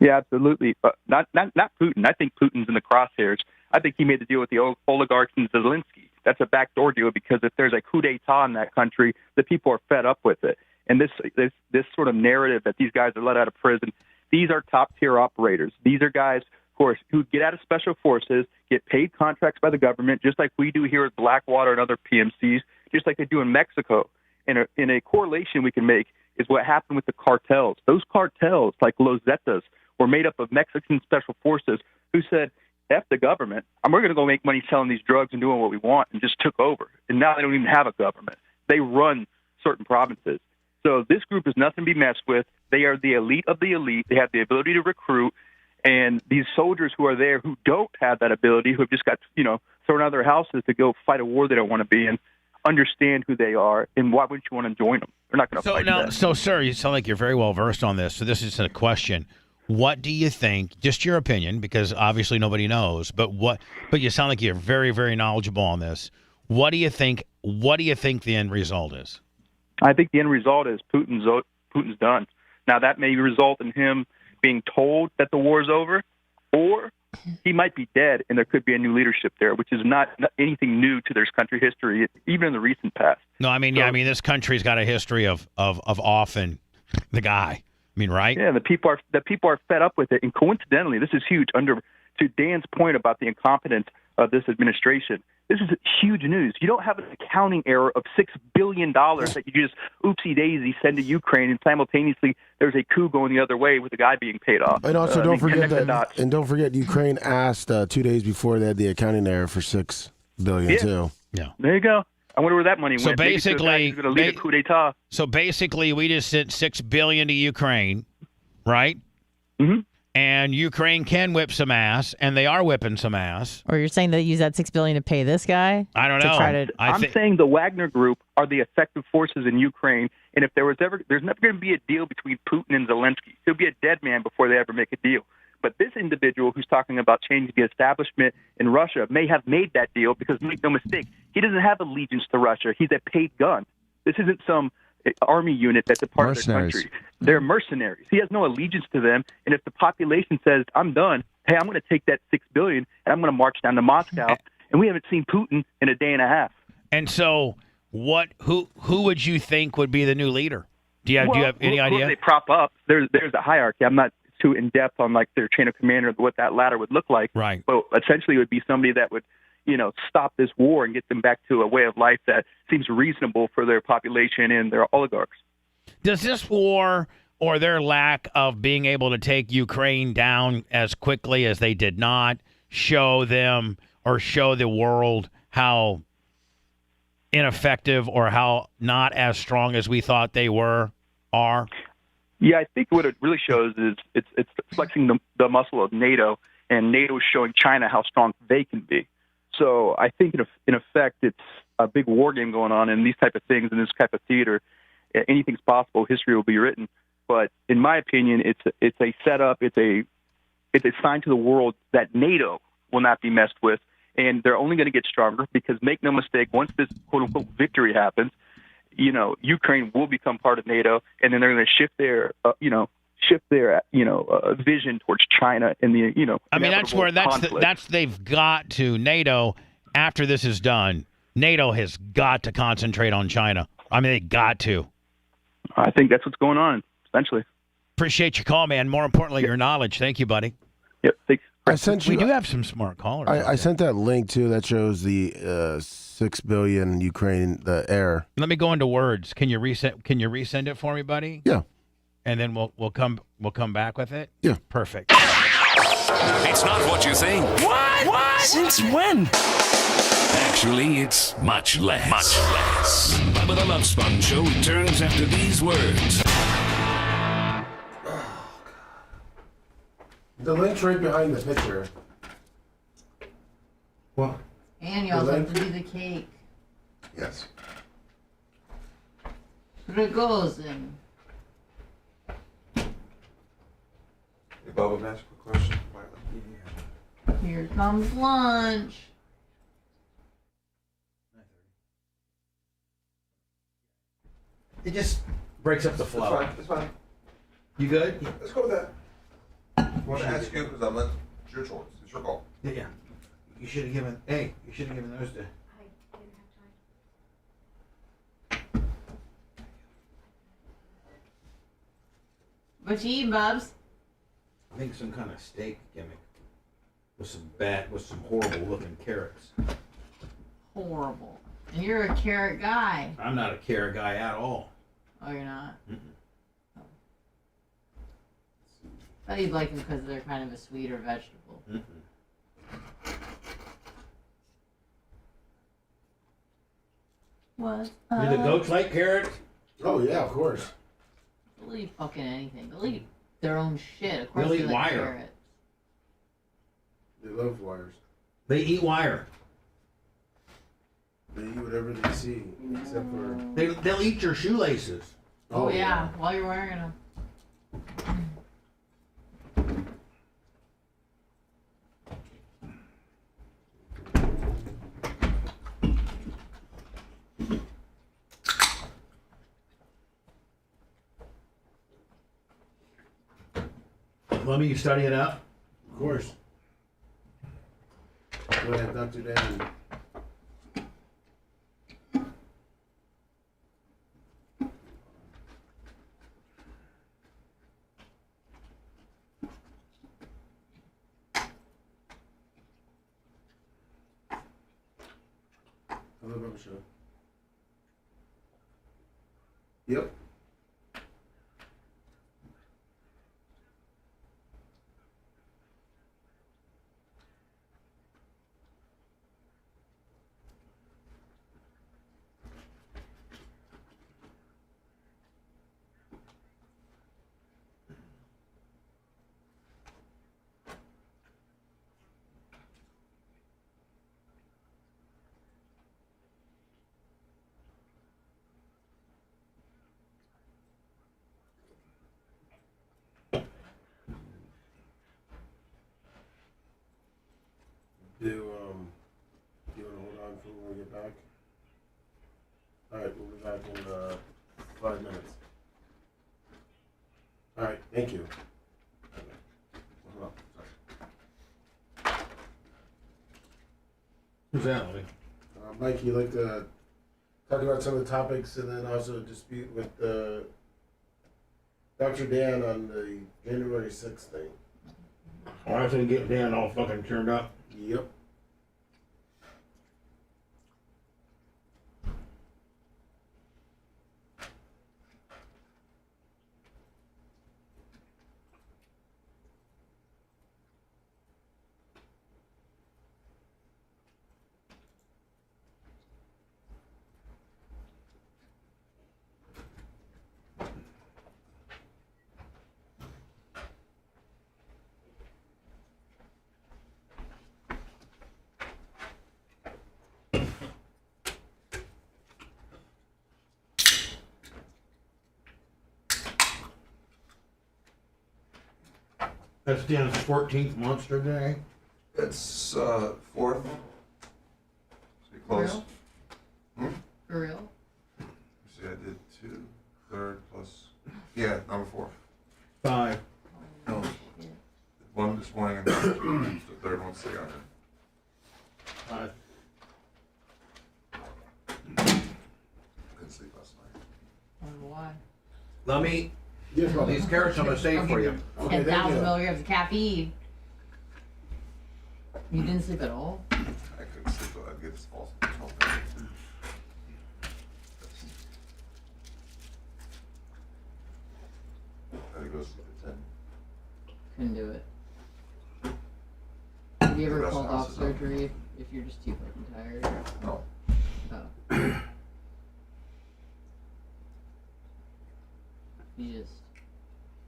Yeah, absolutely. Not Putin. I think Putin's in the crosshairs. I think he made the deal with the oligarchs and Zelensky. That's a backdoor deal because if there's a coup d'etat in that country, the people are fed up with it. And this sort of narrative that these guys are let out of prison, these are top-tier operators. These are guys who get out of special forces, get paid contracts by the government, just like we do here at Blackwater and other PMCs, just like they do in Mexico. And in a correlation we can make is what happened with the cartels. Those cartels, like Los Zetas, were made up of Mexican special forces who said, F the government, we're going to go make money selling these drugs and doing what we want, and just took over. And now they don't even have a government. They run certain provinces. So this group is nothing to be messed with. They are the elite of the elite. They have the ability to recruit. And these soldiers who are there who don't have that ability, who have just got, thrown out of their houses to go fight a war they don't want to be in, understand who they are, and why wouldn't you want to join them? They're not going to fight that. So, sir, you sound like you're very well versed on this. So this is a question. What do you think, just your opinion, because obviously nobody knows, but you sound like you're very, very knowledgeable on this. What do you think the end result is? I think the end result is Putin's done. Now, that may result in him being told that the war is over, or he might be dead and there could be a new leadership there, which is not anything new to their country history, even in the recent past. No, I mean, this country's got a history of often the guy. I mean, right? Yeah, the people are fed up with it, and coincidentally, this is huge. To Dan's point about the incompetence of this administration, this is huge news. You don't have an accounting error of $6 billion that you just oopsie daisy send to Ukraine, and simultaneously there's a coup going the other way with the guy being paid off. And also, don't forget Ukraine asked 2 days before they had the accounting error for $6 billion too. Yeah, there you go. I wonder where that money went. So basically, going to lead a coup d'etat. So basically, we just sent $6 billion to Ukraine, right? Mm-hmm. And Ukraine can whip some ass, and they are whipping some ass. Or you're saying they use that $6 billion to pay this guy? I don't know. I'm saying the Wagner Group are the effective forces in Ukraine, and if there's never going to be a deal between Putin and Zelensky. He'll be a dead man before they ever make a deal. But this individual who's talking about changing the establishment in Russia may have made that deal because, make no mistake, he doesn't have allegiance to Russia. He's a paid gun. This isn't some army unit that's a part of their country. They're mercenaries. He has no allegiance to them. And if the population says, I'm done, hey, I'm going to take that $6 billion and I'm going to march down to Moscow, and we haven't seen Putin in a day and a half. And so who would you think would be the new leader? Do you have any idea? They prop up. There's a hierarchy. I'm not too in depth on like their chain of command or what that ladder would look like. Right. But essentially it would be somebody that would, stop this war and get them back to a way of life that seems reasonable for their population and their oligarchs. Does this war or their lack of being able to take Ukraine down as quickly as they did not show them or show the world how ineffective or how not as strong as we thought they are? Yeah, I think what it really shows is it's flexing the muscle of NATO, and NATO is showing China how strong they can be. So I think in effect it's a big war game going on, and these type of things in this type of theater, anything's possible. History will be written. But in my opinion, it's a setup. It's a sign to the world that NATO will not be messed with, and they're only going to get stronger because, make no mistake, once this quote unquote victory happens, Ukraine will become part of NATO, and then they're going to shift their vision towards China and the I mean, that's they've got to. NATO, after this is done, NATO has got to concentrate on China. I mean, they got to. I think that's what's going on, essentially. Appreciate your call, man. More importantly, your knowledge. Thank you, buddy. Yep. Thanks. We do have some smart callers. I sent that link too that shows the $6 billion Ukraine the error. Let me go into words. Can you resend it for me, buddy? Yeah. and then we'll come back with it. Yeah, perfect. It's not what you think. What? Since when? Actually, it's much less. Much less. Bubba the Love Sponge Show returns after these words. The link's right behind the picture. What? And you also have to do the cake. Yes. Rogozin. Hey, Bubba, ask a question. Here comes lunch. It just breaks up the flow. It's fine. You good? Let's go with that. I want to ask you because it's your choice. It's your call. Yeah. You should have given. Hey, you should have given those to. What you eating, Bubs? I think some kind of steak gimmick with some horrible looking carrots. Horrible. And you're a carrot guy. I'm not a carrot guy at all. Oh, you're not? Mm-mm. I thought you'd like them because they're kind of a sweeter vegetable. Mm-mm. What? Do the goats like carrots? Oh yeah, of course. They'll eat fucking anything. They'll eat their own shit. Of course They'll they eat like wire. carrots. They love wires. They eat wire. They eat whatever they see, except for. They'll eat your shoelaces. Oh, yeah, while you're wearing them. Let me study it up. Of course. Go ahead, Dr. Dan. Hello, Bubba Show. Yep. Do you want to hold on for when we get back? All right, we'll be back in 5 minutes. All right, thank you. Hold on, sorry. Who's that, Lee? Mike, you like to talk about some of the topics and then also dispute with Dr. Dan on the January 6th thing. Oh, I was gonna get Dan all fucking turned up. Yep. That's Dan's 14th Monster Day. It's 4th. So close. For real? See, I did 2, 3rd plus. Yeah, number 4. 5. No. One this morning and the third one's the other. 5. Couldn't sleep last night. I wonder why. Let me. Yes, brother. These carrots I'm gonna save for you. 10,000 milligrams of caffeine. You didn't sleep at all? I couldn't sleep. I'd get this false. Couldn't do it. Have you ever called off surgery if you're just too fucking tired? No. Oh. You just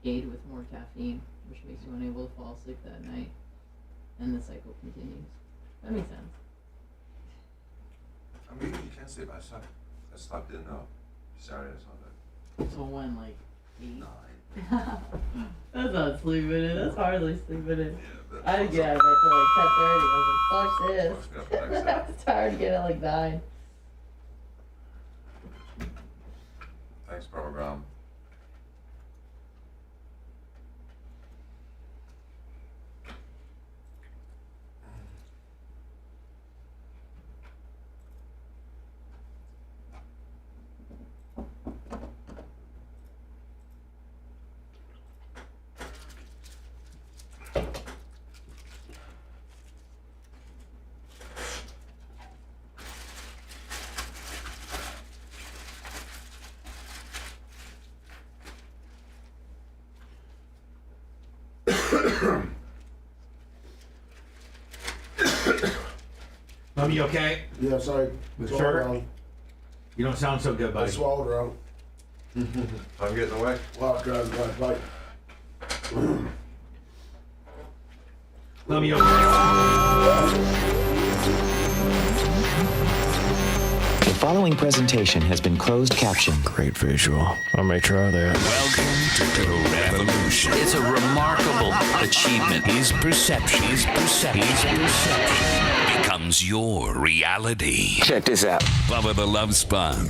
ate with more caffeine, which makes you unable to fall asleep that night, and the cycle continues. That makes sense. I mean, you can't sleep. I slept in Saturday and Sunday. So when, like 8? 9. That's not sleeping in. That's hardly sleeping in. I didn't get out of bed till like 10:30. I was like, fuck this. I was tired to get at like 9. Thanks, program. You okay? Yeah, sorry. With Swallowed sugar? wrong. You don't sound so good, I buddy. swallowed wrong. I'm getting away. Wow, God, bite. Let me The following presentation has been closed captioned. Great visual. I'll make sure of that. Welcome to the revolution. It's a remarkable achievement. His perception becomes your reality. Check this out. Bubba the Love Sponge.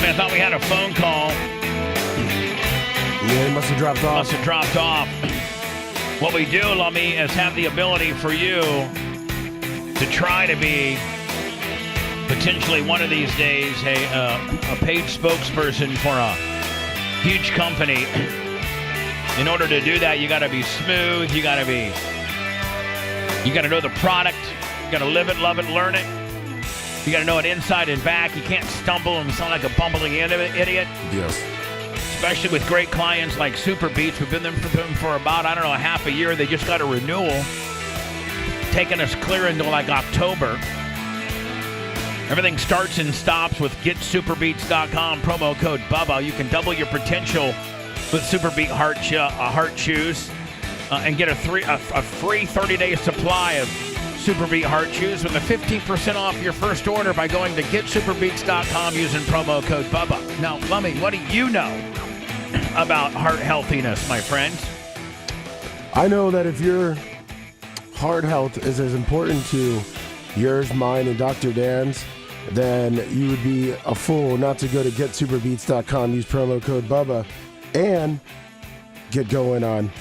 I thought we had a phone call. Yeah, it must have dropped off. Must have dropped off. What we do, Lummy, is have the ability for you to try to be potentially one of these days a paid spokesperson for a huge company. In order to do that, you got to be smooth. You got to know the product. You got to live it, love it, learn it. You got to know it inside and back. You can't stumble and sound like a bumbling idiot. Yes. Especially with great clients like Super Beats. We've been there for about, half a year. They just got a renewal, taking us clear into like October. Everything starts and stops with GetSuperBeats.com, promo code Bubba. You can double your potential with Superbeat heart shoes and get a free 30-day supply of Superbeat heart shoes with a 15% off your first order by going to GetSuperBeats.com using promo code Bubba. Now, Lummy, what do you know about heart healthiness, my friends? I know that if your heart health is as important to yours, mine, and Dr. Dan's, then you would be a fool not to go to GetSuperBeats.com, use promo code Bubba, and get going on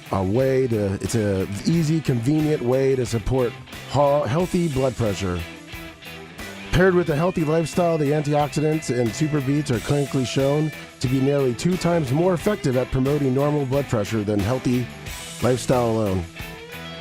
it's a easy, convenient way to support healthy blood pressure. Paired with a healthy lifestyle, the antioxidants in Super Beats are clinically shown to be nearly 2 times more effective at promoting normal blood pressure than healthy lifestyle alone.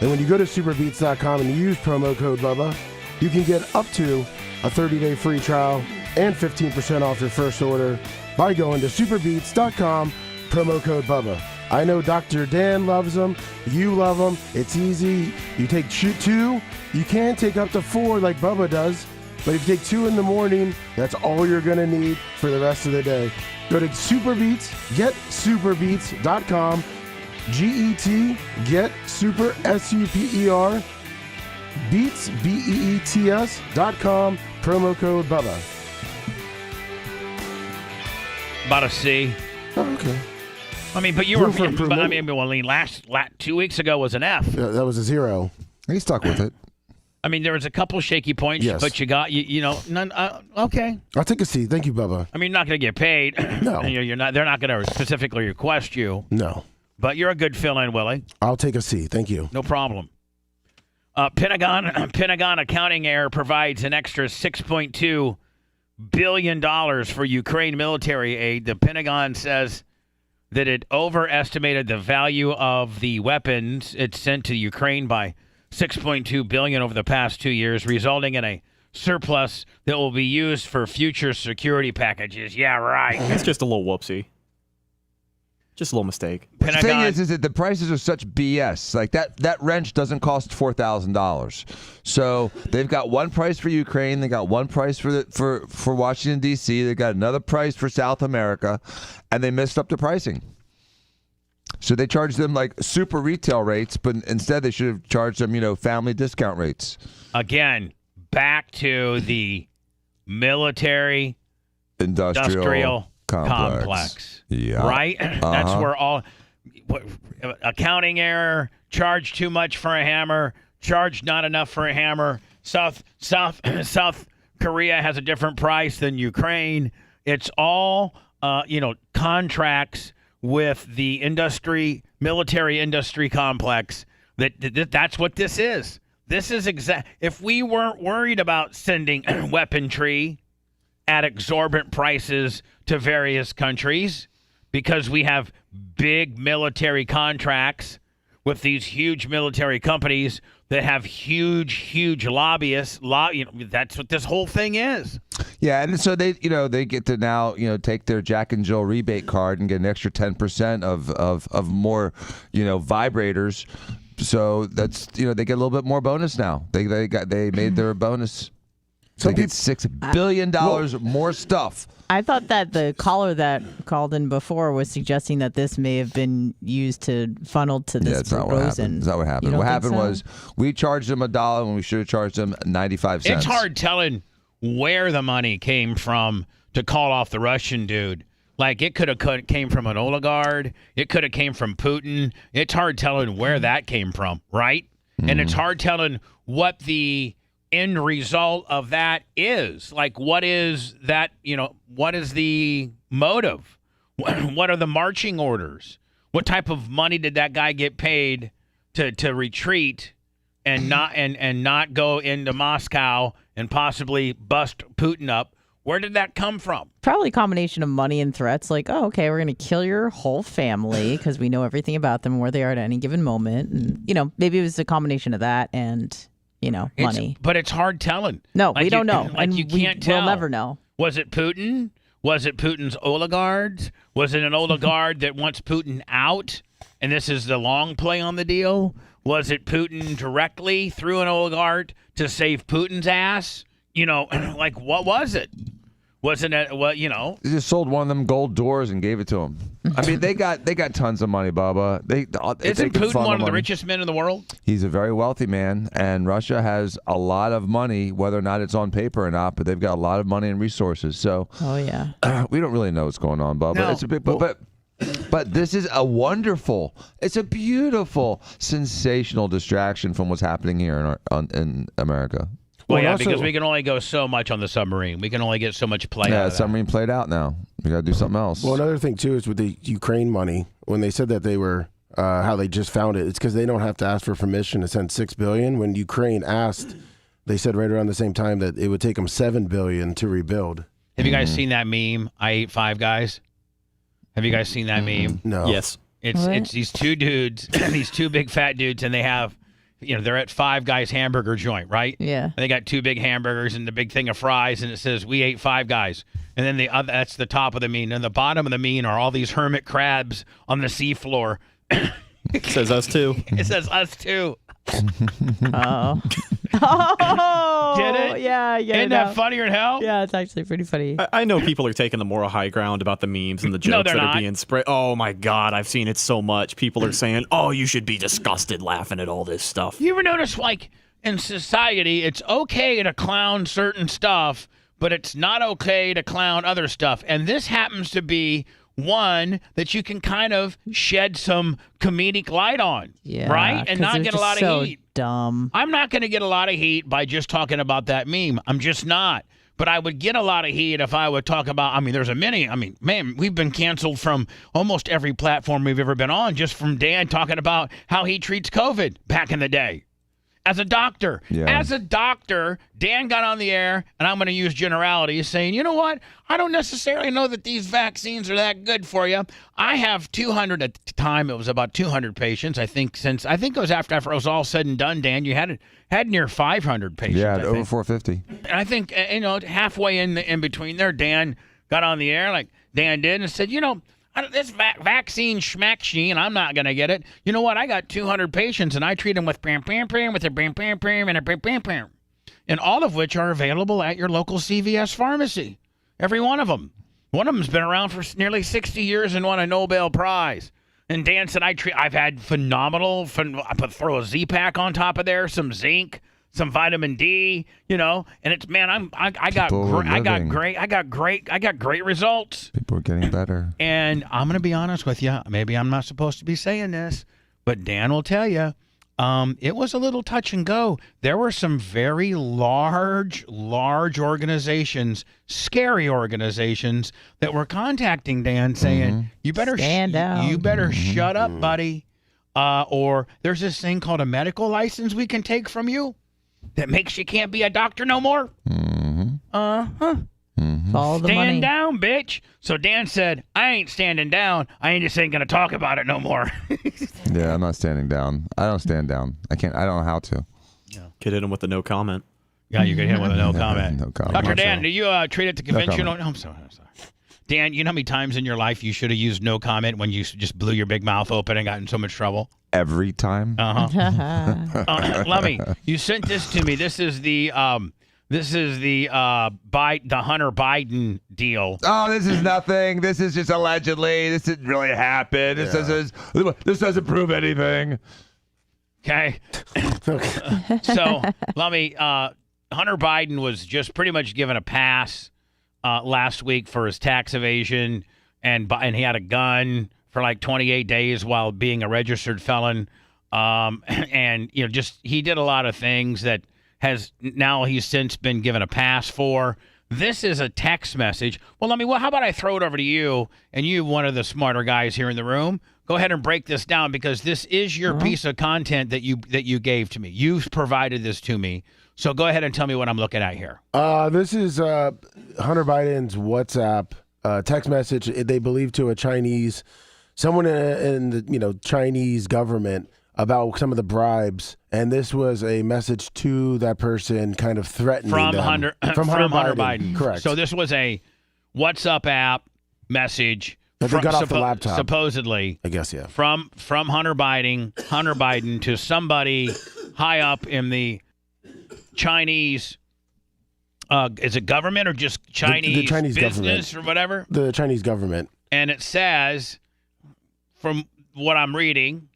And when you go to superbeats.com and you use promo code Bubba, you can get up to a 30-day free trial and 15% off your first order by going to superbeats.com, promo code Bubba. I know Dr. Dan loves them. You love them. It's easy. You take 2. You can take up to 4 like Bubba does. But if you take 2 in the morning, that's all you're going to need for the rest of the day. Go to Superbeats, getsuperbeats.com, GET, get super, SUPER, beats, BEETS.com, promo code Bubba. About a C. Oh, okay. I mean, but you were. But I mean, last 2 weeks ago was an F. Yeah, that was a 0. He stuck with it. I mean, there was a couple shaky points, yes. But you got none. Okay. I'll take a C. Thank you, Bubba. I mean, you're not going to get paid. No. You're not. They're not going to specifically request you. No. But you're a good fill-in, Willie. I'll take a C. Thank you. No problem. Pentagon accounting error provides an extra $6.2 billion for Ukraine military aid. The Pentagon says that it overestimated the value of the weapons it sent to Ukraine by $6.2 billion over the past 2 years, resulting in a surplus that will be used for future security packages. Yeah, right. It's just a little whoopsie. Just a little mistake. The thing is that the prices are such BS. Like that wrench doesn't cost $4,000. So they've got one price for Ukraine. They got one price for Washington D.C. They got another price for South America, and they messed up the pricing. So they charged them like super retail rates, but instead they should have charged them, family discount rates. Again, back to the military industrial complex. Yeah. Right? That's where all accounting error, charge too much for a hammer, charge not enough for a hammer. South Korea has a different price than Ukraine. It's all contracts with the military industry complex. That's what this is. This is if we weren't worried about sending weaponry at exorbitant prices to various countries because we have big military contracts with these huge military companies that have huge lobbyists. That's what this whole thing is. Yeah, and so they get to now take their Jack and Jill rebate card and get an extra 10% of more vibrators. So that's they get a little bit more bonus now. They made their bonus. They get $6 billion more stuff. I thought that the caller that called in before was suggesting that this may have been used to funnel to this. Yeah, that's not what happened. That's not what happened. What happened was we charged them $1 when we should have charged them 95 cents. It's hard telling where the money came from to call off the Russian dude. Like, it could have came from an oligarch. It could have came from Putin. It's hard telling where that came from, right? Mm-hmm. And it's hard telling what the end result of that is. Like, what is that, what is the motive? What are the marching orders? What type of money did that guy get paid to retreat and not go into Moscow and possibly bust Putin up? Where did that come from? Probably a combination of money and threats. Like, oh, okay, we're going to kill your whole family because we know everything about them, where they are at any given moment. And, maybe it was a combination of that and, money. But it's hard telling. No, we don't know. Like, you can't tell. We'll never know. Was it Putin? Was it Putin's oligarchs? Was it an oligarch that wants Putin out? And this is the long play on the deal? Was it Putin directly through an oligarch to save Putin's ass? Like, what was it? Wasn't it? They just sold one of them gold doors and gave it to him. I mean, they got tons of money, Bubba. Isn't Putin one of the richest men in the world? He's a very wealthy man, and Russia has a lot of money, whether or not it's on paper or not. But they've got a lot of money and resources. So, oh yeah, we don't really know what's going on, Bubba. No. It's a big, but this is it's a beautiful, sensational distraction from what's happening here in America. Well, yeah, because we can only go so much on the submarine. We can only get so much play out of the submarine played out now. We got to do something else. Well, another thing, too, is with the Ukraine money, when they said that they were, how they just found it, it's because they don't have to ask for permission to send $6 billion. When Ukraine asked, they said right around the same time that it would take them $7 billion to rebuild. Have you guys seen that meme, I ate 5 guys? Have you guys seen that meme? No. Yes. It's these two dudes, these two big fat dudes, and they have... they're at Five Guys hamburger joint, right? Yeah. And they got 2 big hamburgers and the big thing of fries, and it says, "We ate 5 guys." And then the other, that's the top of the meme. And the bottom of the meme are all these hermit crabs on the seafloor. It says us too. It says us too. Oh. Get it? Yeah. Isn't that funnier than hell? Yeah, it's actually pretty funny. I know people are taking the moral high ground about the memes and the jokes that are being spread. Oh my God, I've seen it so much. People are saying, "Oh, you should be disgusted laughing at all this stuff." You ever notice, like, in society, it's okay to clown certain stuff, but it's not okay to clown other stuff. And this happens to be one that you can kind of shed some comedic light on, right? And not get a lot of heat. Dumb. I'm not going to get a lot of heat by just talking about that meme. I'm just not. But I would get a lot of heat if I would talk about, there's a many, man, we've been canceled from almost every platform we've ever been on just from Dan talking about how he treats COVID back in the day. As a doctor. Yeah. As a doctor, Dan got on the air, and I'm going to use generalities, saying, you know what? I don't necessarily know that these vaccines are that good for you. I have 200 at the time. It was about 200 patients. I think it was after it was all said and done, Dan, you had near 500 patients. Yeah, I over think. 450. And I think, halfway in between there, Dan got on the air like Dan did and said, this vaccine schmaxine, and I'm not going to get it. You know what? I got 200 patients, and I treat them with bam, bam, bam, with a bam, bam, bam, and a bam, bam, bam. And all of which are available at your local CVS pharmacy. Every one of them. One of them's been around for nearly 60 years and won a Nobel Prize. And Dan said, I've had phenomenal, I throw a Z-Pack on top of there, some zinc, some vitamin D, and it's, man, I got great results. People are getting better. And I'm going to be honest with you. Maybe I'm not supposed to be saying this, but Dan will tell you, it was a little touch and go. There were some very large organizations, scary organizations that were contacting Dan saying, you better stand down. You better shut up, buddy. Or there's this thing called a medical license we can take from you that makes you can't be a doctor no more. Follow the money. Stand down, bitch. So Dan said, I ain't standing down. I ain't just ain't going to talk about it no more. Yeah, I'm not standing down. I don't stand down. I don't know how to. Could hit him with a no comment. Yeah, you could hit him with a no comment. No comment. Dr. Dan, do you treat it to conventional? No I'm sorry. Dan, you know how many times in your life you should have used no comment when you just blew your big mouth open and got in so much trouble? Every time. Lummy, you sent this to me. This is the Hunter Biden deal. Oh, this is nothing. This is just allegedly. This didn't really happen. This doesn't prove anything. Okay. So, Lummy, Hunter Biden was just pretty much given a pass last week for his tax evasion, and he had a gun for like 28 days while being a registered felon. And he did a lot of things that he's since been given a pass for. This is a text message. Well, how about I throw it over to you, and you, one of the smarter guys here in the room, go ahead and break this down, because this is your piece of content that you gave to me. You've provided this to me. So go ahead and tell me what I'm looking at here. This is Hunter Biden's WhatsApp text message. They believe to someone in the Chinese government about some of the bribes, and this was a message to that person, kind of threatening them. Hunter Biden. Correct. So this was a WhatsApp app message. That they got off the laptop. Supposedly, I guess, yeah. From Hunter Biden to somebody high up in the Chinese. Is it government or just Chinese, the Chinese business government. or whatever? The Chinese government. And it says, from what I'm reading,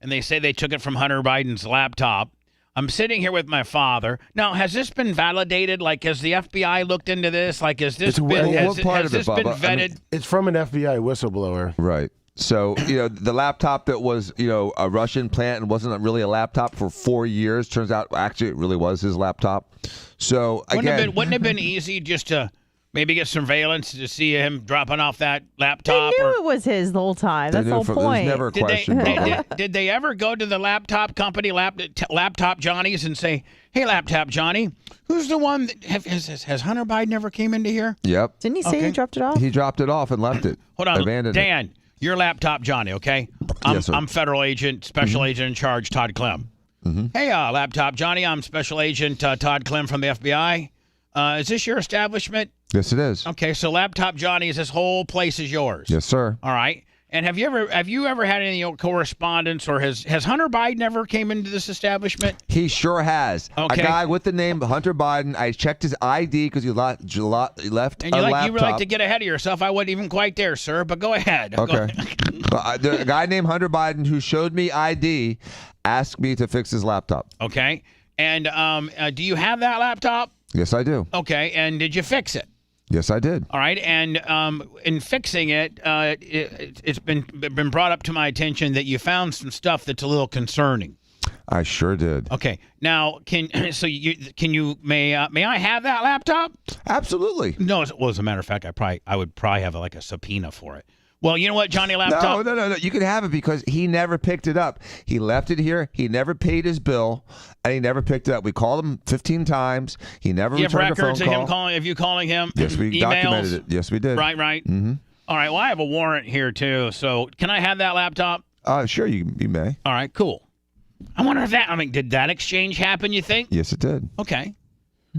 and they say they took it from Hunter Biden's laptop. I'm sitting here with my father. Now, has this been validated? Like, has the FBI looked into this? Like, has this been vetted? It's from an FBI whistleblower. Right. So, the laptop that was, a Russian plant and wasn't really a laptop for 4 years. Turns out, actually, it really was his laptop. So, again. Wouldn't it have been easy just to maybe get surveillance to see him dropping off that laptop? They knew it was his the whole time. That's the whole point. There's never a question. Did they ever go to the laptop company, Laptop Johnny's, and say, hey, Laptop Johnny, who's the one that has Hunter Biden ever came into here? Yep. Didn't he say he dropped it off? He dropped it off and left it. Hold on. Abandoned Dan, you're Laptop Johnny, okay? Yes, sir. I'm federal agent, special agent in charge, Todd Clem. Hey, Laptop Johnny, I'm special agent Todd Clem from the FBI. Is this your establishment? Yes, it is. Okay, so Laptop Johnny, this whole place is yours. Yes, sir. All right. And have you ever had any correspondence, or has Hunter Biden ever came into this establishment? He sure has. Okay. A guy with the name Hunter Biden. I checked his ID because he left And a laptop. you like to get ahead of yourself. I wasn't even quite there, sir, but go ahead. Okay. A guy named Hunter Biden who showed me ID asked me to fix his laptop. Okay. And do you have that laptop? Yes, I do. Okay. And did you fix it? Yes, I did. All right, and in fixing it, it's been brought up to my attention that you found some stuff that's a little concerning. I sure did. Okay, now may I have that laptop? Absolutely. No, well, as a matter of fact, I would probably have like a subpoena for it. Well, you know what, Johnny Laptop? No. You can have it because he never picked it up. He left it here. He never paid his bill, and he never picked it up. We called him 15 times. He never You have returned a phone records of call. him calling? Of you calling him? Yes, we Emails? documented it. Yes, we did. Right. Mm-hmm. All right. Well, I have a warrant here too. So can I have that laptop? Sure, you may. All right. Cool. I wonder if did that exchange happen? You think? Yes, it did. Okay.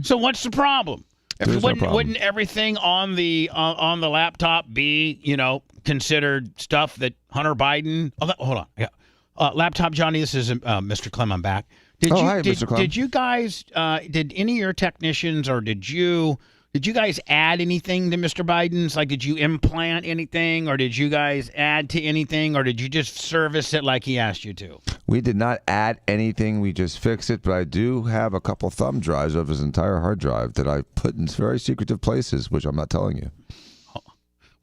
So what's the problem? Wouldn't everything on the laptop be, considered stuff that Hunter Biden? Oh, hold on. Yeah. Laptop Johnny, this is Mr. Clem. I'm back. Hi, Mr. Clem. Did you guys? Did any of your technicians, or did you guys add anything to Mr. Biden's? Like, did you implant anything, or did you guys add to anything, or did you just service it like he asked you to? We did not add anything. We just fixed it. But I do have a couple thumb drives of his entire hard drive that I put in very secretive places, which I'm not telling you.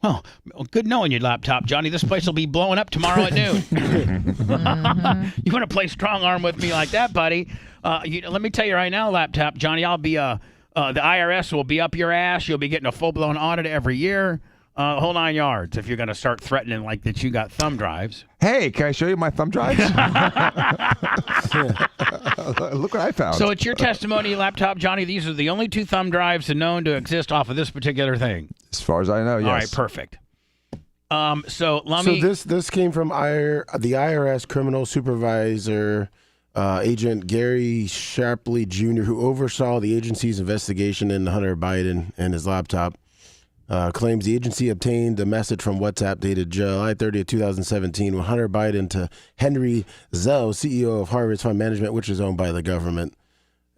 Well, good knowing your laptop, Johnny. This place will be blowing up tomorrow at noon. You want to play strong arm with me like that, buddy? Let me tell you right now, laptop Johnny, I'll be the IRS will be up your ass. You'll be getting a full-blown audit every year. Whole 9 yards if you're going to start threatening like that you got thumb drives. Hey, can I show you my thumb drives? Look what I found. So it's your testimony, laptop Johnny. These are the only 2 thumb drives known to exist off of this particular thing. As far as I know, yes. All right, perfect. So this came from the IRS criminal supervisor agent Gary Sharpley Jr., who oversaw the agency's investigation into Hunter Biden and his laptop. Claims the agency obtained a message from WhatsApp dated July 30th, 2017, with Hunter Biden to Henry Zell, CEO of Harvard's Fund Management, which is owned by the government.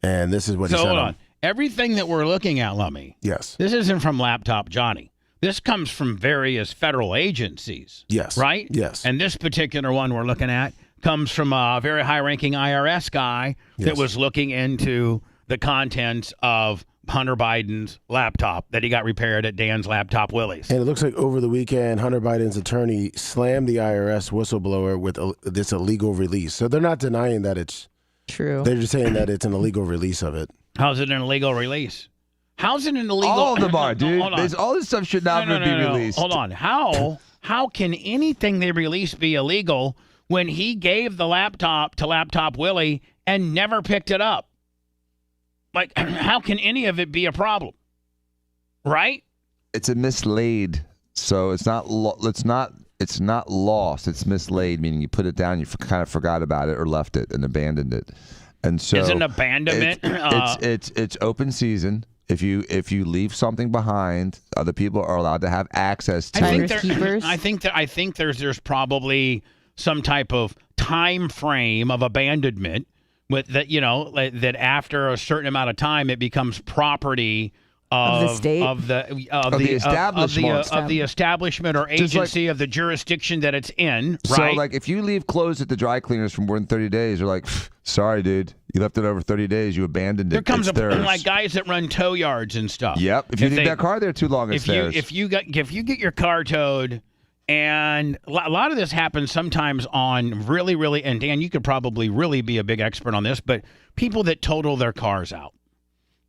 And this is what he said. Hold on. Everything that we're looking at, Lummy. Yes. This isn't from Laptop Johnny. This comes from various federal agencies. Yes. Right? Yes. And this particular one we're looking at comes from a very high-ranking IRS guy that was looking into the contents of Hunter Biden's laptop that he got repaired at Dan's Laptop Willie's. And it looks like over the weekend, Hunter Biden's attorney slammed the IRS whistleblower with this illegal release. So they're not denying that it's true. They're just saying that it's an illegal release of it. How's it an illegal release? How's it an illegal? All of them are, dude. Hold on. All this stuff should not be released. Hold on. How can anything they release be illegal when he gave the laptop to Laptop Willie and never picked it up? Like, how can any of it be a problem? Right? It's a mislaid, so it's not lost. It's mislaid, meaning you put it down, you kind of forgot about it or left it and abandoned it. And so isn't abandonment? It's open season. If you leave something behind, other people are allowed to have access to it. I think there's probably some type of time frame of abandonment. With that, that after a certain amount of time, it becomes property of the state, of the establishment or agency of the jurisdiction that it's in. Right. So, like, if you leave clothes at the dry cleaners for more than 30 days, you're like, sorry, dude, you left it over 30 days, you abandoned it. There comes like guys that run tow yards and stuff. Yep. If you leave that car there too long, it's theirs. If you get your car towed. And a lot of this happens sometimes on really, and Dan, you could probably really be a big expert on this, but people that total their cars out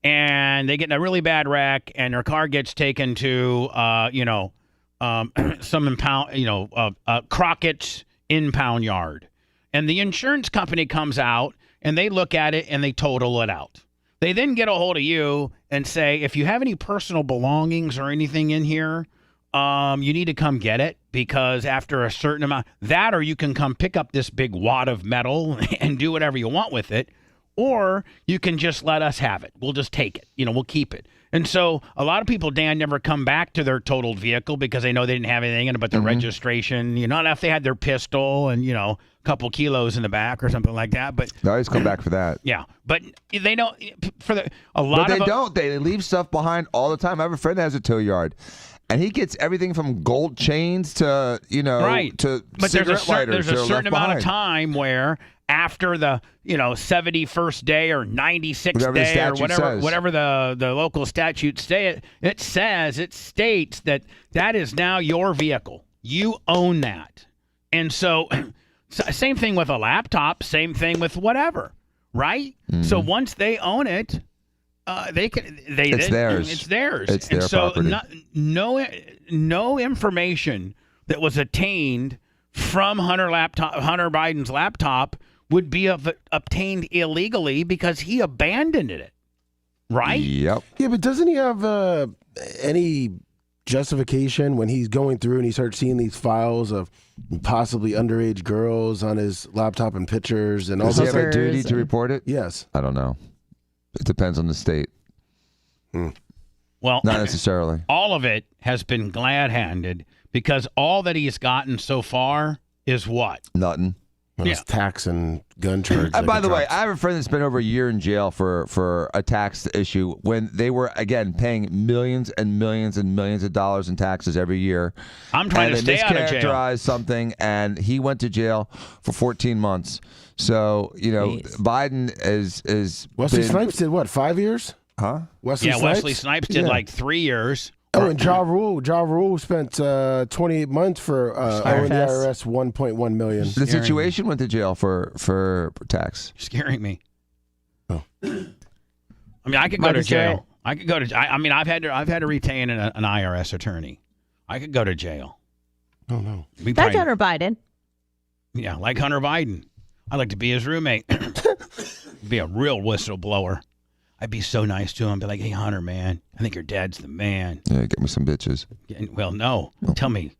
and they get in a really bad wreck and their car gets taken to, some impound, Crockett's impound yard. And the insurance company comes out and they look at it and they total it out. They then get a hold of you and say, if you have any personal belongings or anything in here, you need to come get it because after a certain amount, that or you can come pick up this big wad of metal and do whatever you want with it, or you can just let us have it. We'll just take it. We'll keep it. And so a lot of people, Dan, never come back to their totaled vehicle because they know they didn't have anything in it but their registration, not if they had their pistol and, a couple kilos in the back or something like that. But they always come back for that. Yeah. But they don't, But they don't. They leave stuff behind all the time. I have a friend that has a tow yard. And he gets everything from gold chains to, to but cigarette lighters. There's a certain amount of time where after the, 71st day or 96th day or whatever the local statutes say, it states that is now your vehicle. You own that. And so same thing with a laptop, same thing with whatever, right? Mm-hmm. So once they own it, it's theirs. It's theirs. It's their property. No information that was obtained from Hunter Biden's laptop would be obtained illegally because he abandoned it, right? Yep. Yeah, but doesn't he have any justification when he's going through and he starts seeing these files of possibly underage girls on his laptop and pictures and all Does he have a duty to report it? Yes. I don't know. It depends on the state. Well, not necessarily. All of it has been glad-handed because all that he's gotten so far is what? Nothing. Well, it's tax and gun charges. By the way, I have a friend that's been over a year in jail for a tax issue when they were, again, paying millions and millions and millions of dollars in taxes every year. I'm trying to stay out of jail. Mischaracterized something, and he went to jail for 14 months. So, Biden is Wesley Snipes did what, 5 years? Huh? Wesley Snipes did like 3 years. Oh, and Ja Rule spent 28 months for owing the IRS $1.1 million. The situation went to jail for tax. Scaring me. Oh. I mean, I could go to jail. I could go to. I mean, I've had to retain an IRS attorney. I could go to jail. Oh no. That's Hunter Biden. Yeah, like Hunter Biden. I'd like to be his roommate. Be a real whistleblower. I'd be so nice to him. Be like, hey, Hunter, man, I think your dad's the man. Yeah, get me some bitches. Well, no. Tell me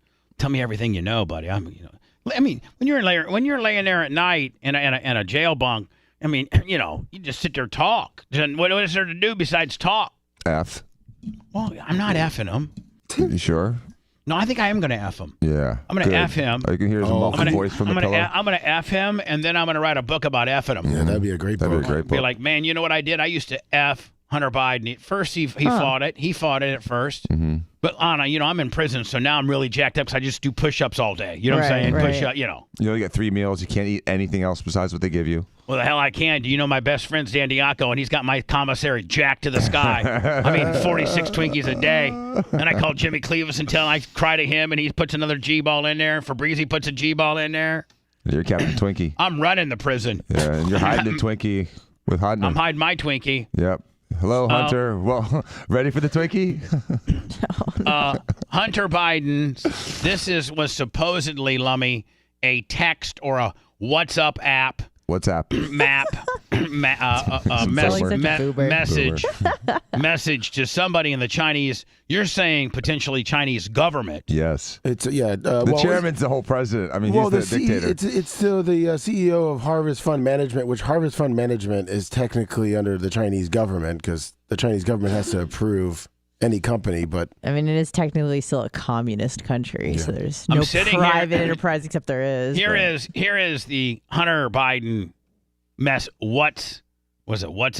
everything you know, buddy. I mean, when you're laying there at night in a jail bunk, I mean, you just sit there and talk. What is there to do besides talk? F. Well, I'm not effing him. You sure? No, I think I am going to F him. Yeah. I'm going to F him. I can hear his muffled voice from the pillow. I'm going to F him, and then I'm going to write a book about Effing him. Yeah, that'd be a great book. Be like, man, you know what I did? I used to F Hunter Biden. First, he fought it. He fought it at first. Mm-hmm. But, Anna, I'm in prison, so now I'm really jacked up because I just do push-ups all day. You know what I'm saying? Right. Push-up, You only get 3 meals. You can't eat anything else besides what they give you. Well, the hell I can. Do you know my best friend's Dan Diaco, and he's got my commissary jacked to the sky. I mean, 46 Twinkies a day. And I call Jimmy Cleavis and tell him I cry to him, and he puts another G-ball in there. Fabrizi puts a G-ball in there. You're Captain Twinkie. I'm running the prison. Yeah, and you're hiding the Twinkie with Hunter. I'm hiding my Twinkie. Yep. Hello, Hunter. Well, ready for the Twinkie? Hunter Biden, was supposedly, Lummy, a text or a WhatsApp app. WhatsApp. Message to somebody in the Chinese. You're saying potentially Chinese government. Yes. It's the chairman's the whole president. I mean, he's the dictator. It's still the CEO of Harvest Fund Management, which Harvest Fund Management is technically under the Chinese government because the Chinese government has to approve any company. But I mean, it is technically still a communist country, so there's no private enterprise except there is. Here is the Hunter Biden mess. What's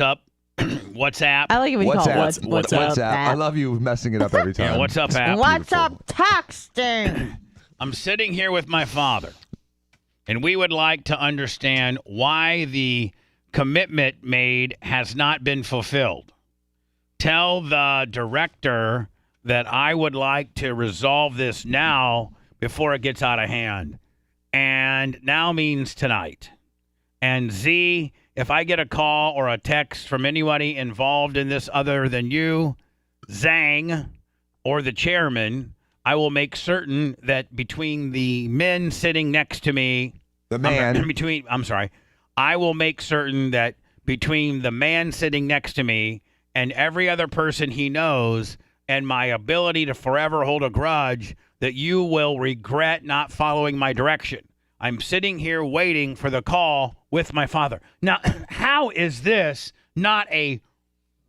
up? WhatsApp. I like it when you call it WhatsApp. I love you messing it up every time. Yeah, WhatsApp app. What's up texting? I'm sitting here with my father, and we would like to understand why the commitment made has not been fulfilled. Tell the director that I would like to resolve this now before it gets out of hand. And now means tonight. And Z, if I get a call or a text from anybody involved in this other than you, Zhang, or the chairman, I will make certain that between the men sitting next to me, I will make certain that between the man sitting next to me and every other person he knows and my ability to forever hold a grudge, that you will regret not following my direction. I'm sitting here waiting for the call with my father. Now, how is this not a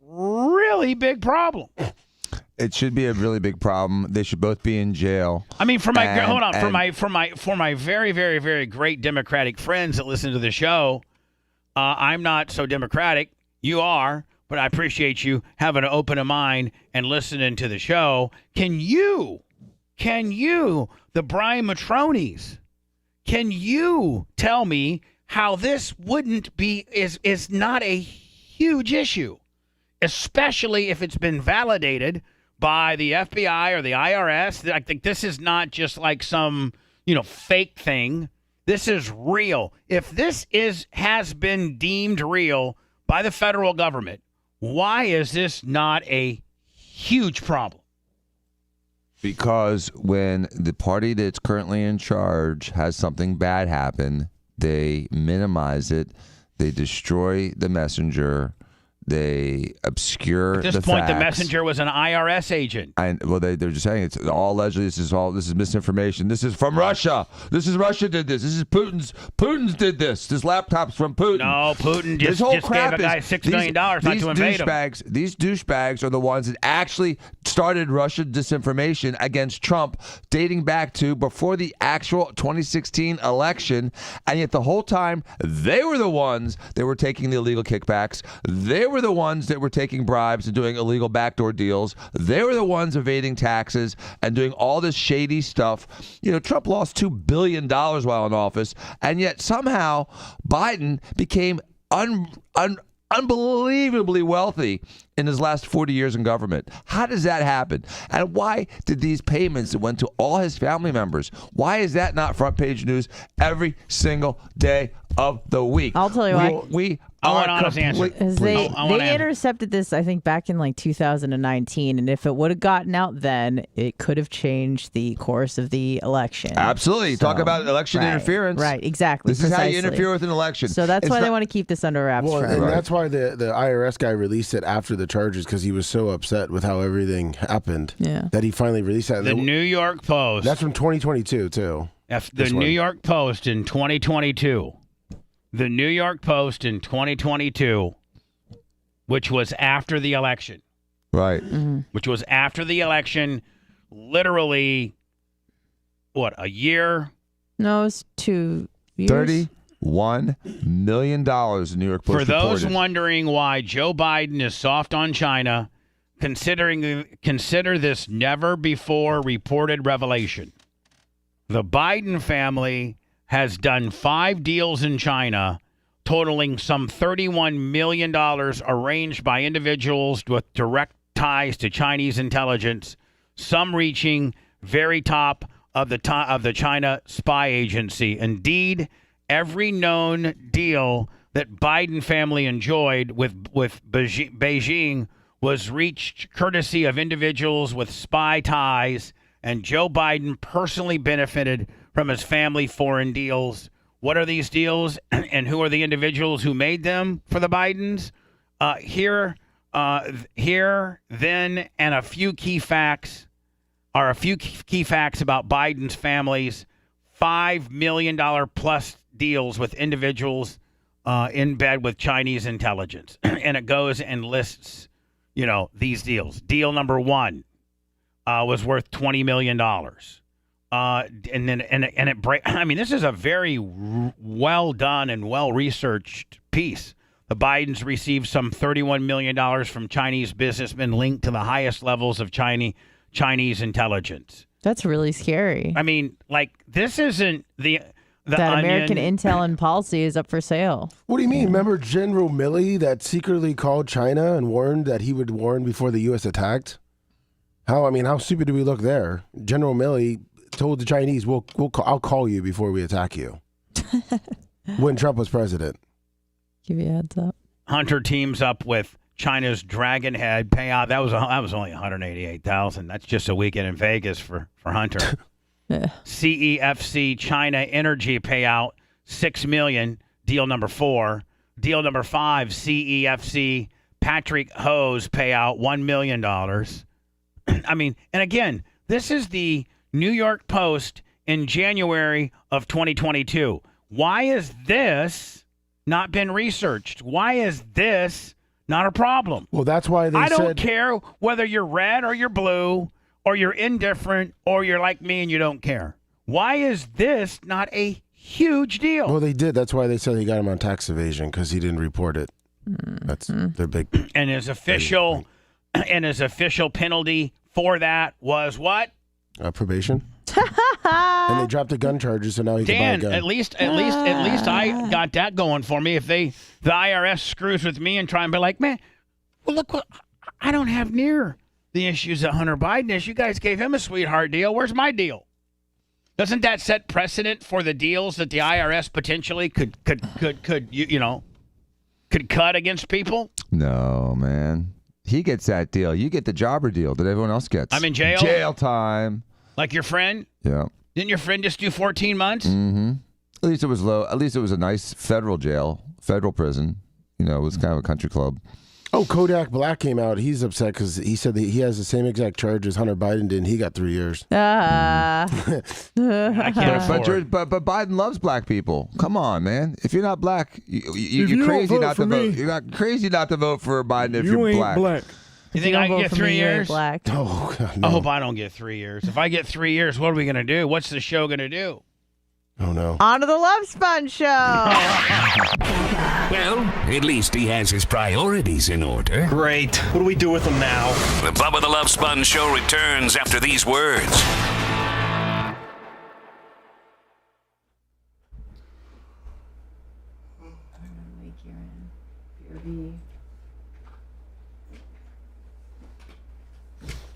really big problem? It should be a really big problem. They should both be in jail. I mean, for my very, very, very great Democratic friends that listen to the show, I'm not so Democratic. You are, but I appreciate you having an open mind and listening to the show. Can you, the Brian Matronis, can you tell me how this is not a huge issue, especially if it's been validated by the FBI or the IRS? I think this is not just like some, fake thing. This is real. If this has been deemed real by the federal government, why is this not a huge problem? Because when the party that's currently in charge has something bad happen, they minimize it, they destroy the messenger, they obscure the At this point, facts. the messenger was an IRS agent. They're just saying it's all allegedly. This is misinformation. This is from Russia. This is Russia did this. This is Putin's did this. This laptop's from Putin. No, Putin just gave a guy $6 million not to invade him. These douchebags are the ones that actually started Russian disinformation against Trump, dating back to before the actual 2016 election, and yet the whole time they were the ones that were taking the illegal kickbacks. They were the ones that were taking bribes and doing illegal backdoor deals. They were the ones evading taxes and doing all this shady stuff. You know, Trump lost $2 billion while in office, and yet somehow Biden became unbelievably wealthy in his last 40 years in government. How does that happen? And why did these payments that went to all his family members, why is that not front page news every single day of the week? I'll tell you why. I want an honest answer. They intercepted this, I think, back in like 2019, and if it would have gotten out then, it could have changed the course of the election. Absolutely. Talk about election interference. Right, exactly. This is how you interfere with an election. So that's why they want to keep this under wraps. Well, forever. and that's why the IRS guy released it after the charges, because he was so upset with how everything happened that he finally released that. The New York Post. That's from 2022, too. The New York Post in 2022. The New York Post in 2022, which was after the election. Right. Mm-hmm. Which was after the election, literally, a year? No, it's 2 years. $31 million the New York Post For those reported. wondering why Joe Biden is soft on China, consider this never-before reported revelation. The Biden family has done 5 deals in China totaling some $31 million arranged by individuals with direct ties to Chinese intelligence, some reaching very top of the China spy agency. Indeed, every known deal that Biden family enjoyed with Beijing was reached courtesy of individuals with spy ties, and Joe Biden personally benefited from his family foreign deals. What are these deals, and who are the individuals who made them for the Bidens? Here, then, and a few key facts about Biden's family's $5 million plus deals with individuals in bed with Chinese intelligence. And it goes and lists, these deals. Deal number 1 was worth $20 million. This is a very well done and well researched piece. The Bidens received some $31 million from Chinese businessmen linked to the highest levels of Chinese intelligence. That's really scary. This isn't the that American intel and policy is up for sale. What do you mean? Remember General Milley that secretly called China and warned that he would warn before the U.S. attacked? How stupid do we look there? General Milley told the Chinese, I'll call you before we attack you. When Trump was president. Give you a heads up. Hunter teams up with China's Dragon Head payout. That was only $188,000. That's just a weekend in Vegas for Hunter. Yeah. CEFC China Energy payout $6 million. Deal number 4. Deal number 5. CEFC Patrick Ho's payout $1 million. And again, this is the New York Post in January of 2022. Why is this not been researched? Why is this not a problem? Well, that's why I don't care whether you're red or you're blue or you're indifferent or you're like me and you don't care. Why is this not a huge deal? Well, they did. That's why they said he got him on tax evasion, because he didn't report it. That's their big. And his official penalty for that was what? Probation. And they dropped the gun charges, so now he can buy a gun. At least I got that going for me. If the IRS screws with me and try and be like, man, well, look what I don't have near the issues that Hunter Biden is. You guys gave him a sweetheart deal. Where's my deal? Doesn't that set precedent for the deals that the IRS potentially could cut against people? No, man. He gets that deal. You get the jobber deal that everyone else gets. I'm in jail? Jail time. Like your friend? Yeah. Didn't your friend just do 14 months? Mm-hmm. At least it was low. At least it was a nice federal jail, federal prison. You know, it was kind of a country club. Oh, Kodak Black came out. He's upset because he said that he has the same exact charge as Hunter Biden did, and he got 3 years. I can't afford. But Biden loves black people. Come on, man. If you're not black, you're crazy not to vote. You're not crazy not to vote for Biden if you're black. You think I can get 3 years? Black. Oh, God, no. I hope I don't get 3 years. If I get 3 years, what are we going to do? What's the show going to do? Oh, no. On to the Love Sponge Show. Well, at least he has his priorities in order. Great. What do we do with them now? The Bubba the Love Sponge Show returns after these words.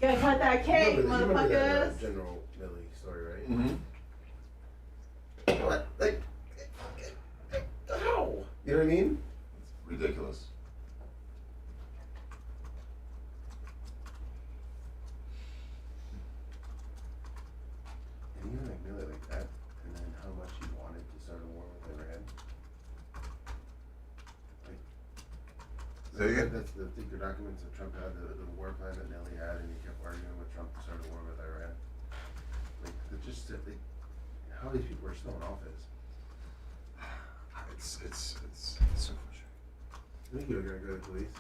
Gotta cut that cake, motherfuckers. General Millie story, right? Mm-hmm. What? Like, how? You know what I mean? It's ridiculous. And even like Millie like that, and then how much he wanted to start a war with Iran. Like, Say again? That's the secret documents that Trump had, the war plan that Millie had, and he kept arguing with Trump to start a war with Iran. Like, just how these people are still in office. It's so frustrating. I think you're gonna go to the police.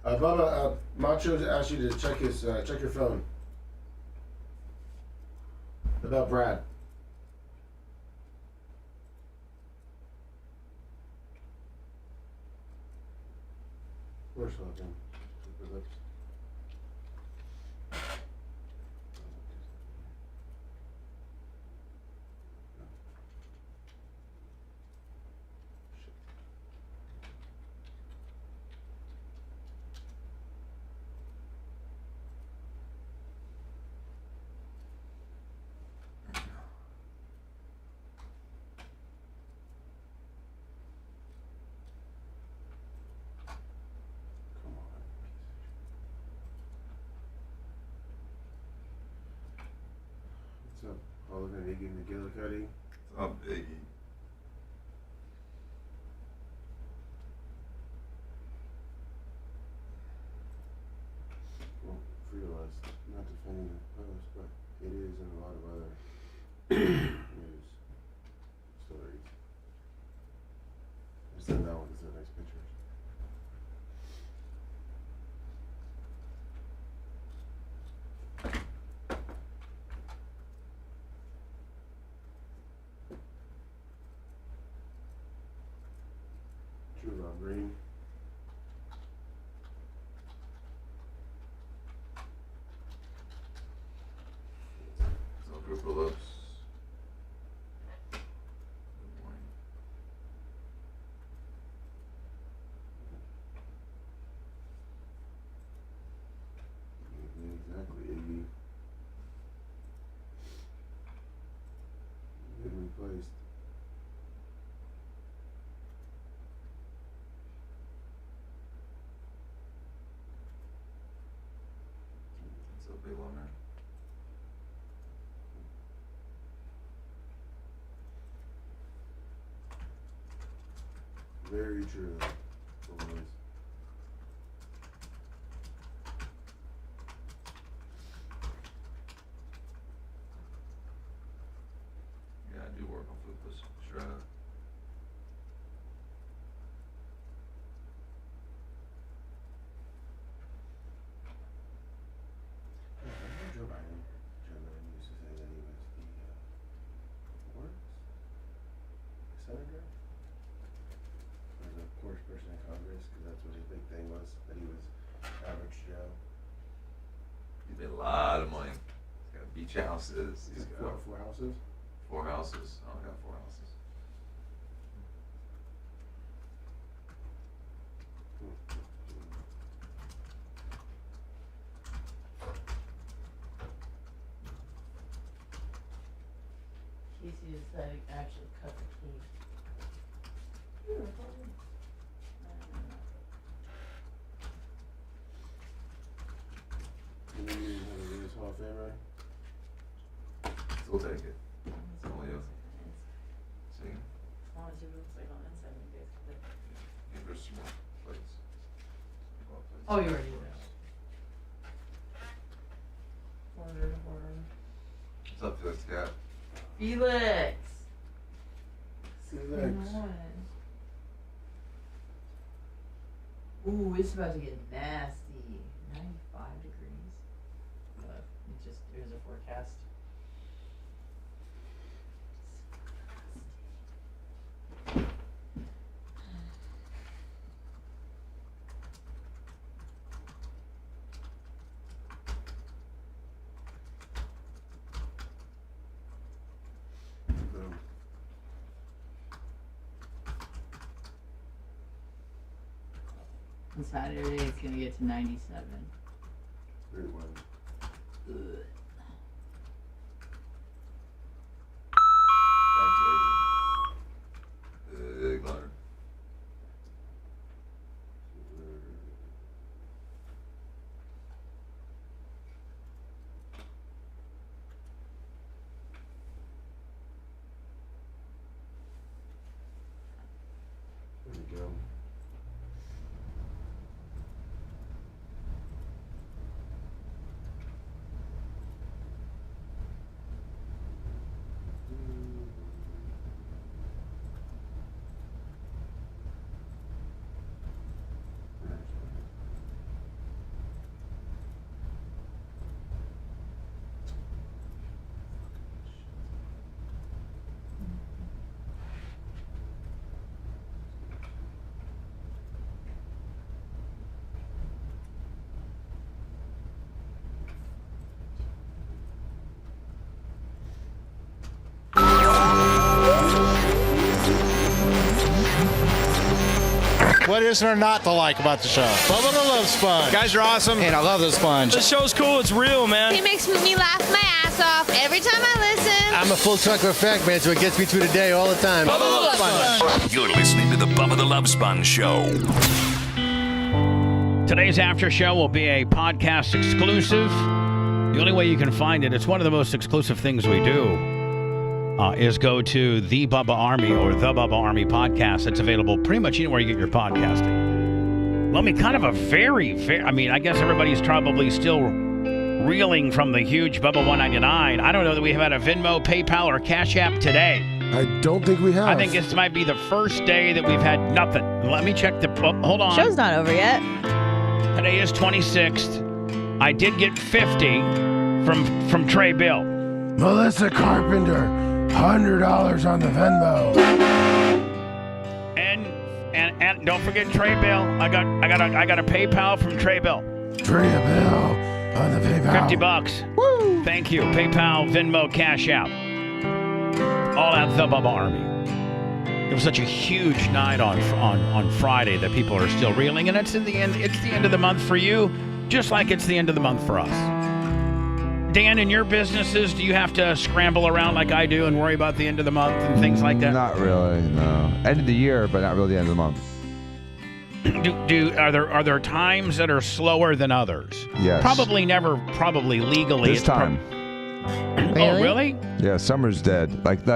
Bubba, Macho asked you to check check your phone. About Brad. We're smoking. Super lips. What's up? All of Iggy McGillicuddy. What's up, Iggy? Well, realize, not defending the post, but it is in a lot of other news stories. I said that one because they're nice pictures. True Rob Green. What's up, group of lips? Good morning. Exactly, Iggy. Been replaced. What's up, big loner? Very true. Boys. Yeah, I do work on Fupas. Sure. Joe Biden used to say that he was the worst senator, or the worst person in Congress, because that's what his big thing was, that he was average Joe. He's made a lot of money. He's got beach houses. He's got Four houses. 4 houses. Oh, I got 4 houses. Casey is like actually cut the cake. We'll take it. It's only a. See? If there's some more plates. Oh, you already did. What's up, Felix Cat? Felix. Felix. Ooh, it's about to get nasty. 95 degrees. It was a forecast. On Saturday, it's gonna get to 97. Very well. Ugh. Thank you. Big learn. There we go. What is there not to like about the show? Bubba the Love Sponge. Guys are awesome. And I love the sponge. The show's cool. It's real, man. He makes me laugh my ass off every time I listen. I'm a full trucker fact man, so it gets me through the day all the time. Bubba the Love Sponge. You're listening to the Bubba the Love Sponge Show. Today's after show will be a podcast exclusive. The only way you can find it, it's one of the most exclusive things we do, is go to the Bubba Army or the Bubba Army podcast. It's available pretty much anywhere you get your podcasting. Well, I mean, kind of a very, I mean, I guess everybody's probably still reeling from the huge Bubba 199. I don't know that we have had a Venmo, PayPal, or Cash App today. I don't think we have. I think this might be the first day that we've had nothing. Let me check the. Oh, hold on. Show's not over yet. Today is 26th. I did get 50 from Trey Bill. Melissa Carpenter, $100 on the Venmo. And don't forget Trey Bill. I got a PayPal from Trey Bill. Trey Bill on the PayPal. $50. Woo! Thank you. PayPal, Venmo, Cash App. All at the Bubba Army. It was such a huge night on Friday that people are still reeling, and it's the end of the month for you, just like it's the end of the month for us. Dan, in your businesses, do you have to scramble around like I do and worry about the end of the month and things like that? Not really, no. End of the year, but not really the end of the month. Are there times that are slower than others? Yes. Probably legally. This time. Really? Oh, really? Yeah, summer's dead. Like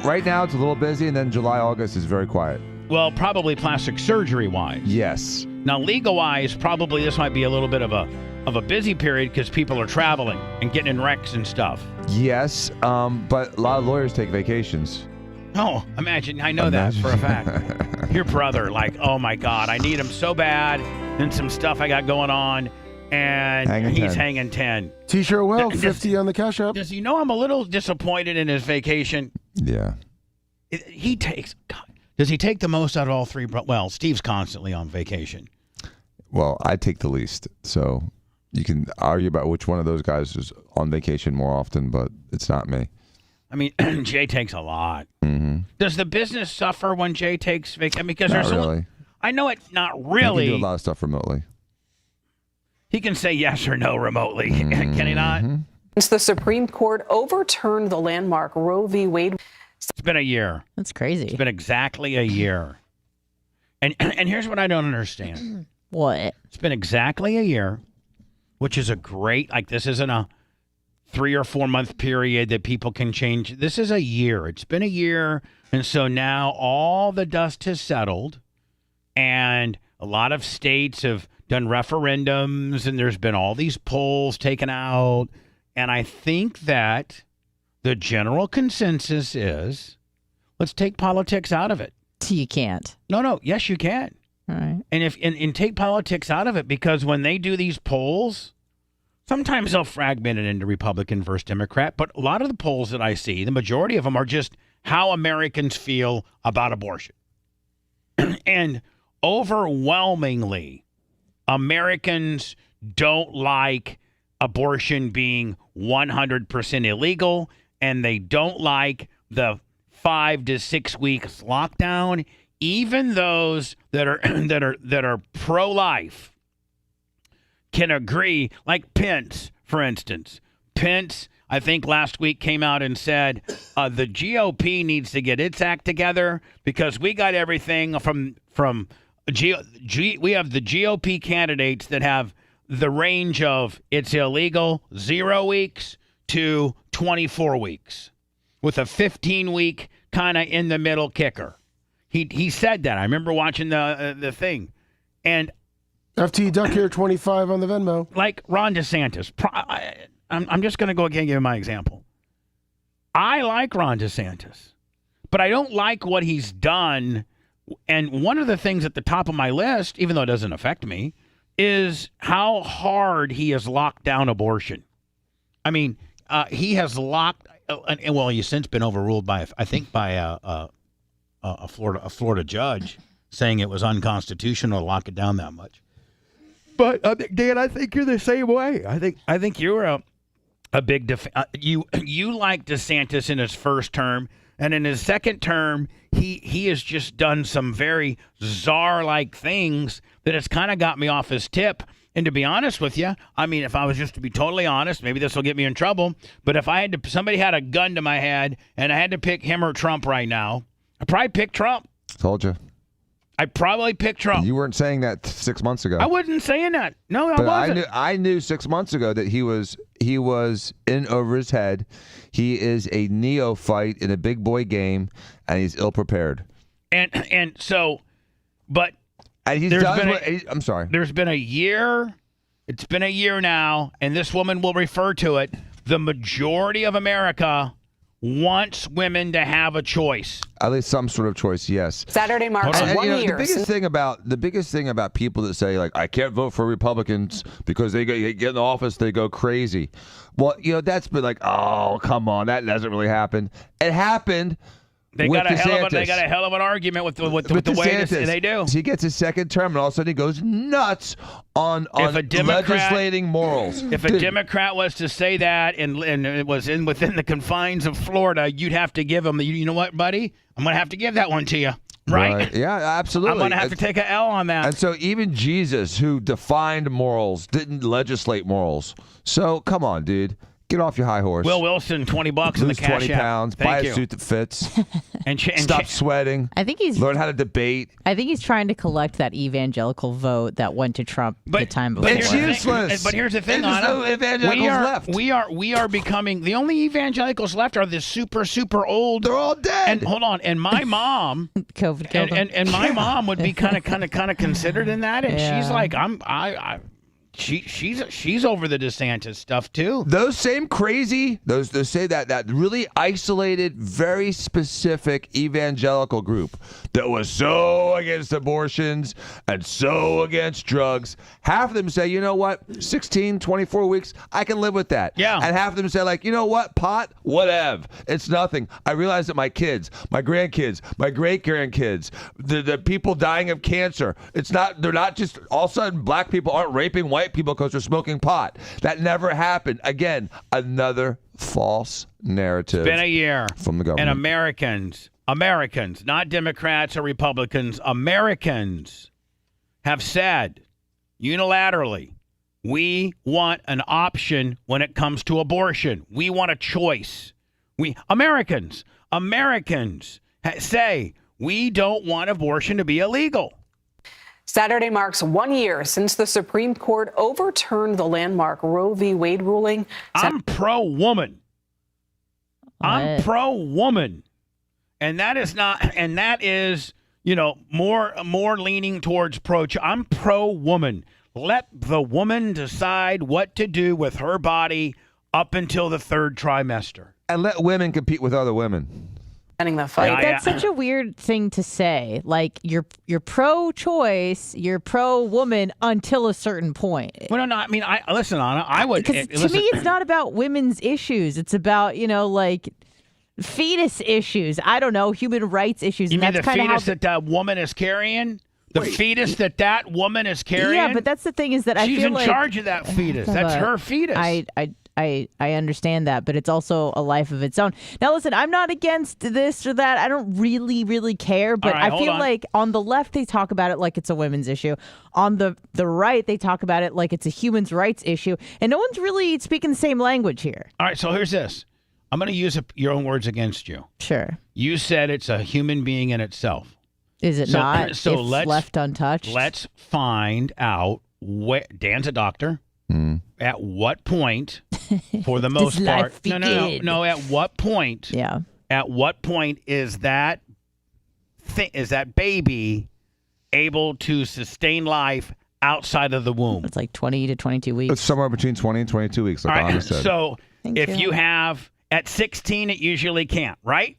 right now it's a little busy, and then July, August is very quiet. Well, probably plastic surgery wise. Yes. Now, legal wise, probably this might be a little bit of a busy period because people are traveling and getting in wrecks and stuff. Yes, but a lot of lawyers take vacations. Oh, imagine. I know that for a fact. Your brother, like, oh my God, I need him so bad. And some stuff I got going on. And he's hanging 10. T-shirt well, 50 on the Cash App. Does he know I'm a little disappointed in his vacation? Yeah. Does he take the most out of all three? Well, Steve's constantly on vacation. Well, I take the least. So you can argue about which one of those guys is on vacation more often, but it's not me. I mean, Jay takes a lot. Mm-hmm. Does the business suffer when Jay takes vacation? Because not really. I know it. Not really. He can do a lot of stuff remotely. He can say yes or no remotely. Can he not? Since the Supreme Court overturned the landmark Roe v. Wade. It's been a year. That's crazy. It's been exactly a year. And here's what I don't understand. What? It's been exactly a year, which is a great, like, this isn't a 3 or 4 month period that people can change. This is a year. It's been a year. And so now all the dust has settled, and a lot of states have done referendums, and there's been all these polls taken out. And I think that the general consensus is, let's take politics out of it. You can't. No. Yes, you can. All right. And take politics out of it, because when they do these polls, sometimes they'll fragment it into Republican versus Democrat. But a lot of the polls that I see, the majority of them are just how Americans feel about abortion. And overwhelmingly, Americans don't like abortion being 100% illegal, and they don't like the 5 to 6 weeks lockdown. Even those that are that are pro-life can agree, like Pence, for instance. Pence, I think last week, came out and said the GOP needs to get its act together, because we got everything from we have the GOP candidates that have the range of it's illegal 0 weeks to 24 weeks with a 15-week kind of in the middle kicker. He said that. I remember watching the thing. And FT Duck here, 25 on the Venmo. Like Ron DeSantis. I'm just going to go again and give my example. I like Ron DeSantis, but I don't like what he's done. And one of the things at the top of my list, even though it doesn't affect me, is how hard he has locked down abortion. I mean, he has locked, and well, he's since been overruled by a Florida judge, saying it was unconstitutional to lock it down that much. But Dan, I think you're the same way. I think you're a big you like DeSantis in his first term, and in his second term, he has just done some very czar-like things that has kind of got me off his tip. And to be honest with you, I mean, if I was just to be totally honest, maybe this will get me in trouble, but if I had to, somebody had a gun to my head and I had to pick him or Trump right now, I'd probably pick Trump. Told you. I'd probably pick Trump. You weren't saying that 6 months ago. I wasn't saying that. No, but I wasn't. I knew 6 months ago that he was in over his head. He is a neophyte in a big boy game, and he's ill prepared. And so, but and I'm sorry. There's been a year. It's been a year now, and this woman will refer to it. The majority of America wants women to have a choice. At least some sort of choice, yes. Saturday marks 1 year. The biggest thing about people that say, like, I can't vote for Republicans because they get in the office, they go crazy. Well, that's been like, oh, come on, that doesn't really happen. It happened. They got a hell of an argument with the way they do. He gets his second term, and all of a sudden he goes nuts on legislating morals. If a Democrat was to say that, and it was within the confines of Florida, you'd have to give him. You know what, buddy? I'm going to have to give that one to you. Right? Yeah, absolutely. I'm going to have to take an L on that. And so even Jesus, who defined morals, didn't legislate morals. So come on, dude. Get off your high horse. Will Wilson, $20 in the cash 20 app. pounds. Buy a suit that fits. and stop sweating. I think learn how to debate. I think he's trying to collect that evangelical vote that went to Trump the time before. It's useless. But here's the thing, There's no evangelicals left. We are becoming the only evangelicals left are the super old. They're all dead. And hold on, and my mom, COVID killed them. And my mom would be kind of considered in that, and she's like, She's over the DeSantis stuff too. Those same crazy, those say that really isolated, very specific evangelical group that was so against abortions and so against drugs. Half of them say, you know what, 16, 24 weeks, I can live with that. Yeah. And half of them say, like, you know what, pot, whatever. It's nothing. I realize that my kids, my grandkids, my great-grandkids, the people dying of cancer, they're not just all of a sudden black people aren't raping white people because they're smoking pot. That never happened. Again, another false narrative. It's been a year from the government. And Americans, not Democrats or Republicans, Americans have said unilaterally, we want an option when it comes to abortion. We want a choice. Americans say we don't want abortion to be illegal. Saturday marks 1 year since the Supreme Court overturned the landmark Roe v. Wade ruling. I'm pro-woman. I'm pro-woman. And that is, more leaning towards I'm pro-woman. Let the woman decide what to do with her body up until the third trimester. And let women compete with other women. The fight. Like, that's such a weird thing to say. Like, you're pro-choice, you're pro-woman until a certain point. Well, no, I mean, listen, Anna, I would. Because to me, it's not about women's issues. It's about, fetus issues. I don't know, human rights issues. You and mean that's the fetus that woman is carrying? The fetus that woman is carrying? Yeah, but that's the thing is that I she's feel in like charge of that fetus. That's her fetus. I understand that, but it's also a life of its own. Now, listen, I'm not against this or that. I don't really care, but right, I feel like on the left, they talk about it like it's a women's issue. On the right, they talk about it like it's a human rights issue, and no one's really speaking the same language here. All right, so here's this. I'm going to use your own words against you. Sure. You said it's a human being in itself. Is it not? So if let's left untouched. Let's find out. Dan's a doctor. At what point, for the most part, no. At what point? Yeah. At what point is that baby able to sustain life outside of the womb? It's like 20 to 22 weeks. It's somewhere between 20 and 22 weeks, like Anna said. So if you have at 16, it usually can't, right?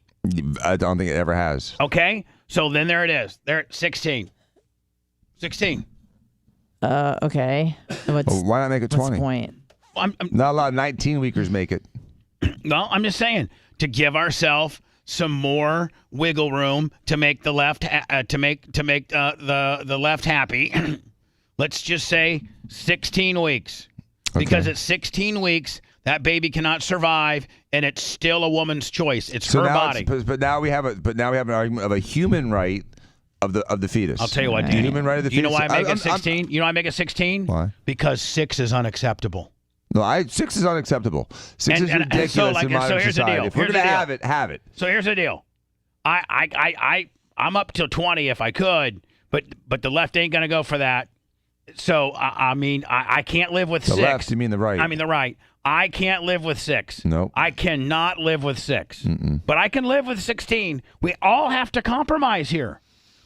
I don't think it ever has. Okay. So then there it is. They're at 16. 16. Okay. Why not make it 20? What's the point? Not a lot of 19-weekers make it. No, I'm just saying to give ourselves some more wiggle room to make the left the left happy. Let's just say 16 weeks, because at 16 weeks that baby cannot survive, and it's still a woman's choice. It's her body. But now we have an argument of a human right of the fetus. I'll tell you what, the Danny. human right of the You know fetus. why I make it 16? You know why I make it 16? Why? Because 6 is unacceptable. No, 6 is unacceptable. 6 is ridiculous in modern society. If we're going to have it, have it. So here's the deal. I'm up till 20 if I could, but the left ain't going to go for that. So I can't live with 6. The left, you mean the right? I mean the right. I can't live with 6. Nope. I cannot live with 6. But I can live with 16. We all have to compromise here.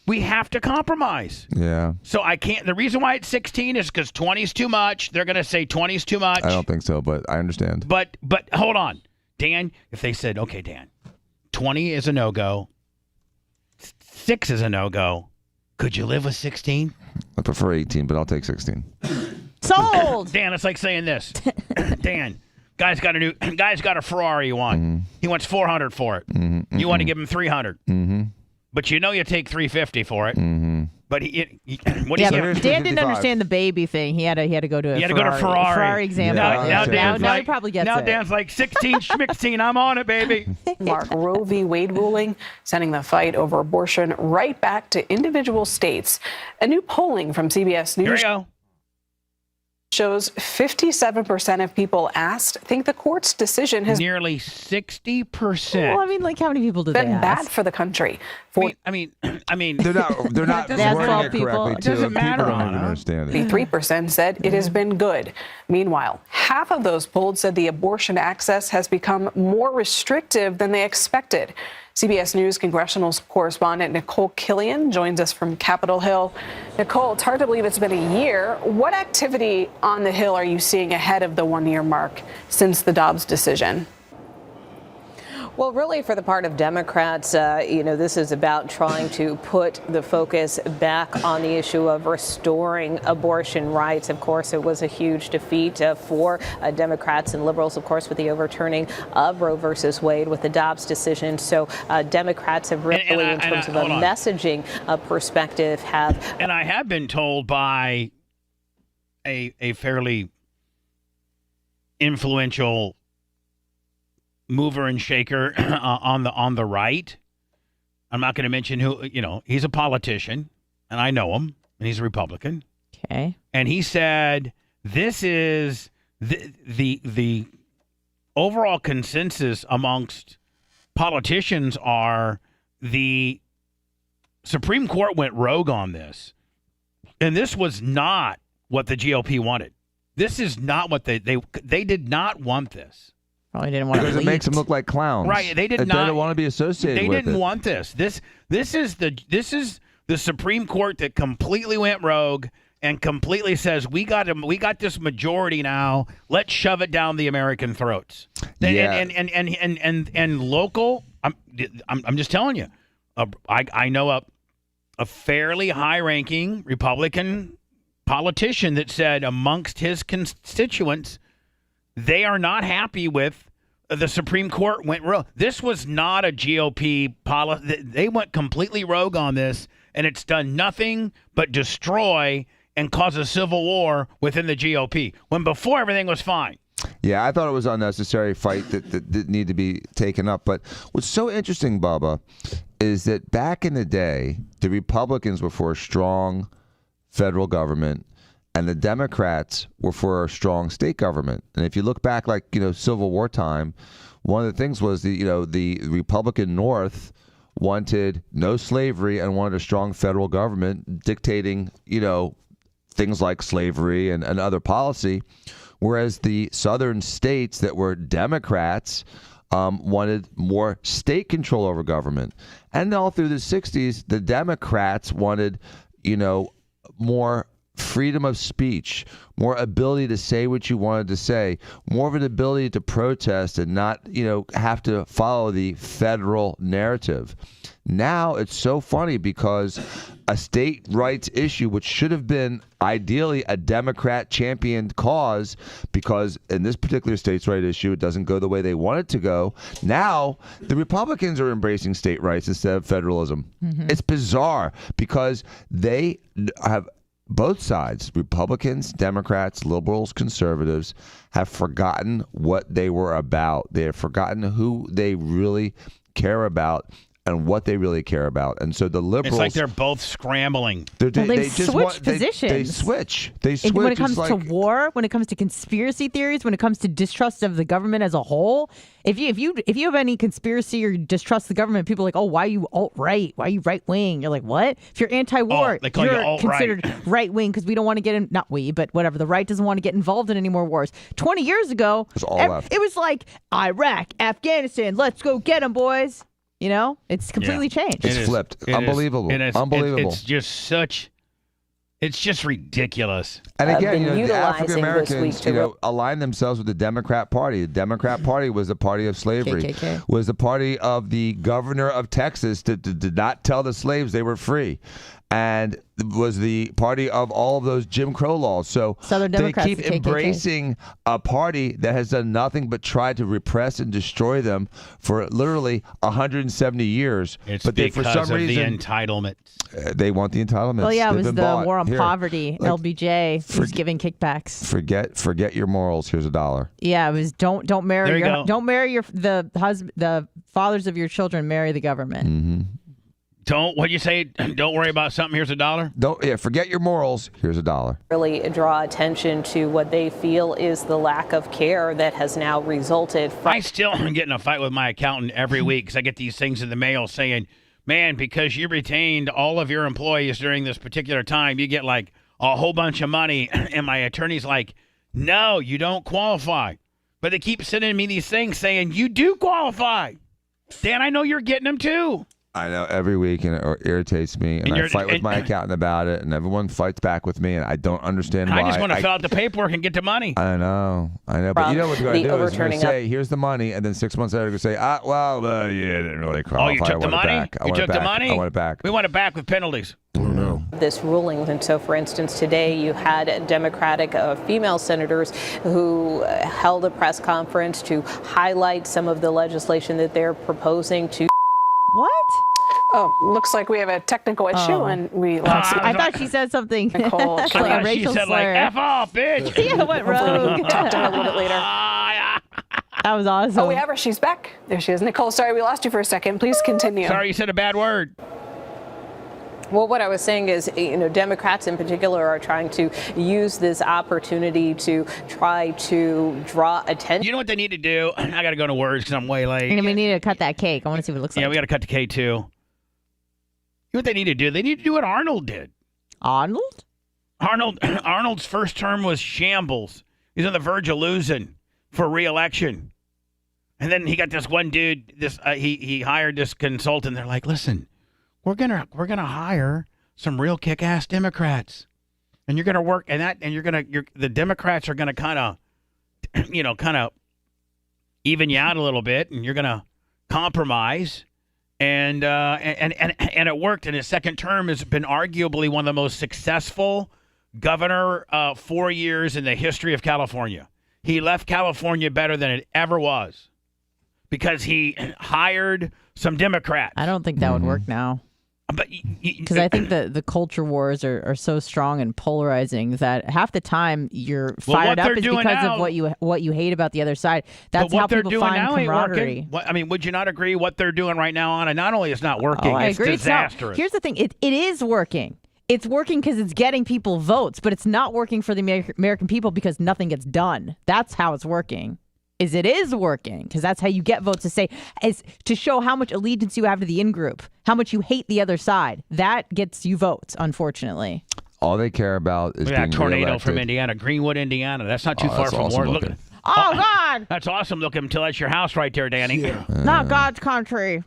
We have to compromise. Yeah. So I can't. The reason why it's 16 is because 20 is too much. They're going to say 20 is too much. I don't think so, but I understand. But hold on, Dan. If they said, okay, Dan, 20 is a no-go, 6 is a no-go, could you live with 16? I prefer 18, but I'll take 16. Sold. Dan, it's like saying this. Dan, guy's got a Ferrari. You want? He wants $400 for it. You want to give him $300. But you take $350 for it. But what do you Dan didn't understand the baby thing. He had to go to a Ferrari. Ferrari example. Now he probably gets it. Now Dan's like 16 schmixteen. I'm on it, baby. Mark Roe v. Wade ruling, sending the fight over abortion right back to individual states. A new polling from CBS News. Here we go. Shows 57% of people asked think the court's decision has nearly 60%. Well, I mean, like how many people did been they bad ask? for the country. I mean, they're not wording it correctly too. Doesn't matter. People don't even understand it. 3% said it has been good. Meanwhile, half of those polled said the abortion access has become more restrictive than they expected. CBS News congressional correspondent Nicole Killian joins us from Capitol Hill. Nicole, it's hard to believe it's been a year. What activity on the Hill are you seeing ahead of the 1-year mark since the Dobbs decision? Well, really, for the part of Democrats, this is about trying to put the focus back on the issue of restoring abortion rights. Of course, it was a huge defeat for Democrats and liberals, of course, with the overturning of Roe versus Wade with the Dobbs decision. So Democrats have really, in terms of a messaging perspective, have. And I have been told by a fairly influential mover and shaker on the right. I'm not going to mention who. He's a politician, and I know him, and he's a Republican. Okay. And he said this is the overall consensus amongst politicians are the Supreme Court went rogue on this. And this was not what the GOP wanted. This is not what they did not want this. Probably didn't want because it makes them look like clowns. Right? They did They not don't want to be associated They with didn't it. want this. This is the Supreme Court that completely went rogue and completely says we got this majority now. Let's shove it down the American throats. Yeah. And local. I'm just telling you. I know a fairly high-ranking Republican politician that said amongst his constituents, they are not happy with the Supreme Court went rogue. This was not a GOP policy. They went completely rogue on this, and it's done nothing but destroy and cause a civil war within the GOP, when before everything was fine. Yeah, I thought it was an unnecessary fight that didn't need to be taken up. But what's so interesting, Bubba, is that back in the day, the Republicans were for a strong federal government, and the Democrats were for a strong state government. And if you look back, like, Civil War time, one of the things was the Republican North wanted no slavery and wanted a strong federal government dictating, things like slavery and other policy, whereas the southern states that were Democrats wanted more state control over government. And all through the 60s, the Democrats wanted, more freedom of speech, more ability to say what you wanted to say, more of an ability to protest and not, have to follow the federal narrative. Now it's so funny because a state rights issue, which should have been ideally a Democrat championed cause, because in this particular states' right issue, it doesn't go the way they want it to go. Now the Republicans are embracing state rights instead of federalism. Mm-hmm. It's bizarre because they have both sides, Republicans, Democrats, liberals, conservatives, have forgotten what they were about. They have forgotten who they really care about and what they really care about. And so the liberals... It's like they're both scrambling. They switch positions. They switch. When it comes to war, when it comes to conspiracy theories, when it comes to distrust of the government as a whole, if you have any conspiracy or distrust the government, people are like, oh, why are you alt-right? Why are you right-wing? You're like, what? If you're anti-war, they call you alt-right. Considered right-wing because we don't want to get in... Not we, but whatever. The right doesn't want to get involved in any more wars. 20 years ago, it was like, Iraq, Afghanistan, let's go get them, boys. It's completely changed. It's flipped. Unbelievable. Unbelievable. It's just ridiculous. And again, the African Americans, align themselves with the Democrat Party. The Democrat Party was the party of slavery. KKK. Was the party of the governor of Texas that did not tell the slaves they were free. And was the party of all of those Jim Crow laws. So Southern they Democrats, keep the KKK. embracing a party that has done nothing but try to repress and destroy them for literally 170 years. It's but because for some of reason, the entitlement. They want the entitlements. Well, yeah, it They've was been the bought. war on Here, poverty. LBJ was giving kickbacks. Forget your morals. Here's $1. Yeah, it was don't marry There you your go. don't marry the fathers of your children. Marry the government. Mm-hmm. What'd you say? Don't worry about something. Here's $1. Forget your morals. Here's $1. Really draw attention to what they feel is the lack of care that has now resulted from. I still am getting a fight with my accountant every week because I get these things in the mail saying, man, because you retained all of your employees during this particular time, you get like a whole bunch of money. And my attorney's like, no, you don't qualify. But they keep sending me these things saying, you do qualify. Dan, I know you're getting them too. I know, every week, and it irritates me, and I fight with my accountant about it, and everyone fights back with me, and I don't understand why. I just want to fill out the paperwork and get the money. I know, but you know what they're going to do is they're going to say, here's the money, and then 6 months later, they're going to say, yeah, didn't really qualify. Oh, you took the money? You took the money? I want it back. We want it back with penalties. This ruling. And so, for instance, today you had Democratic female senators who held a press conference to highlight some of the legislation that they're proposing to. What? Oh, looks like we have a technical issue and we lost. I thought she said something. Nicole. Like a racial she said slur. like F off, bitch. Yeah, it went rogue. We'll talk to her a little bit later. That was awesome. Oh, we have her. She's back. There she is. Nicole, sorry we lost you for a second. Please continue. Sorry, you said a bad word. Well, what I was saying is, Democrats in particular are trying to use this opportunity to try to draw attention. You know what they need to do? I got to go to words because I'm way late. And we need to cut that cake. I want to see what it looks like. Yeah, we got to cut the cake too. You know what they need to do? They need to do what Arnold did. Arnold? Arnold's first term was shambles. He's on the verge of losing for re-election. And then he got this one dude. He hired this consultant. They're like, listen, we're gonna hire some real kick-ass Democrats, and you're gonna work the Democrats are gonna kind of even you out a little bit, and you're gonna compromise. And it worked. And his second term has been arguably one of the most successful governor 4 years in the history of California. He left California better than it ever was because he hired some Democrats. I don't think that would work now. Because I think the culture wars are so strong and polarizing that half the time you're fired up is because of what you hate about the other side. That's how people find camaraderie. Would you not agree? What they're doing right now, Anna, not only is not working, it's disastrous. Here's the thing: it is working. It's working because it's getting people votes, but it's not working for the American people because nothing gets done. That's how it's working. It is working because that's how you get votes is to show how much allegiance you have to the in-group, how much you hate the other side. That gets you votes, unfortunately. All they care about is that tornado reelected. from Indiana, Greenwood, Indiana. That's not too far from awesome Look, oh, God! That's awesome looking until that's your house right there, Danny. Yeah. Not God's country.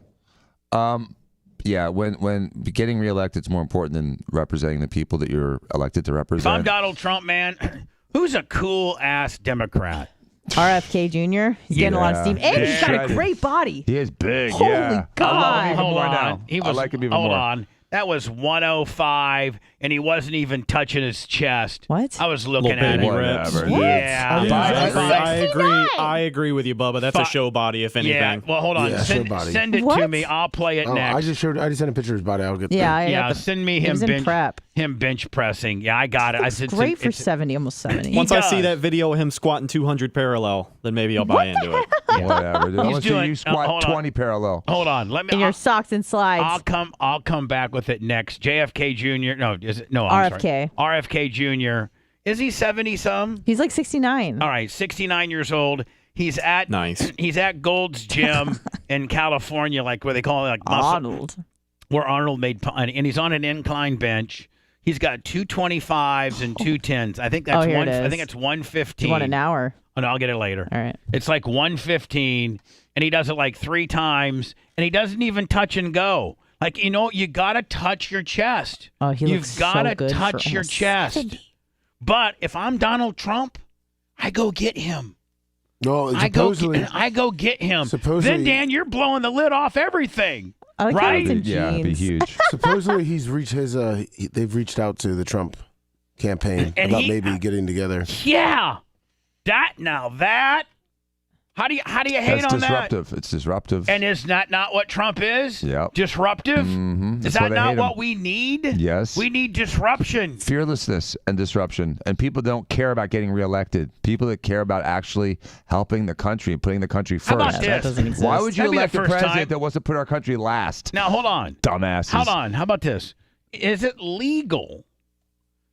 Yeah, when getting reelected is more important than representing the people that you're elected to represent. If I'm Donald Trump, man, who's a cool-ass Democrat? RFK Jr. He's getting a lot of steam. And he's got a great body. He is big, Holy yeah. God. I love him even Hold more on. now. I like him even more. Hold on. That was 105, and he wasn't even touching his chest. What? I was looking at baby it. reps. Yeah. I agree with you, Bubba. That's a show body, if anything. Yeah. Well, hold on. Yeah, send it to me. I'll play it next. I just sent a picture of his body. I'll get send me him bench pressing. Yeah, I got it. It's great for 70, almost 70. Once I see that video of him squatting 200 parallel, then maybe I'll buy into it. Whatever. Dude. I want to see you squat 20 parallel. Hold on. Let me. In your socks and slides. I'll come back with it next. JFK Jr. No, is it? No, I'm sorry. RFK Jr. Is he 70-some? He's like 69. All right, 69 years old. He's at Gold's Gym in California, like where they call it like muscle. Arnold. Where Arnold made, and he's on an incline bench. He's got 225s and 210s. I think that's one. I think it's 115. You want an hour? Oh, no, I'll get it later. All right. It's like 115, and he does it like 3 times, and he doesn't even touch and go. Like, you got to touch your chest. Oh, You've got to touch your chest. 70. But if I'm Donald Trump, I go get him. No, I go get him. Then, Dan, you're blowing the lid off everything. Right? Yeah, it'd be huge. Supposedly he's reached they've reached out to the Trump campaign about maybe getting together. Yeah. How do you hate on disruptive. It's disruptive. And is that not what Trump is? Yeah. Disruptive? Mm-hmm. Is that not what we need? Yes. We need disruption. Fearlessness and disruption. And people don't care about getting reelected. People that care about actually helping the country and putting the country first. How about this? That doesn't exist. Why would you elect a president time that wants to put our country last? Now, hold on. Dumbasses. Hold on. How about this? Is it legal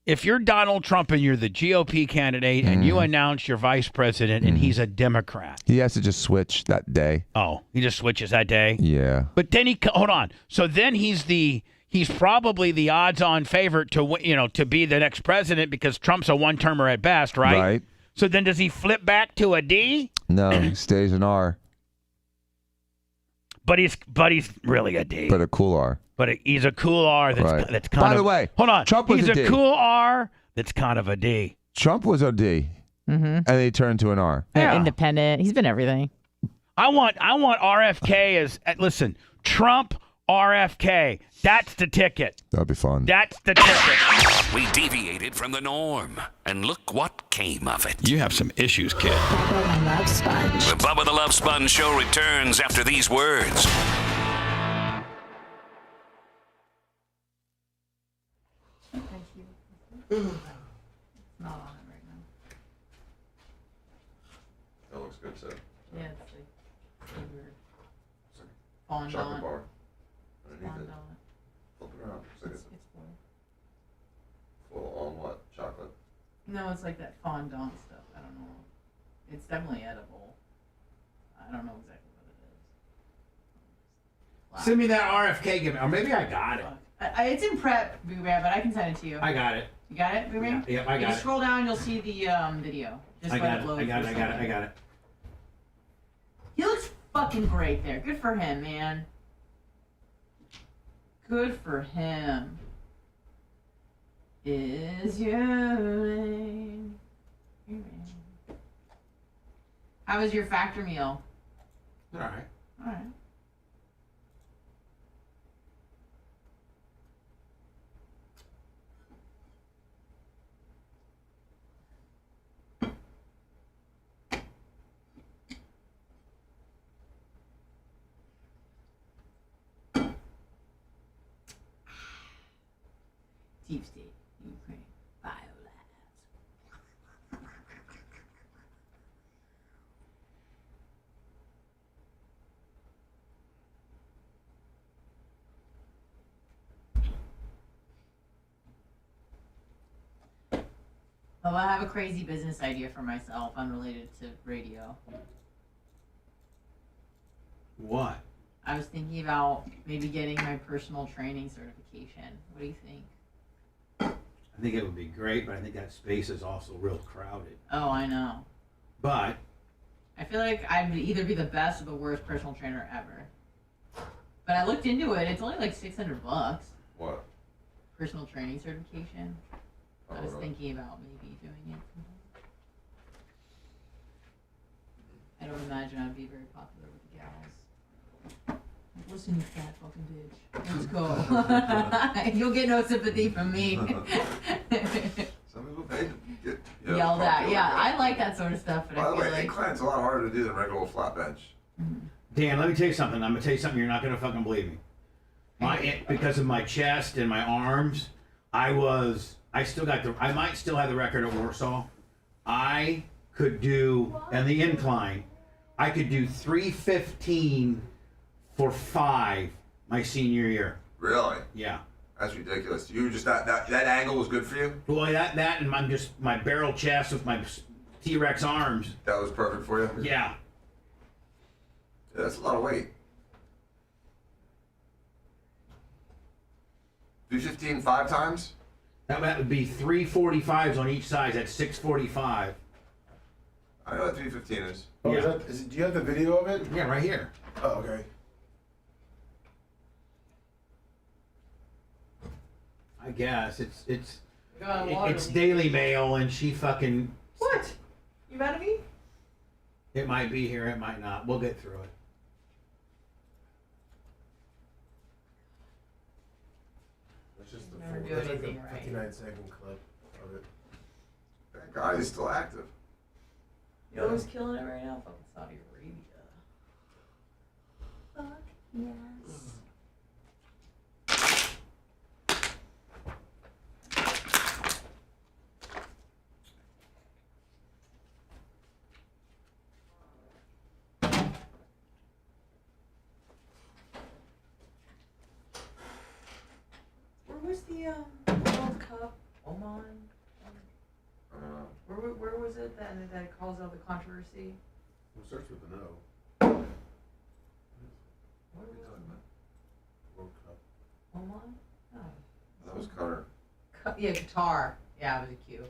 if you're Donald Trump and you're the GOP candidate and you announce your vice president and he's a Democrat? He has to just switch that day. Oh, he just switches that day? Yeah. But then hold on. So then he's probably the odds-on favorite to be the next president because Trump's a one-termer at best, right? Right. So then does he flip back to a D? No, he stays an R. But he's really a D. But a cool R. But he's a cool R that's kind of... By the way, hold on. Trump was he's a D. cool R that's kind of a D. Trump was a D. Mm-hmm. And then he turned to an R. Yeah. Independent. He's been everything. I want RFK as... Listen, Trump, RFK. That's the ticket. That'd be fun. That's the ticket. We deviated from the norm, and look what came of it. You have some issues, kid. Bubba the Love Sponge. The Bubba the Love Sponge show returns after these words. Not on it right now. That looks good, so. Yeah, it's like weird. Fondant. Chocolate bar. Underneath it. Fondant. Flip it around. It's full on what? Chocolate? No, it's like that fondant stuff. I don't know. It's definitely edible. I don't know exactly what it is. Send me that RFK. Or maybe I got it. It's in prep, but I can send it to you. I got it. You got it, Boomerang? Yeah, I got Just it. scroll down, you'll see the video. Just I let got it it. load I got for it. a I got it. I second. got it. He looks fucking great there. Good for him, man. Good for him. Is your name? How was your factor meal? All right. All right. Deep state, Ukraine, biolabs. Oh, I have a crazy business idea for myself, unrelated to radio. What? I was thinking about maybe getting my personal training certification. What do you think? I think it would be great, but I think that space is also real crowded. Oh, I know. But I feel like I would either be the best or the worst personal trainer ever. But I looked into it. It's only like $600. What? Personal training certification. I was thinking about maybe doing it. I don't imagine I'd be very popular with the gals. Like, listen, you fat fucking bitch. Let's go. You'll get no sympathy from me. Some people pay to get Yelled at. Yeah, I like that sort of stuff, but By I the feel way, like incline's a lot harder to do than regular flat bench. Dan, let me tell you something. I'm gonna tell you something you're not gonna fucking believe me. Because of my chest and my arms, I might still have the record at Warsaw. I could do, and the incline, I could do 315 for 5 my senior year. Really? Yeah. That's ridiculous. You were just that angle was good for you? Well, that and I'm just my barrel chest with my T-Rex arms. That was perfect for you? Yeah. That's a lot of weight. 315 5 times? That would be 345s on each side. That's 645. I know what 315 is. Oh, Yeah. do you have the video of it? Yeah, right here. Oh, okay. I guess it's got a lot it's of- Daily Mail, and she fucking. What? You mad at me? It might be here. It might not. We'll get through it. That's just the Never full. do That's like a anything right. 59-second clip of it. That guy is still active. You know who's killing it right now? Fucking Saudi Arabia. Fuck yes. Where was the World Cup? Oman? Where was it that caused all the controversy? We'll search with the no. What are we talking about? World Cup. Oman? Oh. That was Qatar. Yeah, Qatar. Yeah, it was a Q.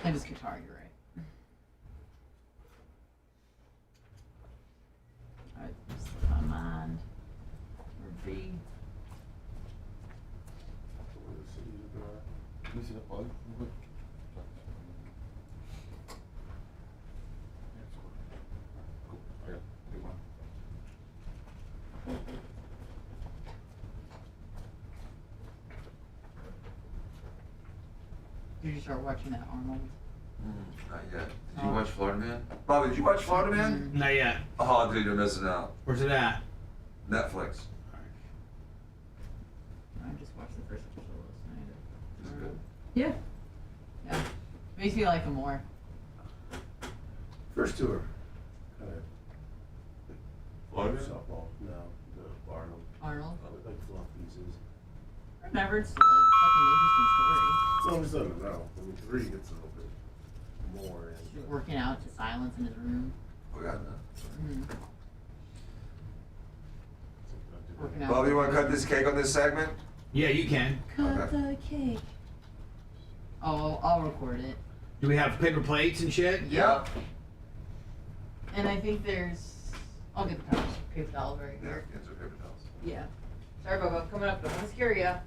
It was Qatar, you're right. Alright, slip my mind. Or B. Can you see the plug? Did you start watching that Arnold? Not yet. Did you watch Florida Man? Bobby, did you watch Florida Man? Not yet. Oh, dude, you're missing out. Where's it at? Netflix. I just watched the first episode last night. Is it good? Yeah. Yeah. Makes me like him more. First tour. Kind of. Florida? Softball. No, the Arnold. Arnold? Like fluff pieces. I've never. It's a fucking interesting story. Well, I'm just letting them know. I mean, 3 gets a little bit more. He's working out to silence in his room. We got that. Working out. Bobby, you want to cut this cake on this segment? Yeah, you can. Cut the cake. Oh, I'll record it. Do we have paper plates and shit? Yep. And I think there's. I'll get the towels. Paper towels right here. Get some paper towels. Yeah. Sorry, Bubba. Coming up. Don't want to scare ya.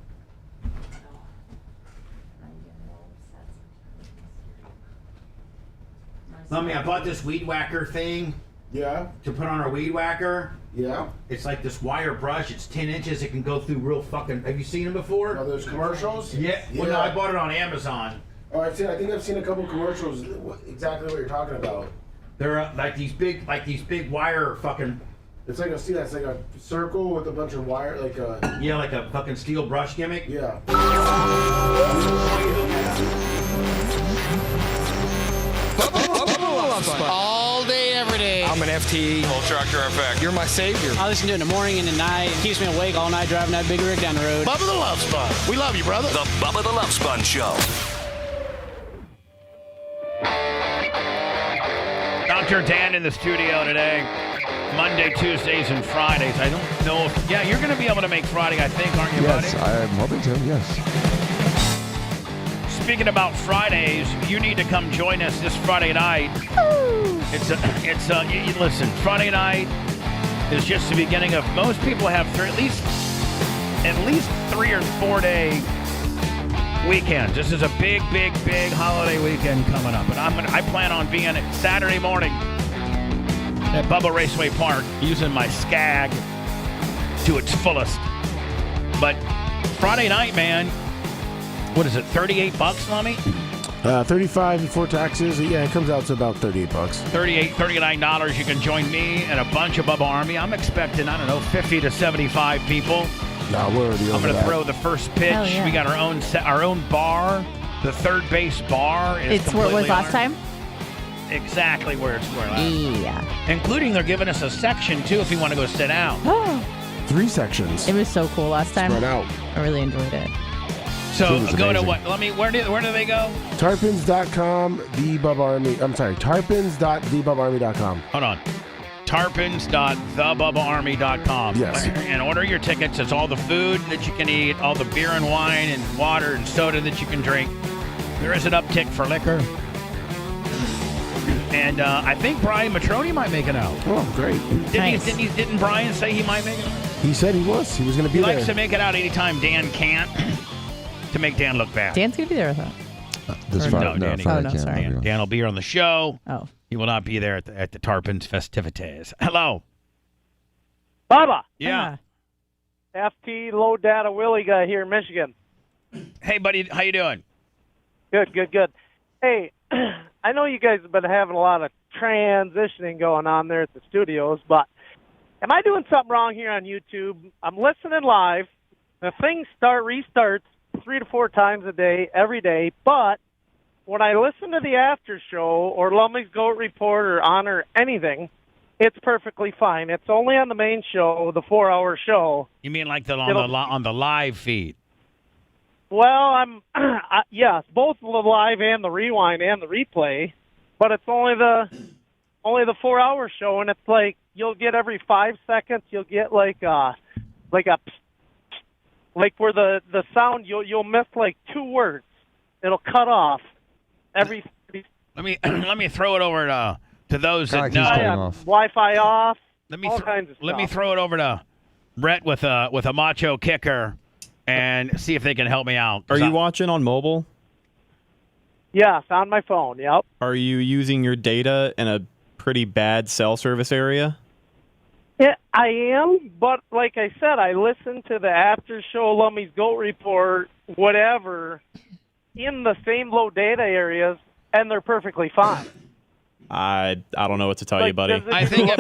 Lummy, I bought this weed whacker thing. Yeah. To put on our weed whacker. Yeah. It's like this wire brush. It's 10 inches. It can go through real fucking. Have you seen them before? Are those commercials? Yeah. Well, no, I bought it on Amazon. Oh, I think I've seen a couple commercials. Exactly what you're talking about. They're like these big wire fucking. It's like it's like a circle with a bunch of wire, like a. Yeah, like a fucking steel brush gimmick. Yeah. All day, every day. I'm an FT. Full tractor effect. You're my savior. I listen to it in the morning and at night. It keeps me awake all night driving that big rig down the road. Bubba the Love Sponge. We love you, brother. The Bubba the Love Sponge Show. Dr. Dan in the studio today. Monday, Tuesdays, and Fridays. I don't know if... Yeah, you're going to be able to make Friday, I think, aren't you, buddy? Yes, I'm hoping to, yes. Speaking about Fridays, you need to come join us this Friday night. Listen, Friday night is just the beginning of... Most people have at least 3 or 4 day weekends. This is a big holiday weekend coming up. And I plan on being at Saturday morning at Bubba Raceway Park using my Skag to its fullest. But Friday night, man, what is it, $38, Lummy? 35 before taxes. Yeah, it comes out to about $38. $39. You can join me and a bunch of Bubba Army. I'm expecting, 50 to 75 people. No, we're already I'm going to throw the first pitch. Yeah. We got our own bar. The third base bar is It's where it was last time? Exactly where it's where last. Yeah. Including they're giving us a section, too, if you want to go sit down. 3 sections. It was so cool last time. Spread out. I really enjoyed it. So go to amazing. what? Where do they go? Tarpons.com, the Bubba Army. I'm sorry, tarpons.thebubbaarmy.com. Hold on. Tarpons.thebubbaarmy.com. Yes. And order your tickets. It's all the food that you can eat, all the beer and wine and water and soda that you can drink. There is an uptick for liquor. And I think Brian Matroni might make it out. Oh, great. Didn't Brian say he might make it out? He said he was. He was going to be He there. likes to make it out anytime Dan can't to make Dan look bad. Dan's going to be there, I thought. Sorry. Dan will be here on the show. Oh. He will not be there at the Tarpons festivities. Hello. Bubba. Yeah. FT Low Data Willie guy here in Michigan. Hey, buddy. How you doing? Good. Hey, I know you guys have been having a lot of transitioning going on there at the studios, but am I doing something wrong here on YouTube? I'm listening live. The thing restarts 3 to 4 times a day, every day, but when I listen to the after show or Lummy's Goat Report or Honor anything, it's perfectly fine. It's only on the main show, the 4-hour show. You mean like on the live feed? Well, yes, both the live and the rewind and the replay, but it's only the 4-hour show, and it's like you'll get every 5 seconds you'll get like where the sound you'll miss like 2 words. It'll cut off every. Let me throw it over to those that know. Wi-Fi off. All kinds of stuff. Let me throw it over to Brett with a macho kicker and see if they can help me out. Are you watching on mobile? Yes, on my phone. Yep. Are you using your data in a pretty bad cell service area? Yeah, I am, but like I said, I listen to the after show Lummy's Goat Report, whatever, in the same low data areas, and they're perfectly fine. I don't know what to tell you, buddy. I think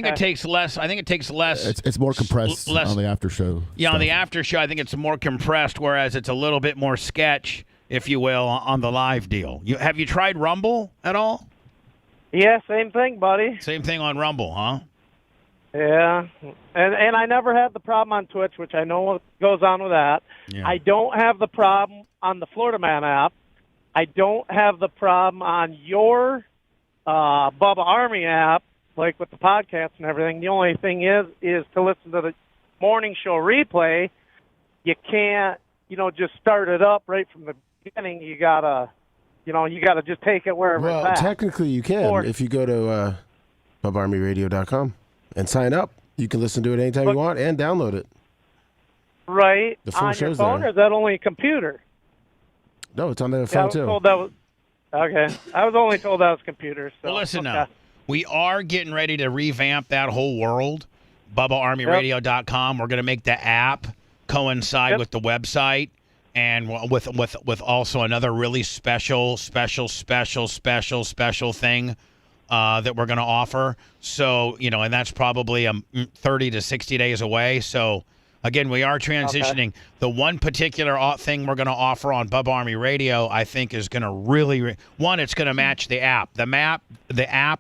it takes less. I think it takes less. It's more compressed on the after show. Yeah, on the after show, I think it's more compressed, whereas it's a little bit more sketch, if you will, on the live deal. Have you tried Rumble at all? Yeah, same thing, buddy. Same thing on Rumble, huh? Yeah, and I never had the problem on Twitch, which I know what goes on with that. Yeah. I don't have the problem on the Florida Man app. I don't have the problem on your Bubba Army app, like with the podcasts and everything. The only thing is to listen to the morning show replay. you can't, just start it up right from the beginning. You gotta just take it wherever Well, it's at. technically you can if you go to BubbaArmyRadio.com and sign up. You can listen to it anytime you want and download it. Right. The full on your show's phone, there. or is that only a computer? No, it's on the Yeah, I phone was too. told that was okay. I was only told that was computer. So, Well, listen okay. now. We are getting ready to revamp that whole world. BubbaArmyRadio.com. We're going to make the app coincide with the website, and with also another really special thing that we're going to offer. So, and that's probably 30 to 60 days away. So, again, we are transitioning. Okay. The one particular thing we're going to offer on Bubba Army Radio, I think, is going to really it's going to match the app. The app,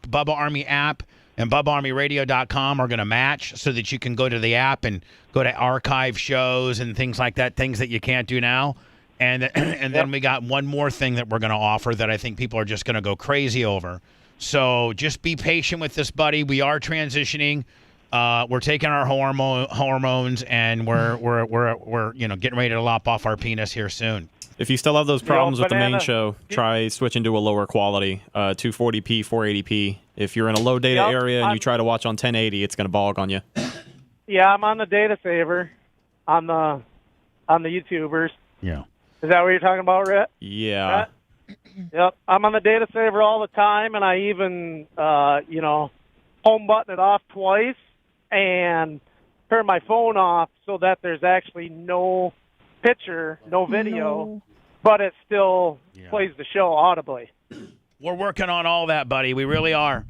Bubba Army app, and BubbaArmyRadio.com are going to match, so that you can go to the app and go to archive shows and things like that, things that you can't do now. And then we got one more thing that we're going to offer that I think people are just going to go crazy over. So just be patient with this, buddy. We are transitioning. We're taking our hormones, and we're getting ready to lop off our penis here soon. If you still have those problems with the main show, try switching to a lower quality, 240p, 480p. If you're in a low data area and you try to watch on 1080, it's going to bog on you. Yeah, I'm on the data saver on the YouTubers. Yeah. Is that what you're talking about, Rhett? Yeah. Yep. I'm on the data saver all the time, and I even, home button it off twice and turn my phone off so that there's actually no picture, no video, but it still plays the show audibly. We're working on all that, buddy. We really are.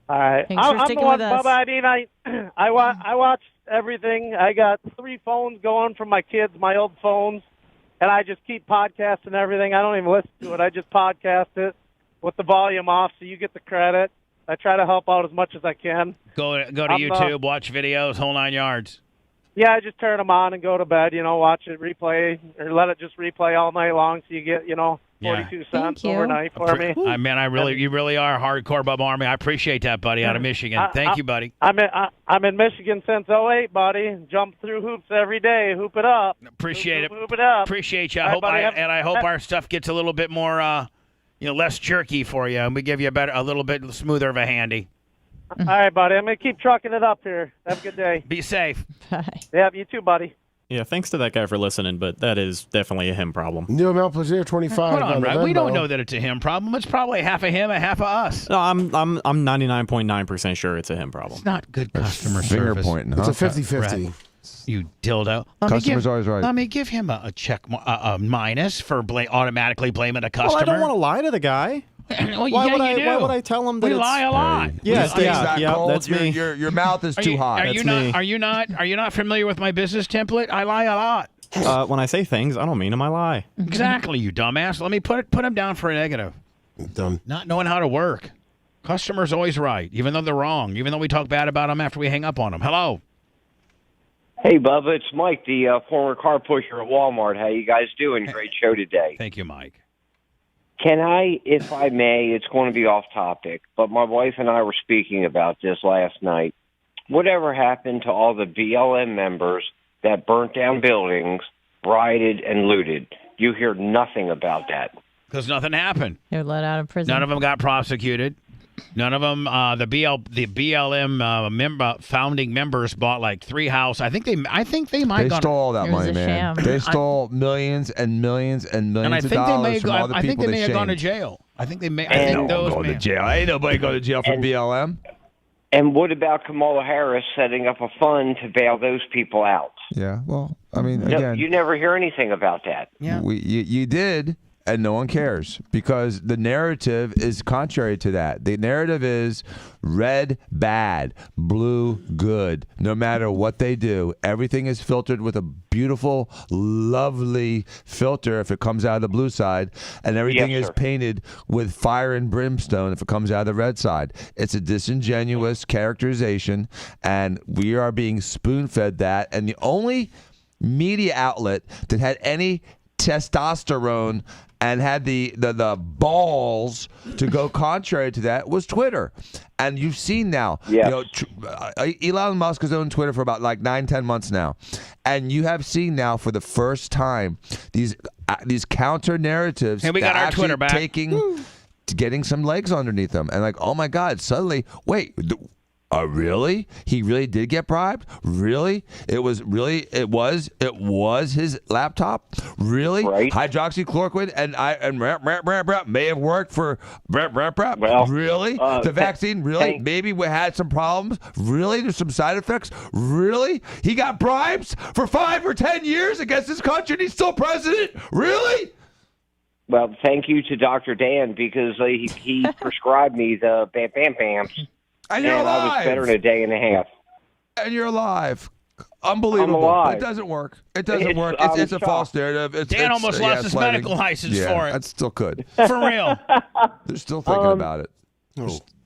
All right. Thanks for sticking with us. Bubba, I mean, I watch everything. I got 3 phones going from my kids, my old phones, and I just keep podcasting everything. I don't even listen to it. I just podcast it with the volume off, so you get the credit. I try to help out as much as I can. Go to YouTube, watch videos, whole 9 yards. Yeah, I just turn them on and go to bed, watch it replay, or let it just replay all night long, so you get, 42 cents overnight for me. You really are hardcore, Bubba Army. I appreciate that, buddy, out of Michigan. Thank you, buddy. I'm in Michigan since 2008, buddy. Jump through hoops every day. Hoop it up. Appreciate it. Hoop it up. Appreciate you. I hope our stuff gets a little bit more, less jerky for you, and we give you a little bit smoother of a handy. All right, buddy. I'm going to keep trucking it up here. Have a good day. Be safe. Bye. Yeah, you too, buddy. Yeah, thanks to that guy for listening, but that is definitely a him problem. Neil Malplaisir, 25. Hold on, the right? We Venmo. don't know that it's a him problem. It's probably half of him and half of us. No, I'm 99.9% sure it's a him problem. It's not good customer Finger service. pointing, It's huh? a 50-50. You dildo. Customer's always right. Let me give him a check, a minus for automatically blaming a customer. Well, I don't want to lie to the guy. Well, why you would I tell him that we it's... lie a lot? Yeah, cold. that's me. Your mouth is too hot. Are you not familiar with my business template? I lie a lot. When I say things, I don't mean them. I lie. Exactly, you dumbass. Let me put him down for a negative. Done. Not knowing how to work. Customer's always right, even though they're wrong. Even though we talk bad about them after we hang up on them. Hello. Hey, Bubba, it's Mike, the former car pusher at Walmart. How you guys doing? Great show today. Thank you, Mike. Can I, if I may, it's going to be off topic, but my wife and I were speaking about this last night. Whatever happened to all the BLM members that burnt down buildings, rioted, and looted? You hear nothing about that. Because nothing happened. They were let out of prison. None of them got prosecuted. None of them. The BLM founding members bought like 3 houses. I think they might. They stole all that money, man. They stole millions and millions and millions of dollars from all the people they may have gone to shamed. jail. I think they may. Ain't no one going to jail. Ain't nobody going to jail for BLM. And what about Kamala Harris setting up a fund to bail those people out? Yeah, well, I mean, No, again, you never hear anything about that. Yeah, you did. And no one cares because the narrative is contrary to that. The narrative is red bad, blue good. No matter what they do, everything is filtered with a beautiful, lovely filter if it comes out of the blue side, and everything is painted with fire and brimstone if it comes out of the red side. It's a disingenuous characterization, and we are being spoon-fed that. And the only media outlet that had any testosterone and had the balls to go contrary to that was Twitter. And you've seen now, Elon Musk has owned Twitter for about like 9-10 months now, and you have seen now for the first time these counter narratives. Hey, we got our Twitter back. Getting some legs underneath them, and like, oh my God, suddenly, wait. Really? He really did get bribed? Really? It was his laptop? Really? Right. Hydroxychloroquine and may have worked for Well, really? The vaccine? Really? Maybe we had some problems? Really? There's some side effects? Really? He got bribes for 5 or 10 years against his country and he's still president? Really? Well, thank you to Dr. Dan because he prescribed me the bams. And you're alive. I was better in a day and a half. And you're alive. Unbelievable. I'm alive. It doesn't work. It's a false narrative. Dan almost lost his medical license for it. That's still good. For real. They're still thinking about it.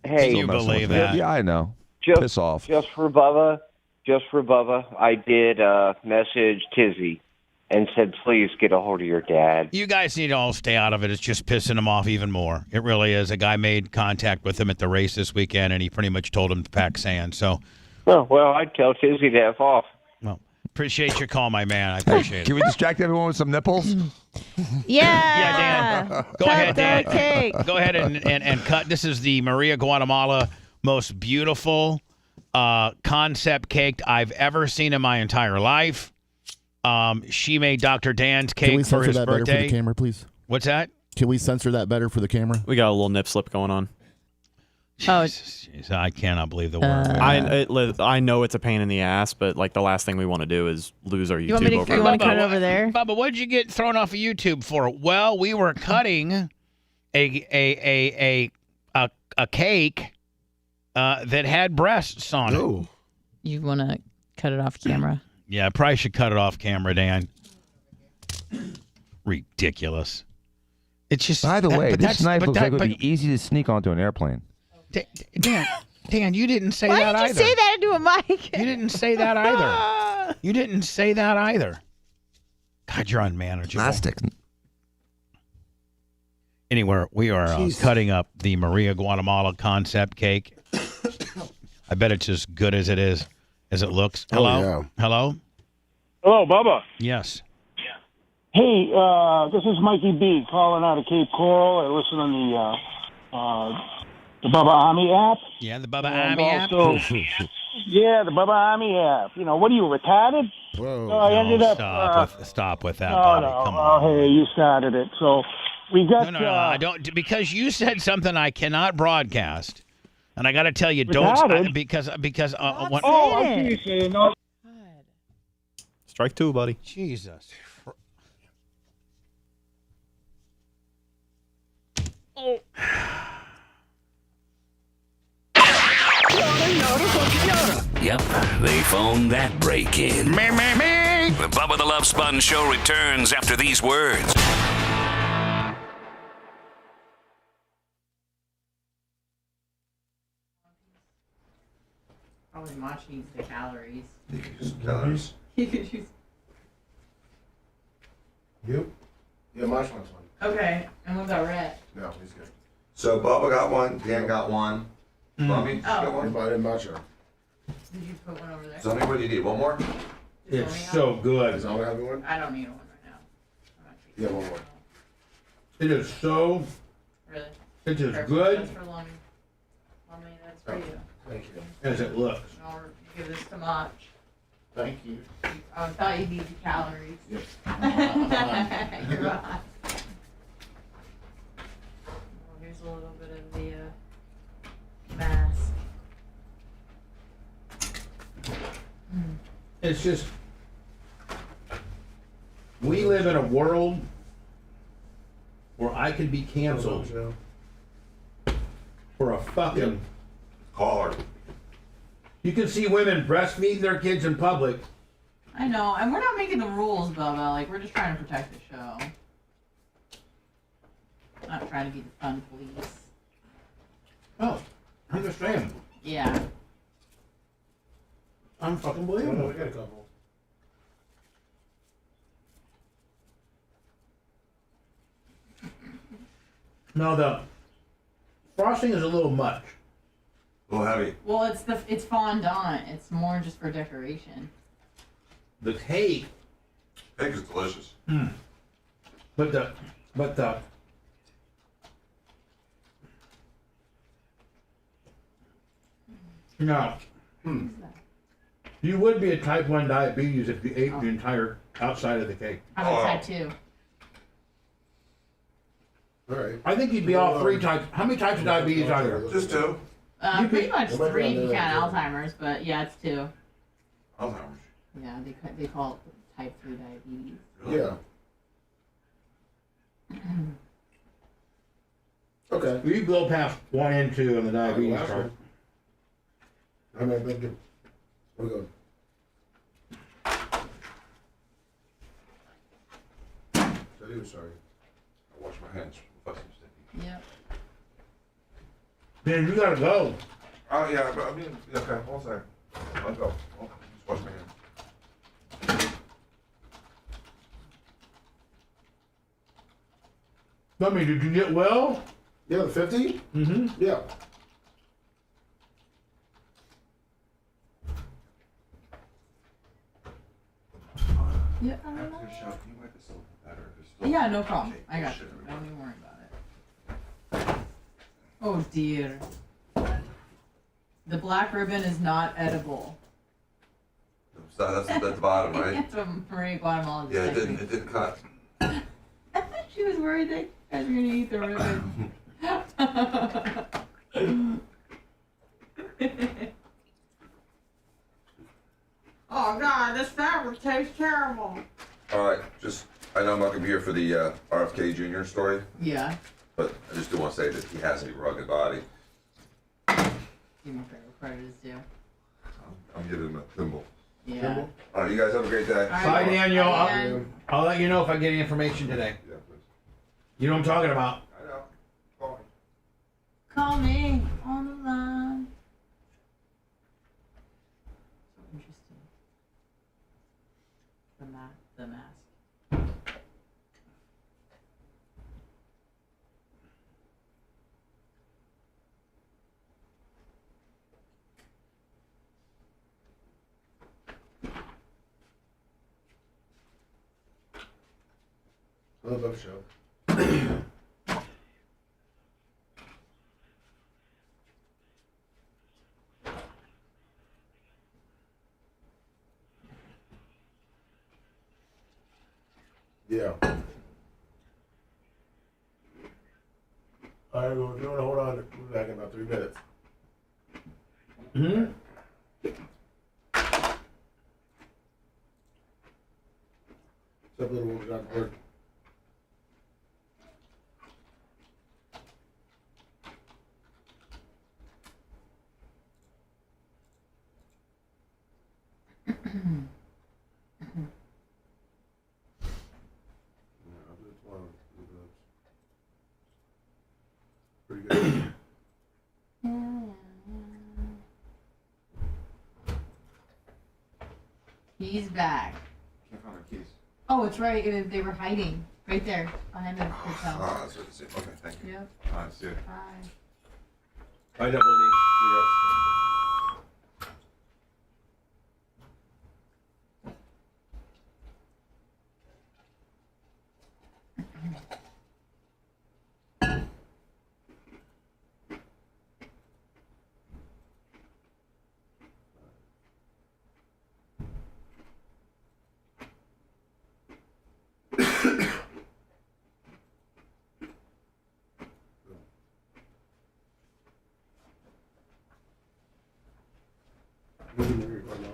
Hey, can you believe that? Yeah, I know. Piss off. Just for Bubba, I did message Tizzy and said, please get a hold of your dad. You guys need to all stay out of it. It's just pissing him off even more. It really is. A guy made contact with him at the race this weekend, and he pretty much told him to pack sand. So, well, I'd tell Tizzy to F off. Well, appreciate your call, my man. I appreciate it. Can we distract everyone with some nipples? Yeah. Dan. Go ahead, Dan. Go ahead and cut. This is the Maria Guatemala most beautiful concept cake I've ever seen in my entire life. She made Dr. Dan's cake Can we for censor his that birthday. better for the camera, please? What's that? Can we censor that better for the camera? We got a little nip slip going on. Oh, Jeez, I cannot believe the word. I know it's a pain in the ass, but like the last thing we want to do is lose our YouTube. You want to cut it over there? Bubba, what did you get thrown off of YouTube for? Well, we were cutting a cake that had breasts on it. You want to cut it off camera? Yeah, I probably should cut it off camera, Dan. Ridiculous. It's just. By the way, this knife looks like it would be easy to sneak onto an airplane. Dan, you didn't say that either. Why did you say that into a mic? You didn't say that either. You didn't say that either. God, you're unmanageable. Plastic. Anyway, we are cutting up the Maria Guatemala concept cake. I bet it's as good as it is, as it looks. Hello? Oh, yeah. Hello? Hello, Bubba. Yes. Hey, this is Mikey B calling out of Cape Coral. I listen on the Bubba Army app. Yeah, the Bubba Army app. Yeah, the Bubba Army app. You know, what are you, retarded? Whoa. So I ended up. Stop with that, no, Bobby. no. Come on. Oh, hey, you started it. So we got. No, I don't. Because you said something I cannot broadcast, and I got to tell you, Retarded? because. When, I see you saying. Strike two, buddy. Jesus. Oh. Yep, they phoned that break in. The Bubba the Love Sponge Show returns after these words. Probably Mach needs the calories. You could use some calories. You could use. You? Yeah, Marsh wants one. Okay, and what about Rhett? No, he's good. So Bubba got one, Dan got one. Bobby, got one. I didn't match her. Did you put one over there? Zombie, what do you need? One more? It's so good. Does Alma have one? I don't need one right now. Yeah, one more. It is so. Really? It is Perfect. good That's for Lummy. Lummy, that's for you. Thank you. as it looks. I'll give this to Mach. Thank you. I thought you'd need the calories. Yep. You're right. Well, here's a little bit of the mask. It's just, we live in a world where I could be canceled for a fucking caller. You can see women breastfeed their kids in public. I know, and we're not making the rules, Bubba. Like, we're just trying to protect the show. Not trying to be the fun police. Oh, I understand. Yeah. Unfucking believable. We got a couple. No, the frosting is a little much. A little heavy. Well, it's fondant. It's more just for decoration. The cake. Cake is delicious. But the no. You would be a type 1 diabetes if you ate the entire outside of the cake. How about type 2? All right. I think you'd be all 3 types. How many types of diabetes are there? Just 2. Pretty much 3 if you count Alzheimer's, but yeah, it's 2. Alzheimer's. Yeah, they call it type 3 diabetes. Yeah. Okay. You go past 1 and 2 on the diabetes chart. I mean, thank you. We're good. Said he was sorry. I wash my hands. Fussy sticky. Yep. Ben, you gotta go. Oh yeah, but I mean, okay, one second. I'll go. I'll just wash my hands. Tell me, did you get well? Yeah, the 50? Mm-hmm. Yeah. Yeah, I don't know. Yeah, no problem. I got you. Don't even worry about it. Oh dear. The black ribbon is not edible. So that's the bottom, right? That's what Marie Guatemala Yeah, just it didn't cut. She was worried that you guys were gonna eat the ribbon. Oh God, this fabric tastes terrible. All right, I know I'm not gonna be here for the RFK Jr. story, Yeah. but I just do want to say that he has a rugged body. Give me credit is due. I'm giving him a thimble. Yeah. All right, you guys have a great day. Bye, Daniel. Bye, Dan. I'll let you know if I get any information today. Yeah, please. You know what I'm talking about. I know. Call me. Call me on the line. So interesting. The mask. I love that show. Yeah. All right, well, if you want to hold on, we'll be back in about 3 minutes. Mm-hmm. What's up, little woman? Got to work. Pretty good. He's back. Can't find my keys. Oh, it's right. They were hiding right there behind the hotel. Oh, that's what it is. Okay, thank you. Yep. All right, see you. Bye. Bye, Double D. See you guys.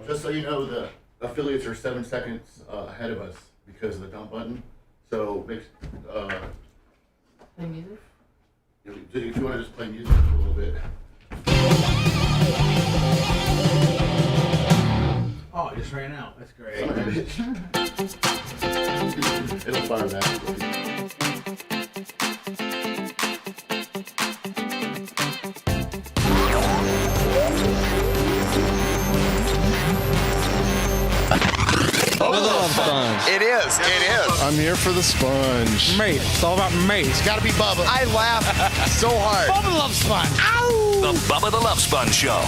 Just so you know, the affiliates are 7 seconds ahead of us because of the dump button. So make Play music? if you want to just play music for a little bit. Oh, it just ran out. That's great. It'll fire back. Bubba the Love Sponge. It is. I'm here for the sponge. Mate, it's all about mate. It's got to be Bubba. I laugh so hard. Bubba the Love Sponge. Ow! The Bubba the Love Sponge Show.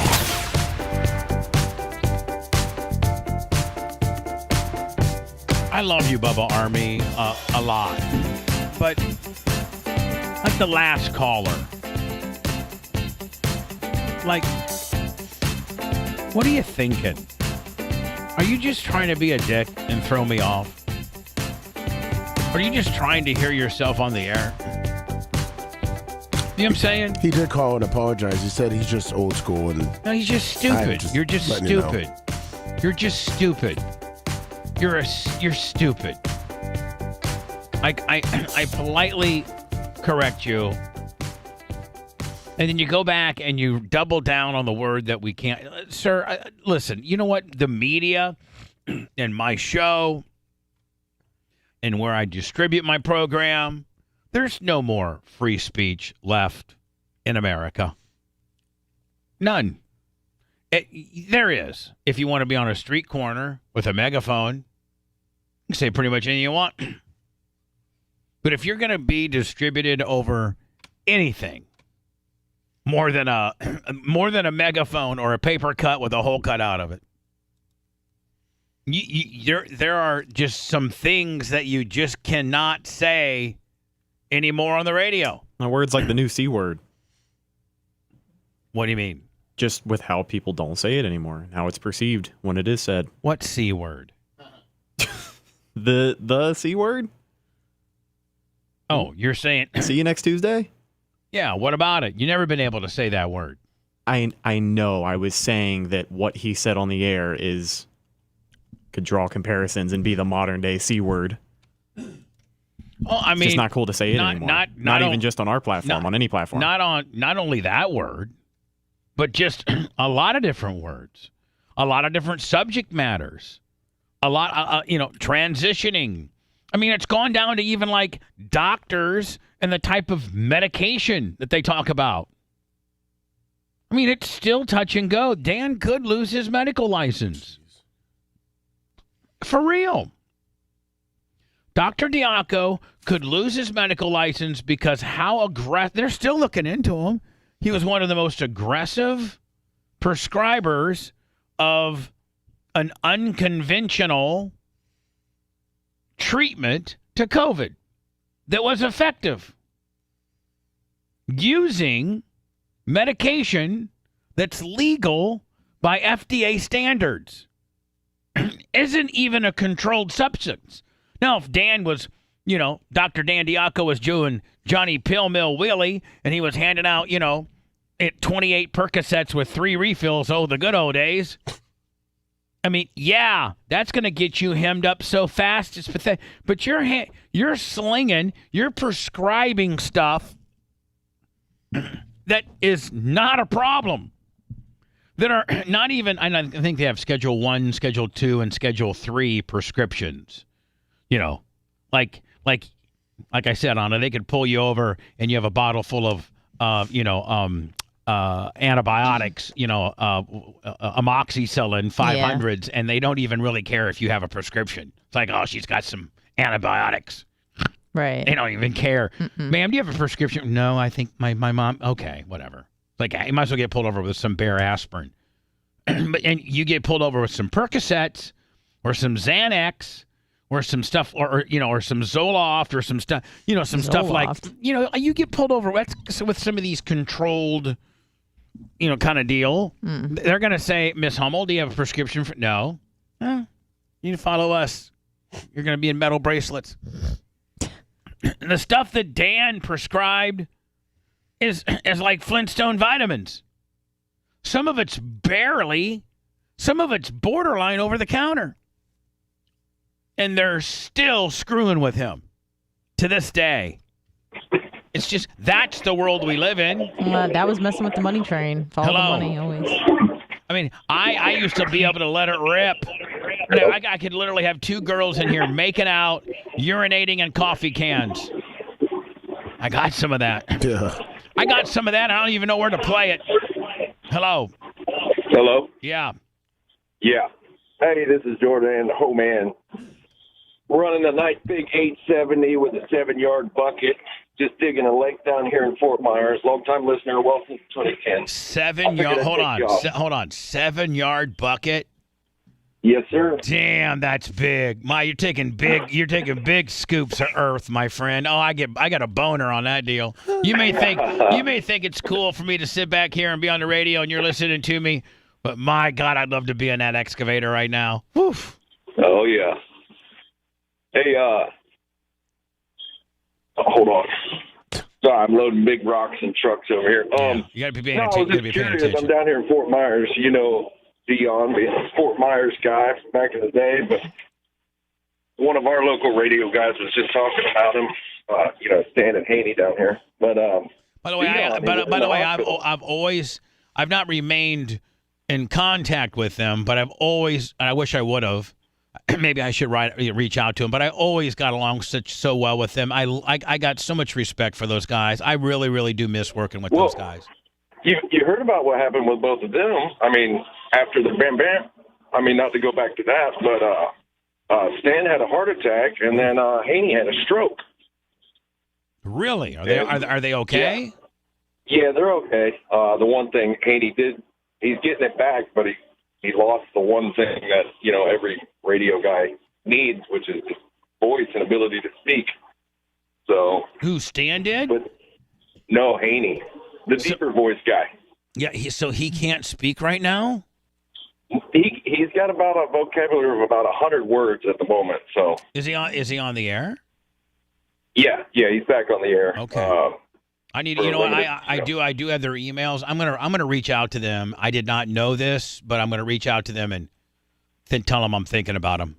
I love you, Bubba Army, a lot. But like the last caller, like, what are you thinking? Are you just trying to be a dick and throw me off? Are you just trying to hear yourself on the air? You know what I'm saying? He did call and apologize. He said he's just old school. And No, he's just stupid. You're just stupid. You're just stupid. You're stupid. I politely correct you, and then you go back and you double down on the word that we can't. Sir, listen, you know what? The media and my show and where I distribute my program, there's no more free speech left in America. None. There is. If you want to be on a street corner with a megaphone, you can say pretty much anything you want. But if you're going to be distributed over anything more than a megaphone or a paper cut with a hole cut out of it, there are just some things that you just cannot say anymore on the radio. Now, words like the new C word. What do you mean? Just with how people don't say it anymore, and how it's perceived when it is said. What C word? The C word? Oh, you're saying... See you next Tuesday? Yeah, what about it? You've never been able to say that word. I know. I was saying that what he said on the air could draw comparisons and be the modern day C word. Oh, I mean, it's just not cool to say it anymore. Not even just on our platform, on any platform. Not only that word, but just a lot of different words, a lot of different subject matters, a lot, transitioning. I mean, it's gone down to even like doctors and the type of medication that they talk about. I mean, it's still touch and go. Dan could lose his medical license. For real. Dr. Diaco could lose his medical license because how aggressive, they're still looking into him. He was one of the most aggressive prescribers of an unconventional treatment to COVID that was effective, using medication that's legal by FDA standards. Isn't even a controlled substance. Now, if Dan was, Dr. Dan Diaco was doing Johnny Pill Mill Willie, and he was handing out, 28 Percocets with 3 refills, the good old days. I mean, yeah, that's going to get you hemmed up so fast. It's pathetic. But you're slinging, you're prescribing stuff that is not a problem. That are not even, I think they have Schedule 1, Schedule 2, and Schedule 3 prescriptions. Like I said, Anna, they could pull you over and you have a bottle full of, antibiotics, amoxicillin 500s, and they don't even really care if you have a prescription. It's like, oh, she's got some antibiotics. Right. They don't even care. Ma'am, do you have a prescription? No, I think my mom. Okay, whatever. Like, you might as well get pulled over with some bare aspirin. And you get pulled over with some Percocets or some Xanax or some stuff, or some Zoloft or some stuff, some stuff like, you get pulled over with some of these controlled, kind of deal. They're going to say, Miss Hummel, do you have a prescription for? No. You need to follow us. You're going to be in metal bracelets. And the stuff that Dan prescribed is like Flintstone vitamins. Some of it's barely, some of it's borderline over the counter. And they're still screwing with him to this day. It's just, that's the world we live in. That was messing with the money train. Follow the money always. I mean, I used to be able to let it rip. I could literally have 2 girls in here making out, urinating in coffee cans. I got some of that. Yeah. I got some of that. I don't even know where to play it. Hello. Hello? Yeah. Yeah. Hey, this is Jordan, oh man. running a nice big 870 with a 7-yard bucket. Just digging a lake down here in Fort Myers. Long-time listener, well since 2010. 7 yard. Hold on. 7-yard bucket. Yes, sir. Damn, that's big. You're taking big scoops of earth, my friend. Oh, I got a boner on that deal. You may think it's cool for me to sit back here and be on the radio and you're listening to me, but my God, I'd love to be in that excavator right now. Woof. Oh yeah. Hey, hold on. Sorry, I'm loading big rocks and trucks over here. You got to be paying I was attention. just curious. I'm down here in Fort Myers. You know, Dion being a Fort Myers guy from back in the day, but one of our local radio guys was just talking about him. Stan and Haney down here. But by the way, I've not remained in contact with them, but I've always, and I wish I would have. Maybe I should reach out to him, but I always got along so well with them. I got so much respect for those guys. I really, really do miss working with those guys. You heard about what happened with both of them. I mean, after the Bam Bam, I mean, not to go back to that, but Stan had a heart attack, and then Haney had a stroke. Really? Are they okay? Yeah, they're okay. The one thing Haney did, he's getting it back, but he lost the one thing that, every radio guy needs, which is voice and ability to speak. So who, Stan did? No, Haney, the deeper voice guy. Yeah, so he can't speak right now? He's got about a vocabulary of about 100 words at the moment. So is he on the air? Yeah, he's back on the air. Okay. I need, I do have their emails. I'm gonna reach out to them. I did not know this, but I'm gonna reach out to them and then tell them I'm thinking about them.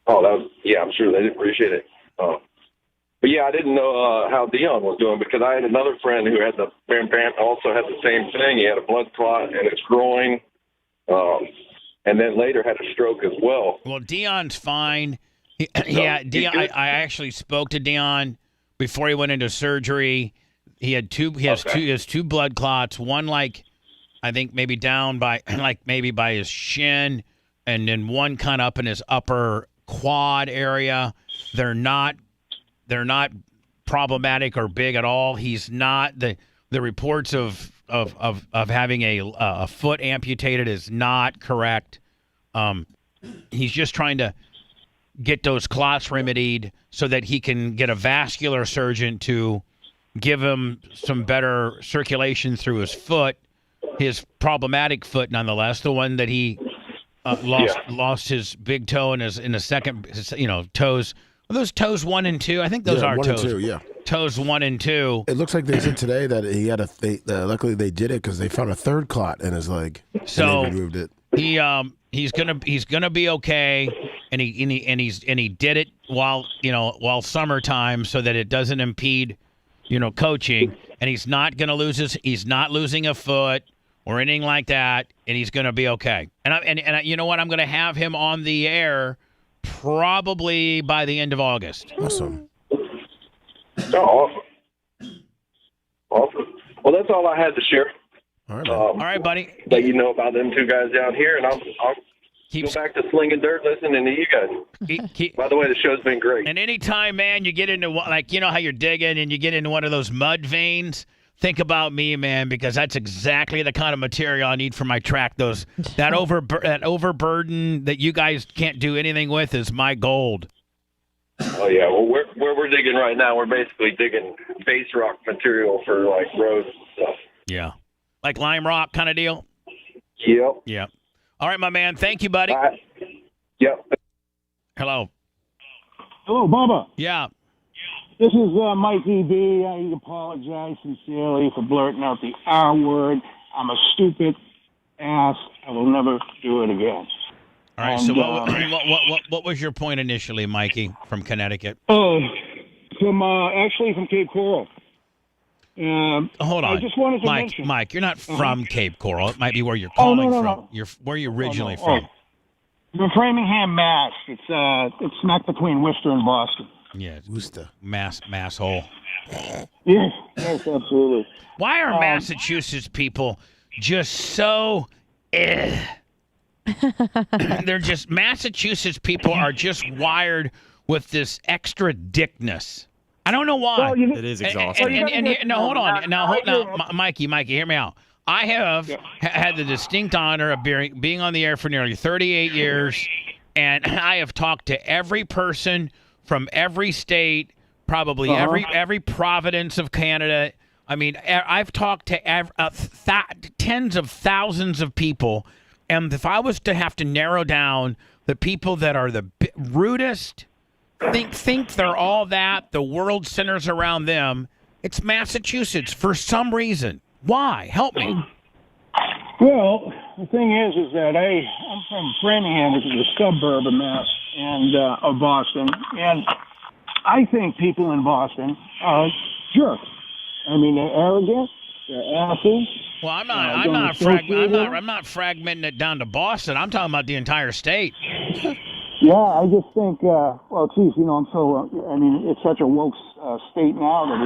Oh, I'm sure they'd appreciate it. But yeah, I didn't know how Dion was doing because I had another friend who had the Bam Bam, also had the same thing. He had a blood clot in his groin, and then later had a stroke as well. Well, Dion's fine. Dion. I actually spoke to Dion before he went into surgery. He had two blood clots. One, I think maybe down by maybe by his shin, and then one kind of up in his upper quad area. They're not problematic or big at all. He's not the reports of having a foot amputated is not correct. He's just trying to get those clots remedied so that he can get a vascular surgeon to give him some better circulation through his foot, his problematic foot nonetheless, the one that he lost his big toe in the second, toes. Are those toes 1 and 2? I think those are 1 toes. and 2, yeah. Toes 1 and 2. It looks like they said today that he had luckily they did it because they found a third clot in his leg. So and they removed it. He's gonna be okay, and he did it while summertime so that it doesn't impede, coaching, and he's not losing a foot or anything like that, and he's gonna be okay. And you know what? I'm gonna have him on the air probably by the end of August. Awesome. Oh, awesome. Well, that's all I had to share. All right, buddy. Let you know about them two guys down here, and I'll go back to slinging dirt listening to you guys. By the way, the show's been great. And anytime, man, you get into how you're digging and you get into one of those mud veins, think about me, man, because that's exactly the kind of material I need for my track. That overburden that you guys can't do anything with is my gold. Oh yeah, well, where we're digging right now, we're basically digging base rock material for roads and stuff. Yeah, like lime rock kind of deal. Yep. Yep. All right, my man. Thank you, buddy. Yep. Hello. Hello, Bubba. Yeah. This is Mikey B. I apologize sincerely for blurting out the R word. I'm a stupid ass. I will never do it again. All right. So what was your point initially, Mikey, from Connecticut? Actually from Cape Coral. Hold on, I just wanted to mention. Mike, you're not from Cape Coral. It might be where you're calling from. Where are you originally from? I'm Framingham, Mass. It's smack between Worcester and Boston. Yeah, Worcester. Mass hole. Yes, absolutely. Why are Massachusetts people just so They're just Massachusetts people are just wired with this extra dickness. I don't know why. Well, it is exhausting. Hold on. Mikey, hear me out. I have had the distinct honor of being on the air for nearly 38 years, and I have talked to every person from every state, probably every province of Canada. I mean, I've talked to tens of thousands of people, and if I was to have to narrow down the people that are the rudest, think they're all that, the world centers around them, it's Massachusetts for some reason. Why? Help me. Well, the thing is that I'm from Framingham, which is a suburb of Mass and of Boston, and I think people in Boston are jerks. I mean, they're arrogant, they're asses. Well, I'm not fragmenting it down to Boston. I'm talking about the entire state. Yeah, I just think, well, geez, I'm so, it's such a woke state now that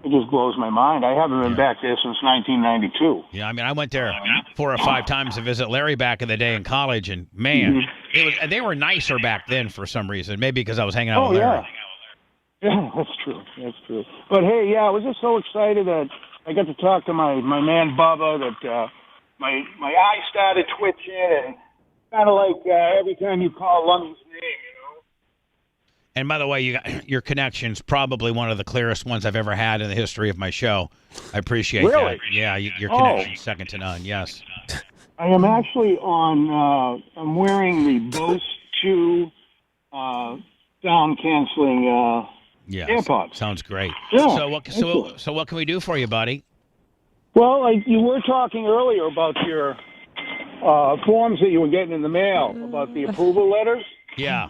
it just blows my mind. I haven't been back there since 1992. Yeah, I mean, I went there 4 or 5 times to visit Larry back in the day in college, and man, they were nicer back then for some reason. Maybe because I was hanging out with Larry. Yeah, that's true. But hey, I was just so excited that I got to talk to my man Bubba. That my eye started twitching, and kind of like every time you call Lummy's name, And by the way, your connection's probably one of the clearest ones I've ever had in the history of my show. I appreciate that. Yeah, your connection's second to none. Yes. I am actually on. I'm wearing the Bose 2 sound canceling. AirPods. Sounds great. Yeah, so what can we do for you, buddy? Well, you were talking earlier about your forms that you were getting in the mail about the approval letters. Yeah.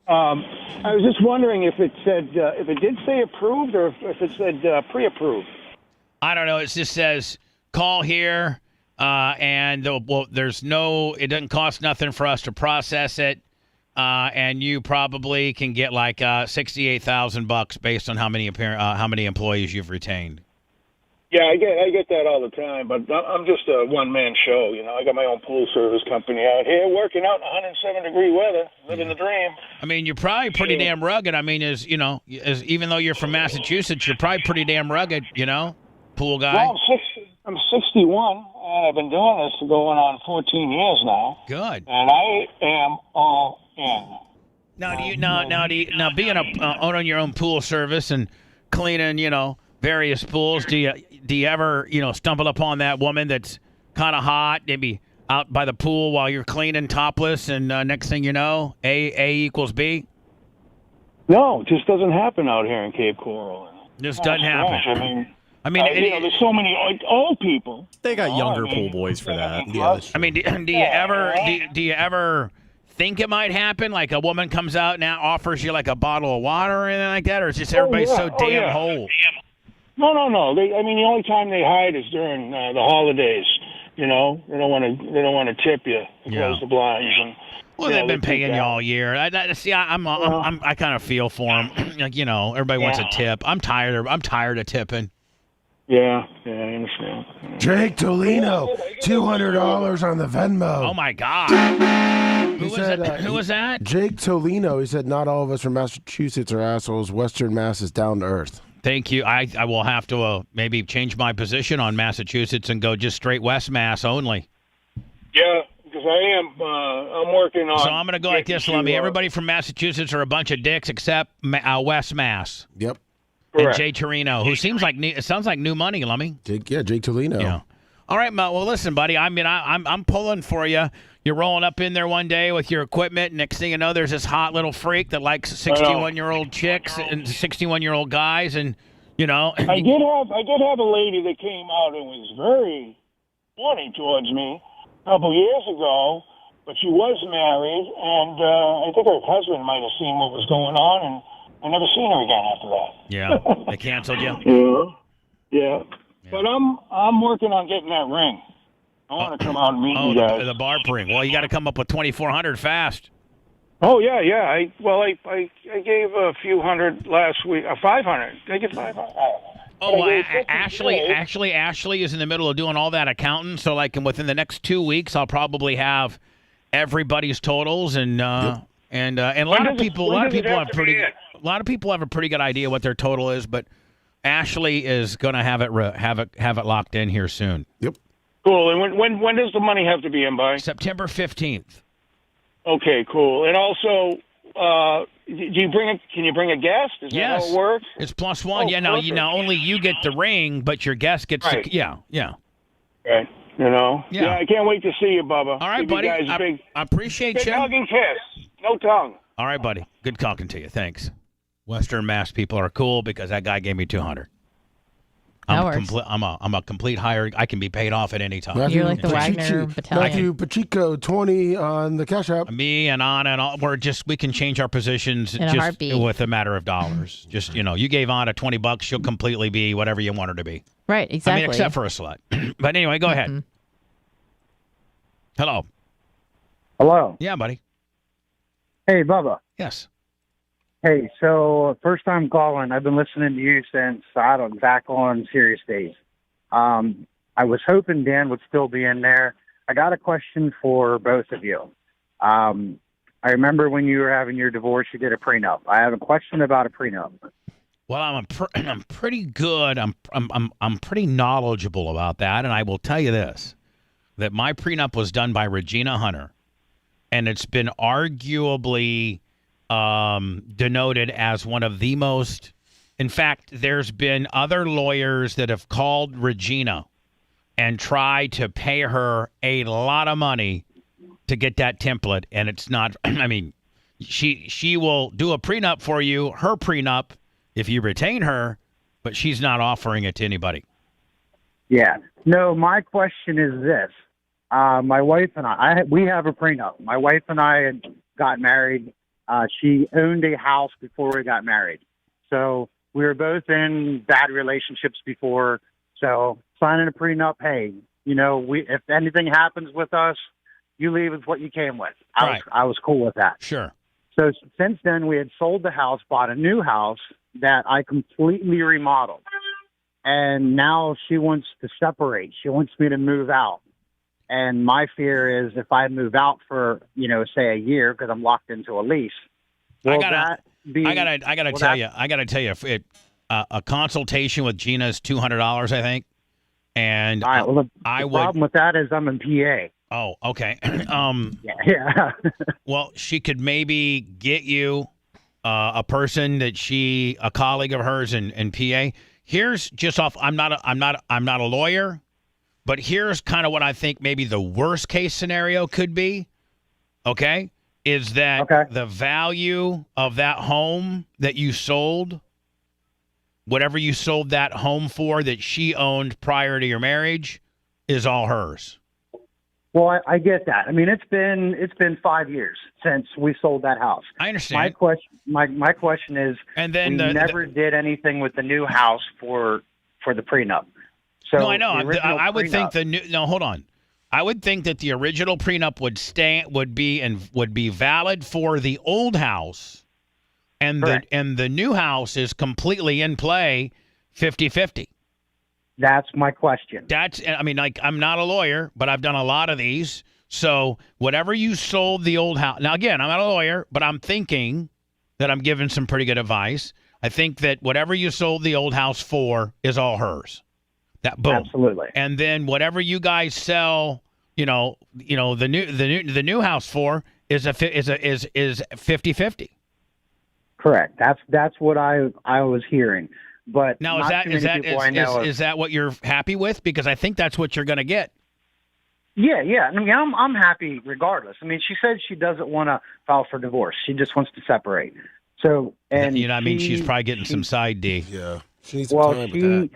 I was just wondering if it said if it did say approved or if it said pre-approved. I don't know. It just says call here, and there's no. It doesn't cost nothing for us to process it. And you probably can get like $68,000 based on how many employees you've retained. Yeah, I get that all the time, but I'm just a one-man show. I got my own pool service company out here, working out in 107-degree weather, living the dream. I mean, you're probably pretty damn rugged. I mean, as even though you're from Massachusetts, you're probably pretty damn rugged. Pool guy. Well, I'm 61. I've been doing this for going on 14 years now. Good. And I am all in. Now being owning your own pool service and cleaning, various pools, do you ever, stumble upon that woman that's kind of hot, maybe out by the pool while you're cleaning topless, and next thing you know, A equals B? No, it just doesn't happen out here in Cape Coral. Just doesn't happen. I mean, there's so many old people. They got younger pool boys for that. Yeah, I mean, do you ever think it might happen? Like a woman comes out and now offers you like a bottle of water or anything like that, or is just everybody so damn whole? No. The only time they hide is during the holidays. They don't want to tip you to close the blinds. And, well, they've been paying you all year. I kind of feel for them. Like everybody wants a tip. I'm tired of tipping. Yeah, I understand. Jake Tolino, $200 on the Venmo. Oh my God! Who was that? Jake Tolino. He said, "Not all of us from Massachusetts are assholes. Western Mass is down to earth." Thank you. I will have to maybe change my position on Massachusetts and go just straight West Mass only. Yeah, because I'm working on. So I'm going to go like this, Lummy. Everybody from Massachusetts are a bunch of dicks except West Mass. Yep. And Jay Torino, who sounds like new money, Lummy. Jake Tolino. Yeah. All right, Mo. Well, listen, buddy. I mean, I'm pulling for you. You're rolling up in there one day with your equipment. Next thing you know, there's this hot little freak that likes 61-year-old chicks and 61-year-old guys, and I did have a lady that came out and was very funny towards me a couple years ago, but she was married, and I think her husband might have seen what was going on, and I never seen her again after that. Yeah, they canceled you. Yeah. But I'm working on getting that ring. I want to come out and meet you guys. The barb ring. Well, you got to come up with 2,400 fast. Oh yeah. I gave a few hundred last week. 500. Did I get 500? Oh, well, Ashley is in the middle of doing all that accounting. So, like, within the next 2 weeks, I'll probably have everybody's totals, and a lot of people have a pretty good idea what their total is. But Ashley is going to have it locked in here soon. Yep. Cool. And when does the money have to be in by? September 15th. Okay, cool. And also, can you bring a guest? Is that how it works? It's plus one. Oh, yeah, now only you get the ring, but your guest gets right. yeah. Right. Yeah. I can't wait to see you, Bubba. All right, Give buddy. You guys I appreciate big you. hug and kiss. No tongue. All right, buddy. Good talking to you. Thanks. Western Mass people are cool because that guy gave me $200. I'm a complete hire. I can be paid off at any time. You're like the Wagner battalion. Matthew Pacheco, 20 on the Cash App. Me and Anna and all, we can change our positions in a heartbeat with a matter of dollars. Just, you gave Anna $20, she'll completely be whatever you want her to be. Right, exactly. I mean, except for a slut. But anyway, go ahead. Hello. Hello. Yeah, buddy. Hey, Bubba. Yes. Hey, so first time calling. I've been listening to you since, back on Serious Days. I was hoping Dan would still be in there. I got a question for both of you. I remember when you were having your divorce, you did a prenup. I have a question about a prenup. Well, I'm pretty good. I'm pretty knowledgeable about that, and I will tell you this: that my prenup was done by Regina Hunter, and it's been arguably denoted as one of the most. In fact, there's been other lawyers that have called Regina and tried to pay her a lot of money to get that template, and it's not. I mean, she will do a prenup for you, her prenup, if you retain her, but she's not offering it to anybody. Yeah. No, my question is this. My wife and we have a prenup. My wife and I had got married. She owned a house before we got married. So we were both in bad relationships before. So signing a prenup, hey, if anything happens with us, you leave with what you came with. I was cool with that. Sure. So since then, we had sold the house, bought a new house that I completely remodeled. And now she wants to separate. She wants me to move out. And my fear is if I move out for, say a year because I'm locked into a lease, I gotta tell you, a consultation with Gina is $200, I think. And all right, well, the problem with that is I'm in PA. Oh, okay. Yeah. Well, she could maybe get you a person a colleague of hers in PA. Here's just off. I'm not a lawyer. But here's kind of what I think maybe the worst case scenario could be, okay, is that the value of that home that you sold, whatever you sold that home for that she owned prior to your marriage, is all hers. Well, I get that. I mean, it's been 5 years since we sold that house. I understand. My question is, and then we never did anything with the new house for the prenup. So no, I know. I would think hold on. I would think that the original prenup would be valid for the old house, and the new house is completely in play, 50-50. That's my question. I'm not a lawyer, but I've done a lot of these. So whatever you sold the old house. Now again, I'm not a lawyer, but I'm thinking that I'm giving some pretty good advice. I think that whatever you sold the old house for is all hers. That boom. Absolutely. And then whatever you guys sell, the new house for is 50-50. Correct. That's what I was hearing. But now is that what you're happy with? Because I think that's what you're going to get. Yeah. I mean, I'm happy regardless. I mean, she said she doesn't want to file for divorce. She just wants to separate. So she's probably getting some side D. Yeah. She needs some time with that.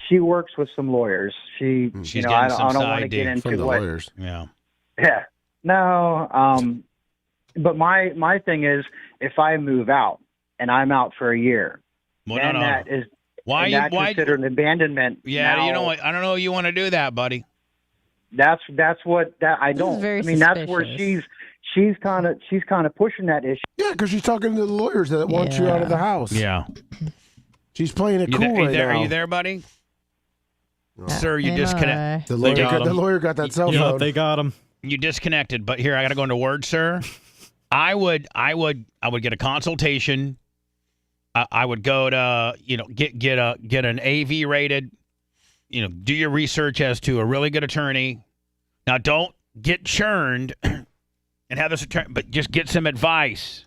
She works with some lawyers. She's getting I some don't side want to D get into from the what, lawyers. Yeah. Yeah. No. But my thing is, if I move out and I'm out for a year, that is considered an abandonment. Yeah. Now, you know what? I don't know if you want to do that, buddy. That's what I don't. Very that's where she's kind of pushing that issue. Yeah, because she's talking to the lawyers that want you out of the house. Yeah. She's playing it You cool right now. Are you there, buddy? Sir, you Am disconnect. The lawyer got that cell phone. They got him. You disconnected, but here I got to go into Word, sir. I would get a consultation. I would go to get an AV rated. Do your research as to a really good attorney. Now, don't get churned and have this attorney, but just get some advice.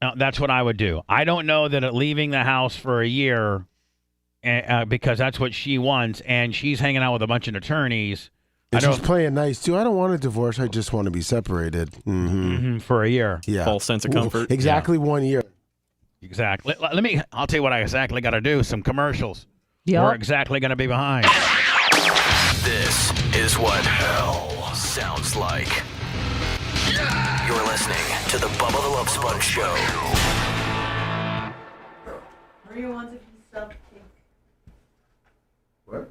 Now, that's what I would do. I don't know that leaving the house for a year, because that's what she wants, and she's hanging out with a bunch of attorneys. And she's playing nice, too. I don't want a divorce. I just want to be separated. For a year. Yeah. False sense of comfort. Exactly 1 year. Exactly. I'll tell you what I exactly got to do. Some commercials. Yep. We're exactly going to be behind. This is what hell sounds like. You're listening to the Bubba the Love Sponge Show. Maria wants a piece of cake. What?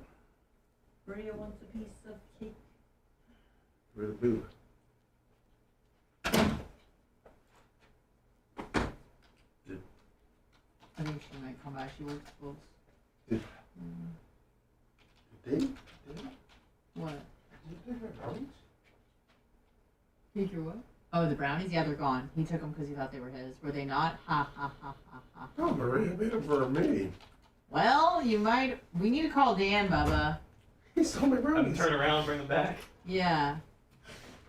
Maria wants a piece of cake. Where's the boo? I think she might come back. She works close. Did What? Take your what? Oh, the brownies? Yeah, they're gone. He took them because he thought they were his. Were they not? Ha, ha, ha, ha, ha. Oh, Maria made them for me. Well, you might... We need to call Dan, Bubba. He stole my brownies. Turn around and bring them back. Yeah.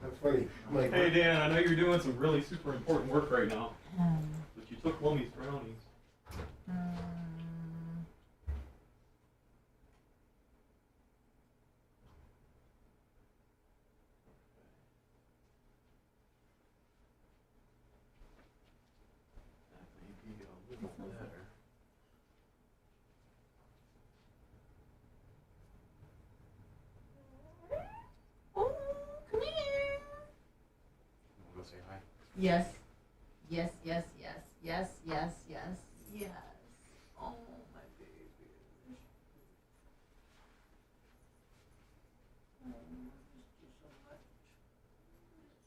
That's funny. I'm like, Hey, Dan, I know you're doing some really super important work right now, but you took Lomi's brownies. Oh, come here. Yes. Yes, yes, yes, yes, yes, yes, yes. Oh, my baby. Oh, I missed you so much.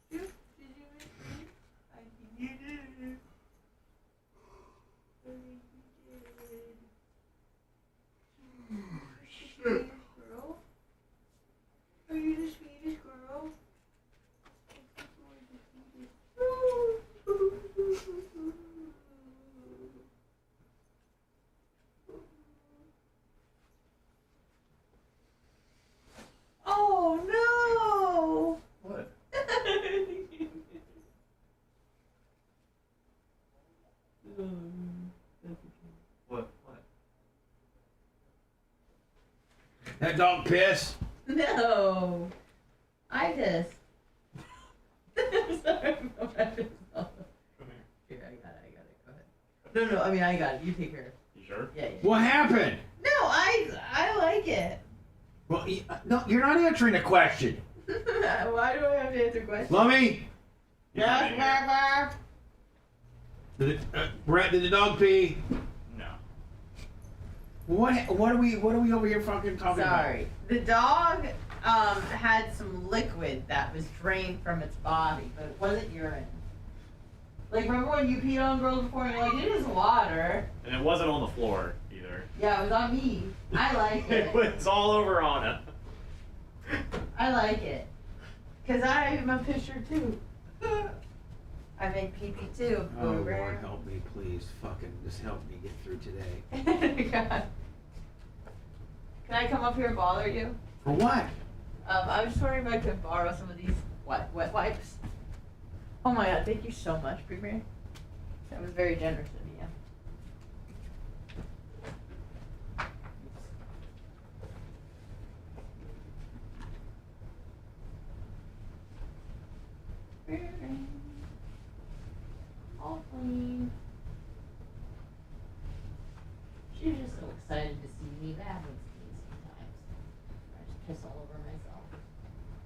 Did you miss me? I think you did. I think you did. Sweetest girl. Are you the sweetest girl? Oh no! What? What? That dog piss? No! I just. I'm sorry. I'm having some. Here, I got it. Go ahead. No, I mean, I got it. You take care of it. You sure? Yeah. What happened? No, I like it. Well, no, you're not answering the question. Why do I have to answer questions? Lummy? Yes, Barbara. Brett, did the dog pee? No. What are we over here fucking talking about? Sorry. The dog had some liquid that was drained from its body, but it wasn't urine. Like, remember when you peed on girls before and you're like, it is water. And it wasn't on the floor either. Yeah, it was on me. I like it. It was all over Anna. I like it. Because I am a pisher too. I make pee-pee too. Oh, Lord, help me, please. Fucking just help me get through today. God. Can I come up here and bother you? For what? I was just wondering if I could borrow some of these wet wipes. Oh my God, thank you so much, Premier. That was very generous of you. All clean. She was just so excited to see me. That happens to me sometimes. I just piss all over myself.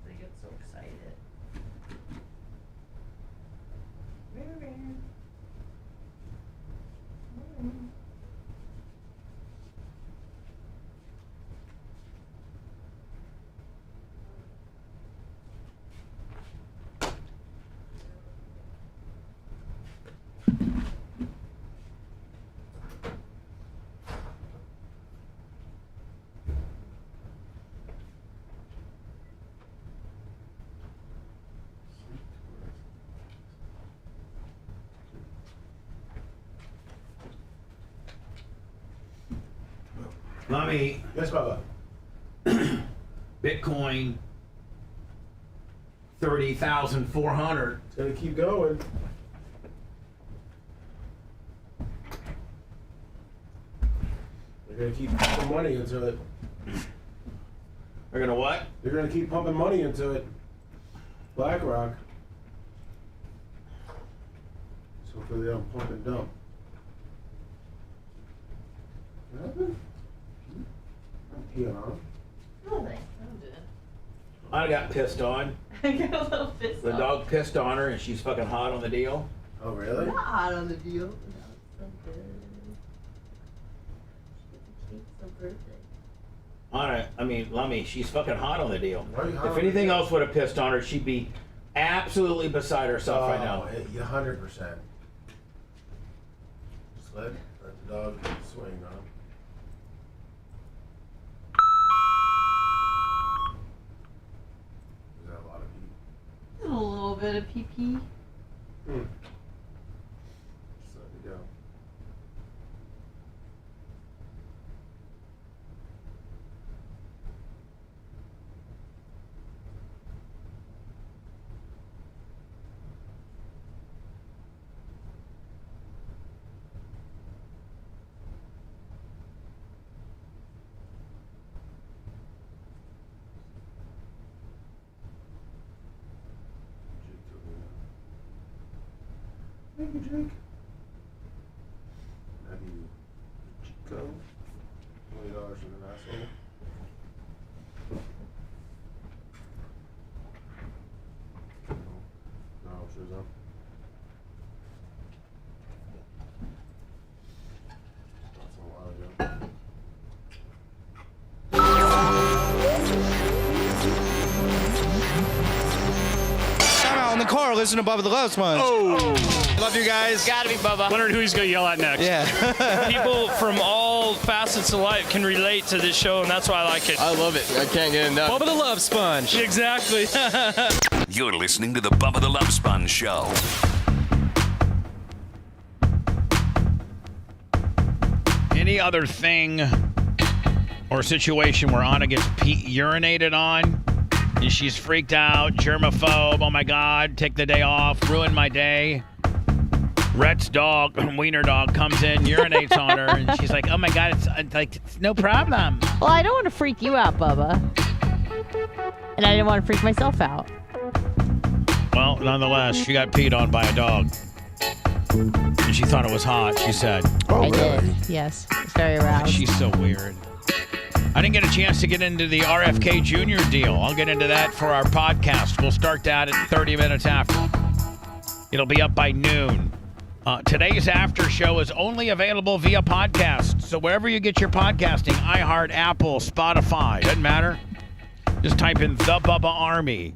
I get so excited. Lummy. Yes, Bubba. Bitcoin 30,400. It's gonna keep going. They're gonna keep pumping money into it. They're gonna what? They're gonna keep pumping money into it. BlackRock. So hopefully they don't pump and dump. What happened? I'm peeing on. I got pissed on. I got a little pissed The dog pissed on her, and she's fucking hot on the deal. Oh, really? Not hot on the deal. Lummy, she's fucking hot on the deal. Why are you hot If on anything the deal? else would have pissed on her, she'd be absolutely beside herself right now. 100%. Just let the dog swing on. Is that a lot of pee? A little bit of pee-pee. Just let it go. Thank you, Jake. Love you, Chico. $20 from an asshole. No, sure though. That's a while ago. I'm out in the car listening to Bubba the Love Sponge. Oh. Love you guys. Gotta be Bubba. Wondering who he's gonna yell at next. Yeah. People from all facets of life can relate to this show, and that's why I like it. I love it. I can't get enough. Bubba the Love Sponge. Exactly. You're listening to the Bubba the Love Sponge Show. Any other thing or situation where Anna gets urinated on and she's freaked out, germaphobe, oh my God, take the day off, ruin my day. Rhett's dog, Wiener dog, comes in, urinates on her, and she's like, oh my God, it's no problem. Well, I don't want to freak you out, Bubba. And I didn't want to freak myself out. Well, nonetheless, she got peed on by a dog. And she thought it was hot, she said. I did. Yes. It's very aroused. She's so weird. I didn't get a chance to get into the RFK Jr. deal. I'll get into that for our podcast. We'll start that at 30 minutes after. It'll be up by noon. Today's after show is only available via podcast. So wherever you get your podcasting, iHeart, Apple, Spotify, doesn't matter. Just type in The Bubba Army.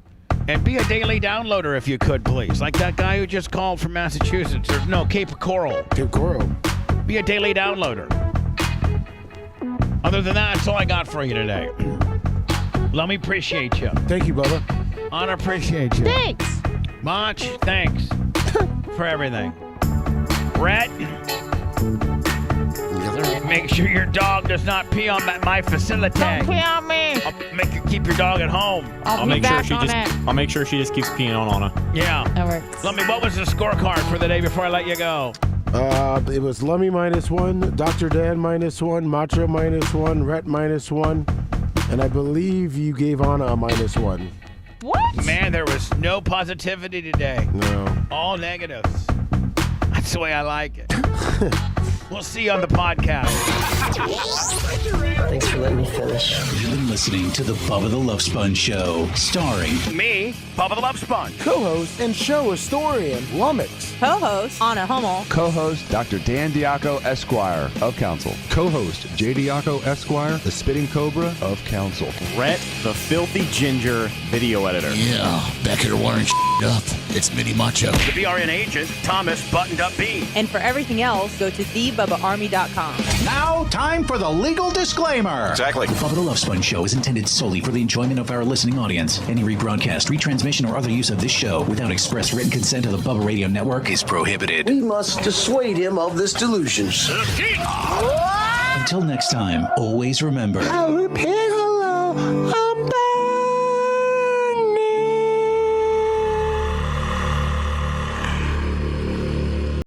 And be a daily downloader if you could, please. Like that guy who just called from Massachusetts. Or, no, Cape Coral. Cape Coral. Be a daily downloader. Other than that, that's all I got for you today. Let me appreciate you. Thank you, Bubba. Anna, appreciate you. Thanks. Mach, thanks for everything. Rhett, make sure your dog does not pee on my facility. Don't pee on me. I'll make you keep your dog at home. I'll make sure she just keeps peeing on Anna. Yeah. That works. Let me, what was the scorecard for the day before I let you go? It was Lummy -1, Dr. Dan -1, Macho -1, Rhett -1, and I believe you gave Anna a -1. What? Man, there was no positivity today. No. All negatives. That's the way I like it. We'll see you on the podcast. Thanks for letting me finish. You've been listening to the Bubba the Love Sponge Show, starring me, Bubba the Love Sponge. Co-host and show historian, Lummox. Co-host, Anna Hummel. Co-host, Dr. Dan Diaco, Esquire, of Council. Co-host, J. Diaco, Esquire, the Spitting Cobra of Council. Rhett, the Filthy Ginger video editor. Yeah, back here wiring up. It's Mini Macho. The BRN agent, Thomas Buttoned Up B. And for everything else, go to thebubbaarmy.com. Now, time for the legal disclaimer. Exactly. The Bubba the Love Sponge Show is intended solely for the enjoyment of our listening audience. Any rebroadcast, retransmission, or other use of this show without express written consent of the Bubba Radio Network is prohibited. We must dissuade him of this delusion. What? Until next time, always remember. Our pig